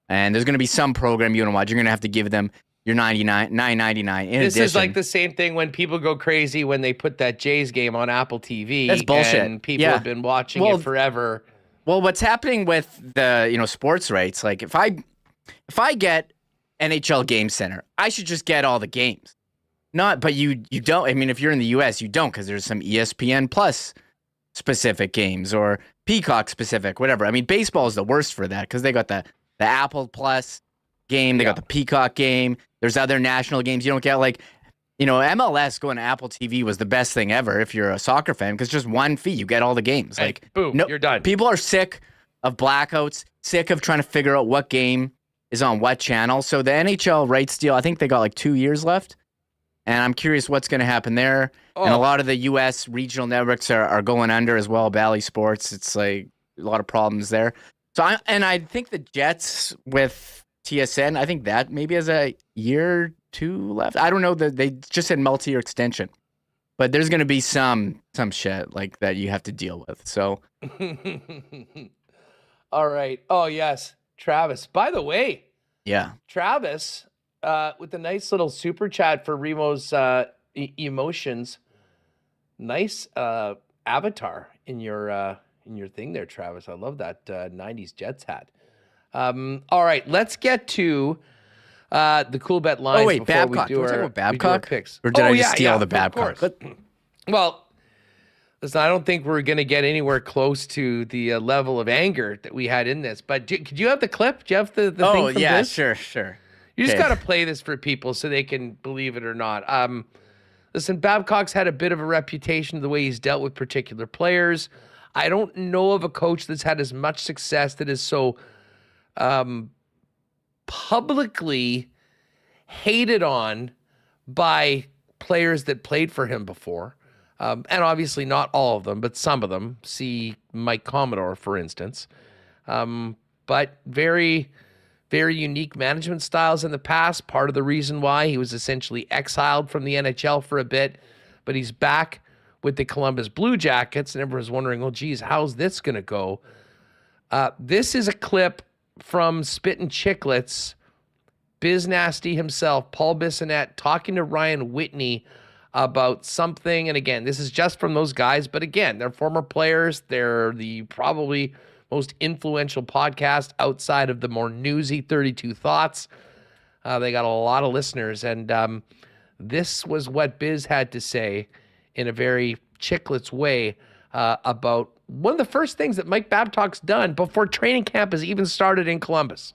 and there's going to be some program you want to watch. You're going to have to give them your $9.99. This is like the same thing when people go crazy when they put that Jays game on Apple TV. That's bullshit. And people have been watching it forever. Well, what's happening with the sports rights? Like if I get NHL Game Center, I should just get all the games. But you don't. I mean, if you're in the U.S., you don't because there's some ESPN Plus specific games or Peacock specific, whatever. I mean, baseball is the worst for that because they got the Apple Plus game, they got the Peacock game. There's other national games you don't get. Like, MLS going to Apple TV was the best thing ever if you're a soccer fan because just one fee, you get all the games. Like, boom, you're done. People are sick of blackouts, sick of trying to figure out what game is on what channel. So the NHL rights deal, I think they got like 2 years left. And I'm curious what's going to happen there. And a lot of the U.S. regional networks are going under as well. Bally Sports, it's like a lot of problems there. So I think the Jets with TSN, I think that maybe has a year or 2 left. I don't know. They just said multi-year extension. But there's going to be some shit like that you have to deal with. So. All right. Oh, yes. Travis. By the way. Yeah. Travis. With a nice little super chat for Remo's emotions. Nice avatar in your thing there, Travis. I love that 90s Jets hat. All right, let's get to the Coolbet lines. Oh wait, before Babcock. We do our Babcock picks. Or did I just steal the Babcock? Well, listen, I don't think we're going to get anywhere close to the level of anger that we had in this. But could you have the clip? Do you have the thing from this? Sure. You just got to play this for people so they can believe it or not. Listen, Babcock's had a bit of a reputation the way he's dealt with particular players. I don't know of a coach that's had as much success that is so publicly hated on by players that played for him before. And obviously not all of them, but some of them. See Mike Commodore, for instance. But very, very unique management styles in the past. Part of the reason why he was essentially exiled from the NHL for a bit, but he's back with the Columbus Blue Jackets, and everyone's wondering, well, geez, how's this going to go? This is a clip from Spittin' Chiclets, Biz Nasty himself, Paul Bissonnette, talking to Ryan Whitney about something. And again, this is just from those guys, but again, they're former players. They're the probably most influential podcast outside of the more newsy 32 Thoughts. They got a lot of listeners, and this was what Biz had to say in a very Chiclets way about one of the first things that Mike Babcock's done before training camp has even started in Columbus.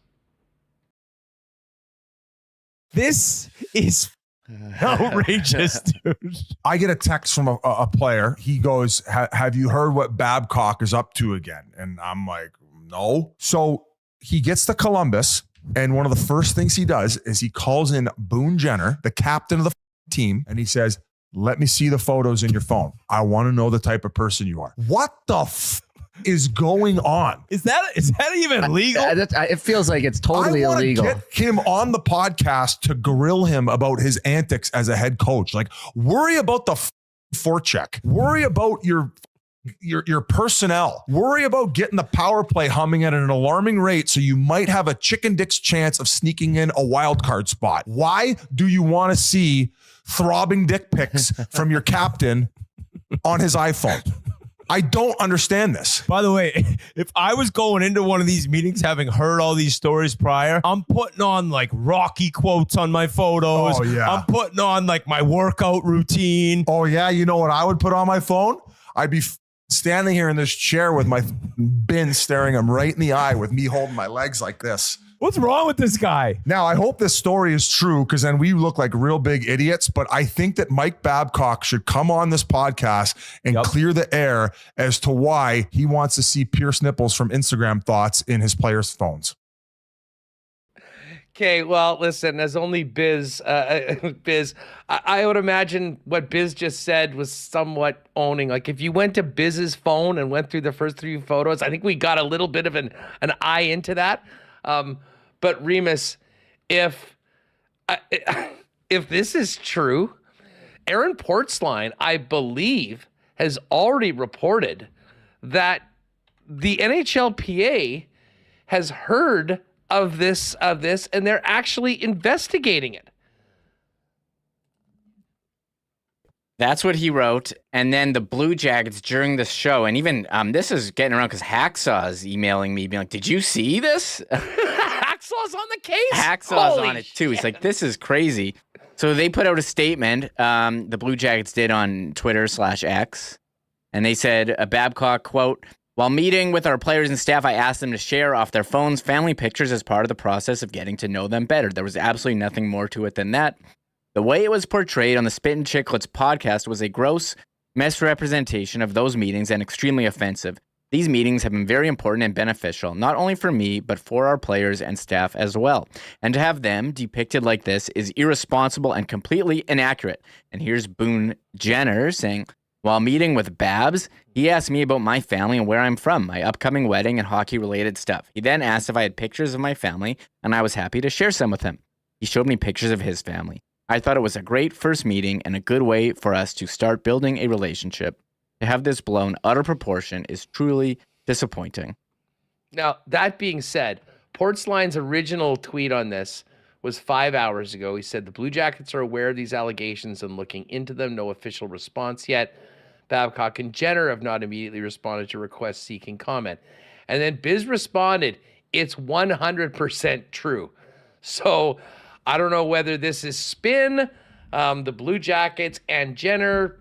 This is outrageous, dude. I get a text from a player. He goes, have you heard what Babcock is up to again? And I'm like, no. So he gets to Columbus, and one of the first things he does is he calls in Boone Jenner, the captain of the team, and he says, let me see the photos in your phone. I want to know the type of person you are. What the is going on? Is that even legal? It feels like it's totally illegal. Get him on the podcast to grill him about his antics as a head coach. Like, worry about the forecheck. Worry about your personnel. Worry about getting the power play humming at an alarming rate so you might have a chicken dick's chance of sneaking in a wild card spot. Why do you want to see throbbing dick pics from your captain on his iPhone? I don't understand this. By the way, if I was going into one of these meetings having heard all these stories prior, I'm putting on like Rocky quotes on my photos. Oh, yeah. I'm putting on like my workout routine. Oh, yeah. You know what I would put on my phone? I'd be standing here in this chair with my bin staring him right in the eye with me holding my legs like this. What's wrong with this guy? Now, I hope this story is true because then we look like real big idiots, but I think that Mike Babcock should come on this podcast and clear the air as to why he wants to see Pierce nipples from Instagram thoughts in his players' phones. Okay, well, listen, as only Biz, I would imagine what Biz just said was somewhat owning. Like, if you went to Biz's phone and went through the first 3 photos, I think we got a little bit of an eye into that. But Remis, if this is true, Aaron Portzline, I believe, has already reported that the NHLPA has heard of this, and they're actually investigating it. That's what he wrote. And then the Blue Jackets during the show, and even this is getting around because Hacksaw is emailing me, being like, did you see this? Hacksaw's on the case? Hacksaw's on it too. He's like, this is crazy. So they put out a statement, the Blue Jackets did on Twitter/X, and they said, a Babcock quote, while meeting with our players and staff, I asked them to share off their phones family pictures as part of the process of getting to know them better. There was absolutely nothing more to it than that. The way it was portrayed on the Spittin' Chiclets podcast was a gross misrepresentation of those meetings and extremely offensive. These meetings have been very important and beneficial, not only for me, but for our players and staff as well. And to have them depicted like this is irresponsible and completely inaccurate. And here's Boone Jenner saying, while meeting with Babs, he asked me about my family and where I'm from, my upcoming wedding and hockey-related stuff. He then asked if I had pictures of my family, and I was happy to share some with him. He showed me pictures of his family. I thought it was a great first meeting and a good way for us to start building a relationship. To have this blown utter proportion is truly disappointing. Now, that being said, Portzline's original tweet on this was 5 hours ago. He said, the Blue Jackets are aware of these allegations and looking into them. No official response yet. Babcock and Jenner have not immediately responded to requests seeking comment. And then Biz responded, it's 100% true. So I don't know whether this is spin, the Blue Jackets and Jenner,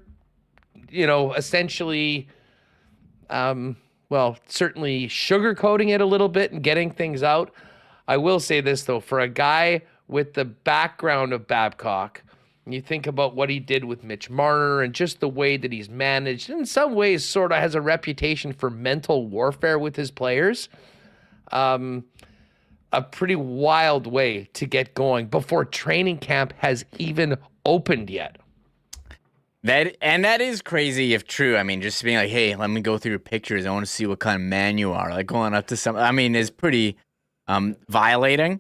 essentially, certainly sugarcoating it a little bit and getting things out. I will say this, though, for a guy with the background of Babcock, and you think about what he did with Mitch Marner and just the way that he's managed, in some ways sort of has a reputation for mental warfare with his players. A pretty wild way to get going before training camp has even opened yet. That is crazy if true. I mean, just being like, hey, let me go through your pictures. I want to see what kind of man you are. Like going up to some, is pretty violating.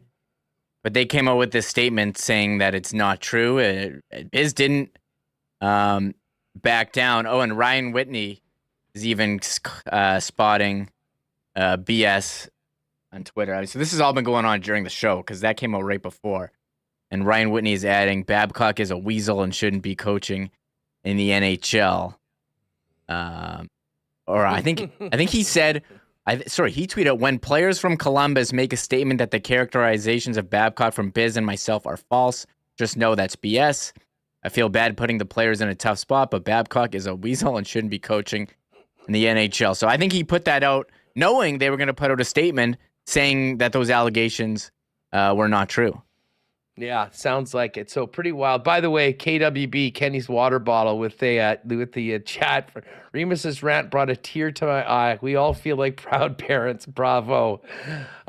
But they came out with this statement saying that it's not true. Biz didn't back down. Oh, and Ryan Whitney is even spotting BS on Twitter. So this has all been going on during the show because that came out right before. And Ryan Whitney is adding, Babcock is a weasel and shouldn't be coaching in the NHL. Or I think he said, he tweeted, when players from Columbus make a statement that the characterizations of Babcock from Biz and myself are false, just know that's BS. I feel bad putting the players in a tough spot, but Babcock is a weasel and shouldn't be coaching in the NHL. So I think he put that out knowing they were going to put out a statement saying that those allegations were not true. Yeah, sounds like it. So pretty wild. By the way, KWB, Kenny's water bottle with the chat. Remis's rant brought a tear to my eye. We all feel like proud parents. Bravo.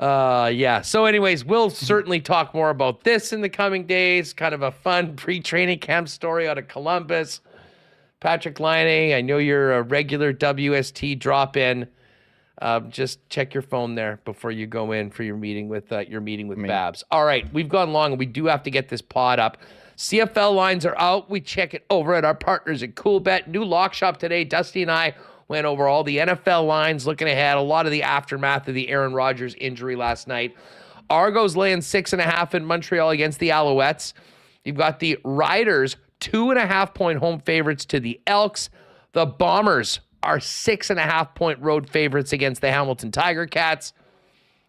Yeah. So anyways, we'll certainly talk more about this in the coming days. Kind of a fun pre-training camp story out of Columbus. Patrick Laine, I know you're a regular WST drop-in. Just check your phone there before you go in for your meeting with Babs. All right, we've gone long and we do have to get this pod up. CFL lines are out. We check it over at our partners at Coolbet. New lock shop today. Dusty and I went over all the NFL lines, looking ahead, a lot of the aftermath of the Aaron Rodgers injury last night. Argos laying 6.5 in Montreal against the Alouettes. You've got the Riders 2.5-point home favorites to the Elks. The Bombers are 6.5-point road favorites against the Hamilton Tiger Cats.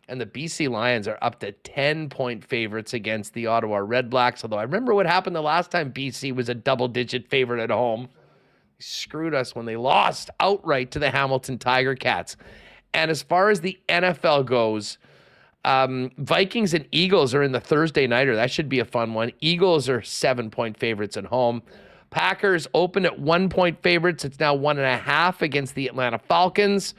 And the BC Lions are up to 10-point favorites against the Ottawa Red Blacks. Although I remember what happened the last time BC was a double-digit favorite at home. They screwed us when they lost outright to the Hamilton Tiger Cats. And as far as the NFL goes, Vikings and Eagles are in the Thursday nighter. That should be a fun one. Eagles are 7-point favorites at home. Packers open at 1-point favorites. It's now 1.5 against the Atlanta Falcons.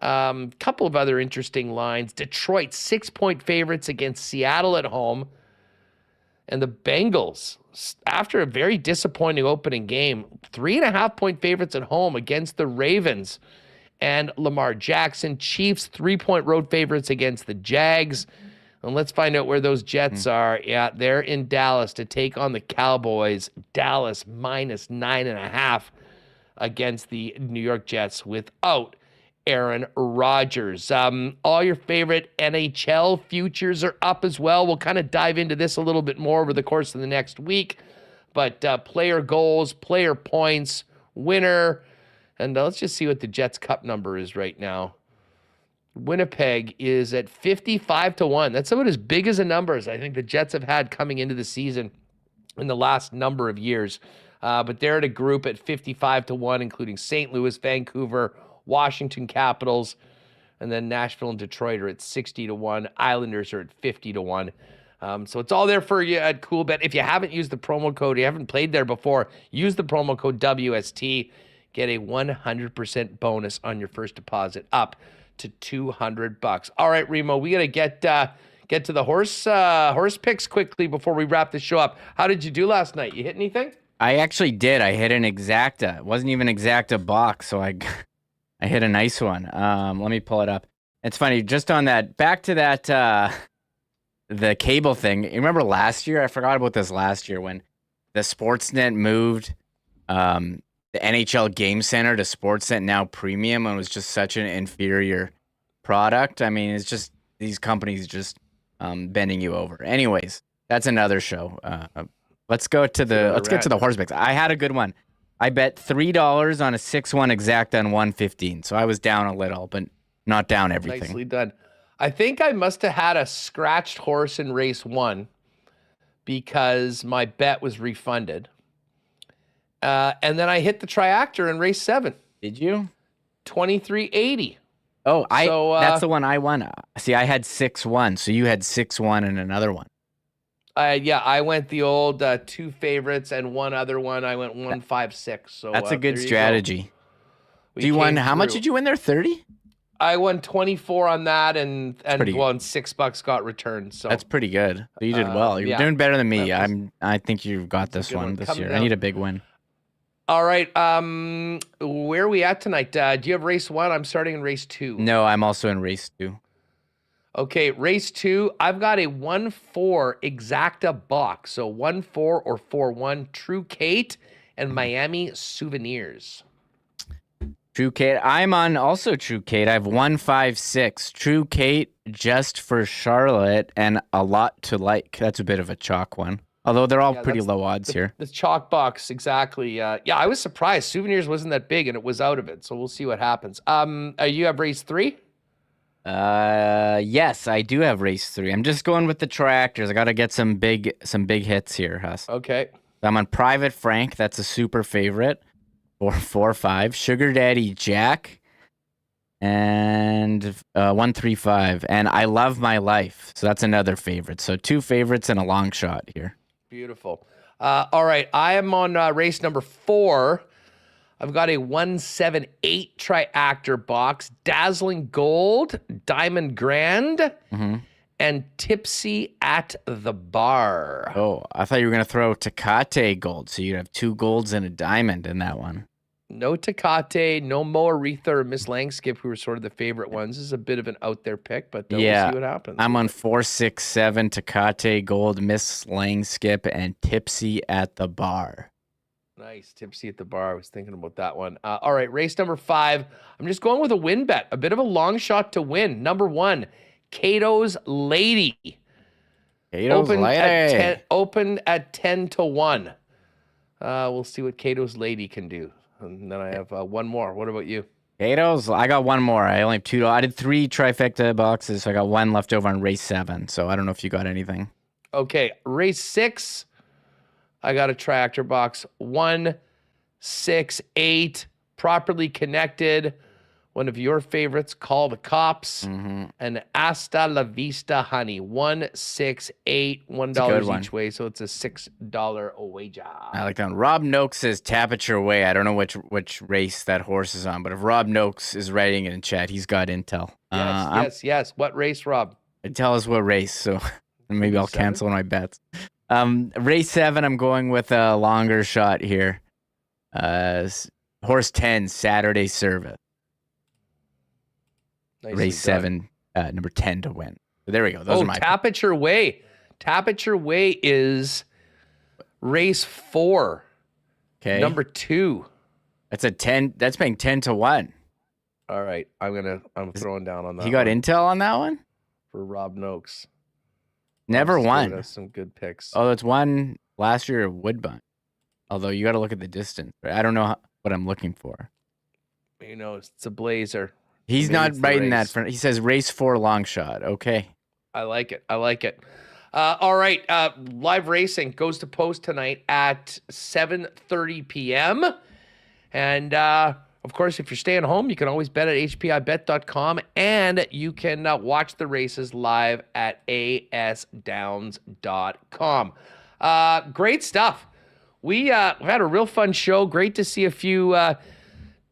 Couple of other interesting lines. Detroit 6-point favorites against Seattle at home. And the Bengals, after a very disappointing opening game, 3.5-point favorites at home against the Ravens and Lamar Jackson. Chiefs 3-point road favorites against the Jags. And let's find out where those Jets are. Yeah, they're in Dallas to take on the Cowboys. Dallas minus 9.5 against the New York Jets without Aaron Rodgers. All your favorite NHL futures are up as well. We'll kind of dive into this a little bit more over the course of the next week. But player goals, player points, winner. And let's just see what the Jets Cup number is right now. Winnipeg is at 55-1. That's about as big as a number as I think the Jets have had coming into the season in the last number of years. But they're at a group at 55-1, including St. Louis, Vancouver, Washington Capitals, and then Nashville and Detroit are at 60-1. Islanders are at 50-1. So it's all there for you at Coolbet. If you haven't used the promo code, you haven't played there before, use the promo code WST. Get a 100% bonus on your first deposit up to $200. All right, Remo, we got to get to the horse picks quickly before we wrap the show up. How did you do last night? You hit anything? I actually did. I hit an exacta. It wasn't even exacta box, so I hit a nice one. Let me pull it up. It's funny, just on that, back to that, the cable thing. You remember last year? I forgot about this last year when the Sportsnet moved the NHL Game Center to Sportsnet Now Premium, and it was just such an inferior product. I mean, it's just these companies just bending you over. Anyways, that's another show. Let's get to the horse picks. I had a good one. I bet $3 on a 6-1 exact on 115. So I was down a little, but not down everything. Nicely done. I think I must have had a scratched horse in race 1 because my bet was refunded. And then I hit the triactor in race 7. Did you? 23.80. Oh, that's the one I won. See, I had 6-1, so you had 6-1 and another one. I went the old 2 favorites and one other one. I went 1-5-6. So that's a good strategy. You won? How much did you win there? 30? I won 24 on that, and $6 got returned. So that's pretty good. So you did well. You're doing better than me. I think you've got this one this year. I need a big win. All right. Where are we at tonight? Do you have race 1? I'm starting in race 2. No, I'm also in race 2. Okay, race 2. I've got a 1-4 exacta box. So 1-4 or 4-1 True Kate and Miami Souvenirs. True Kate. I'm on also True Kate. I have 1-5-6. True Kate just for Charlotte and a lot to like. That's a bit of a chalk one. Although they're all pretty low odds here. The chalk box, exactly. I was surprised. Souvenirs wasn't that big, and it was out of it. So we'll see what happens. You have race 3? Yes, I do have race 3. I'm just going with the triactors. I got to get some big hits here, Huss. Okay. I'm on Private Frank. That's a super favorite. 4-5. Sugar Daddy Jack. And 1-3-5. And I Love My Life. So that's another favorite. So 2 favorites and a long shot here. Beautiful. All right. I am on race number 4. I've got a 1-7-8 triactor box, Dazzling Gold, Diamond Grand, and Tipsy at the Bar. Oh, I thought you were going to throw Tecate Gold. So you'd have 2 golds and a diamond in that one. No Tecate, no Mo Aretha or Miss Langskip, who were sort of the favorite ones. This is a bit of an out there pick, but we'll see what happens. I'm on 4-6-7, Tecate Gold, Miss Langskip, and Tipsy at the Bar. Nice. Tipsy at the Bar. I was thinking about that one. All right. Race number 5. I'm just going with a win bet. A bit of a long shot to win. Number 1, Cato's Lady. Open at 10-1. We'll see what Cato's Lady can do. And then I have one more. What about you? Cato's, I got one more. I only have 2. I did 3 trifecta boxes, so I got 1 left over on race 7. So I don't know if you got anything. Okay. Race 6. I got a tractor box. 1-6-8, properly connected. One of your favorites, Call the Cops, and Hasta La Vista Honey. 1-6-8, $1 each way, so it's a $6 a wager. I like that one. Rob Noakes says Tapiture Way. I don't know which race that horse is on, but if Rob Noakes is writing it in chat, he's got intel. Yes. What race, Rob? Tell us what race, so maybe I'll cancel my bets. Race 7, I'm going with a longer shot here. Horse 10, Saturday Service. Race 7, number 10 to win. So there we go. Those are my Tapiture Way. Tapiture Way is race 4. Okay. Number 2. That's a 10. That's paying 10-1. All right. I'm throwing down on that. You got intel on that one? For Rob Noakes. Never won. That's some good picks. Oh, that's one last year at Woodbine. Although you got to look at the distance. I don't know what I'm looking for. It's a blazer. He's not writing that. He says race 4 long shot. Okay. I like it. All right. Live racing goes to post tonight at 7:30 p.m. And, of course, if you're staying home, you can always bet at hpibet.com, and you can watch the races live at asdowns.com. Great stuff. We had a real fun show. Great to see a few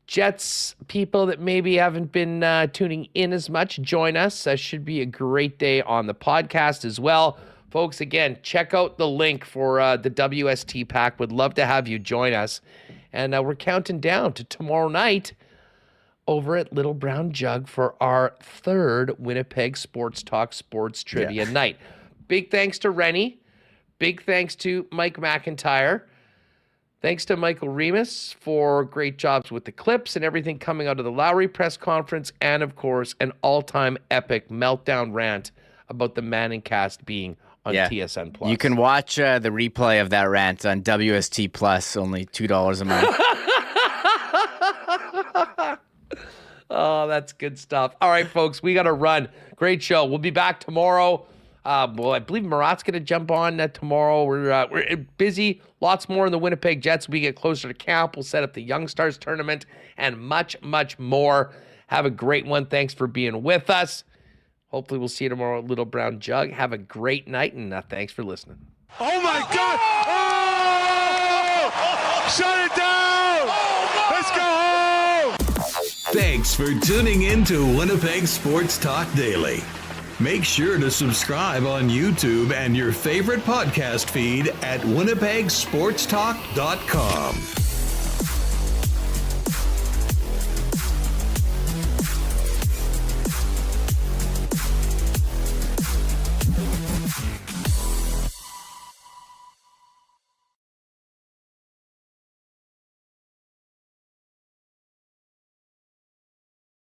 Jets people that maybe haven't been tuning in as much join us. Should be a great day on the podcast as well. Folks, again, check out the link for the WST pack. Would love to have you join us. And we're counting down to tomorrow night over at Little Brown Jug for our 3rd Winnipeg Sports Talk Sports Trivia night. Big thanks to Rennie. Big thanks to Mike McIntyre. Thanks to Michael Remis for great jobs with the clips and everything coming out of the Lowry press conference. And, of course, an all-time epic meltdown rant about the Manning cast being on TSN Plus. You can watch the replay of that rant on WST Plus, only $2 a month. Oh, that's good stuff. All right, folks, we got to run. Great show. We'll be back tomorrow. Well, I believe Murat's going to jump on tomorrow. We're busy. Lots more in the Winnipeg Jets. We get closer to camp. We'll set up the Young Stars tournament and much, much more. Have a great one. Thanks for being with us. Hopefully we'll see you tomorrow at Little Brown Jug. Have a great night, and thanks for listening. Oh, my God. Oh! Shut it down. Let's go home. Thanks for tuning in to Winnipeg Sports Talk Daily. Make sure to subscribe on YouTube and your favorite podcast feed at winnipegsportstalk.com.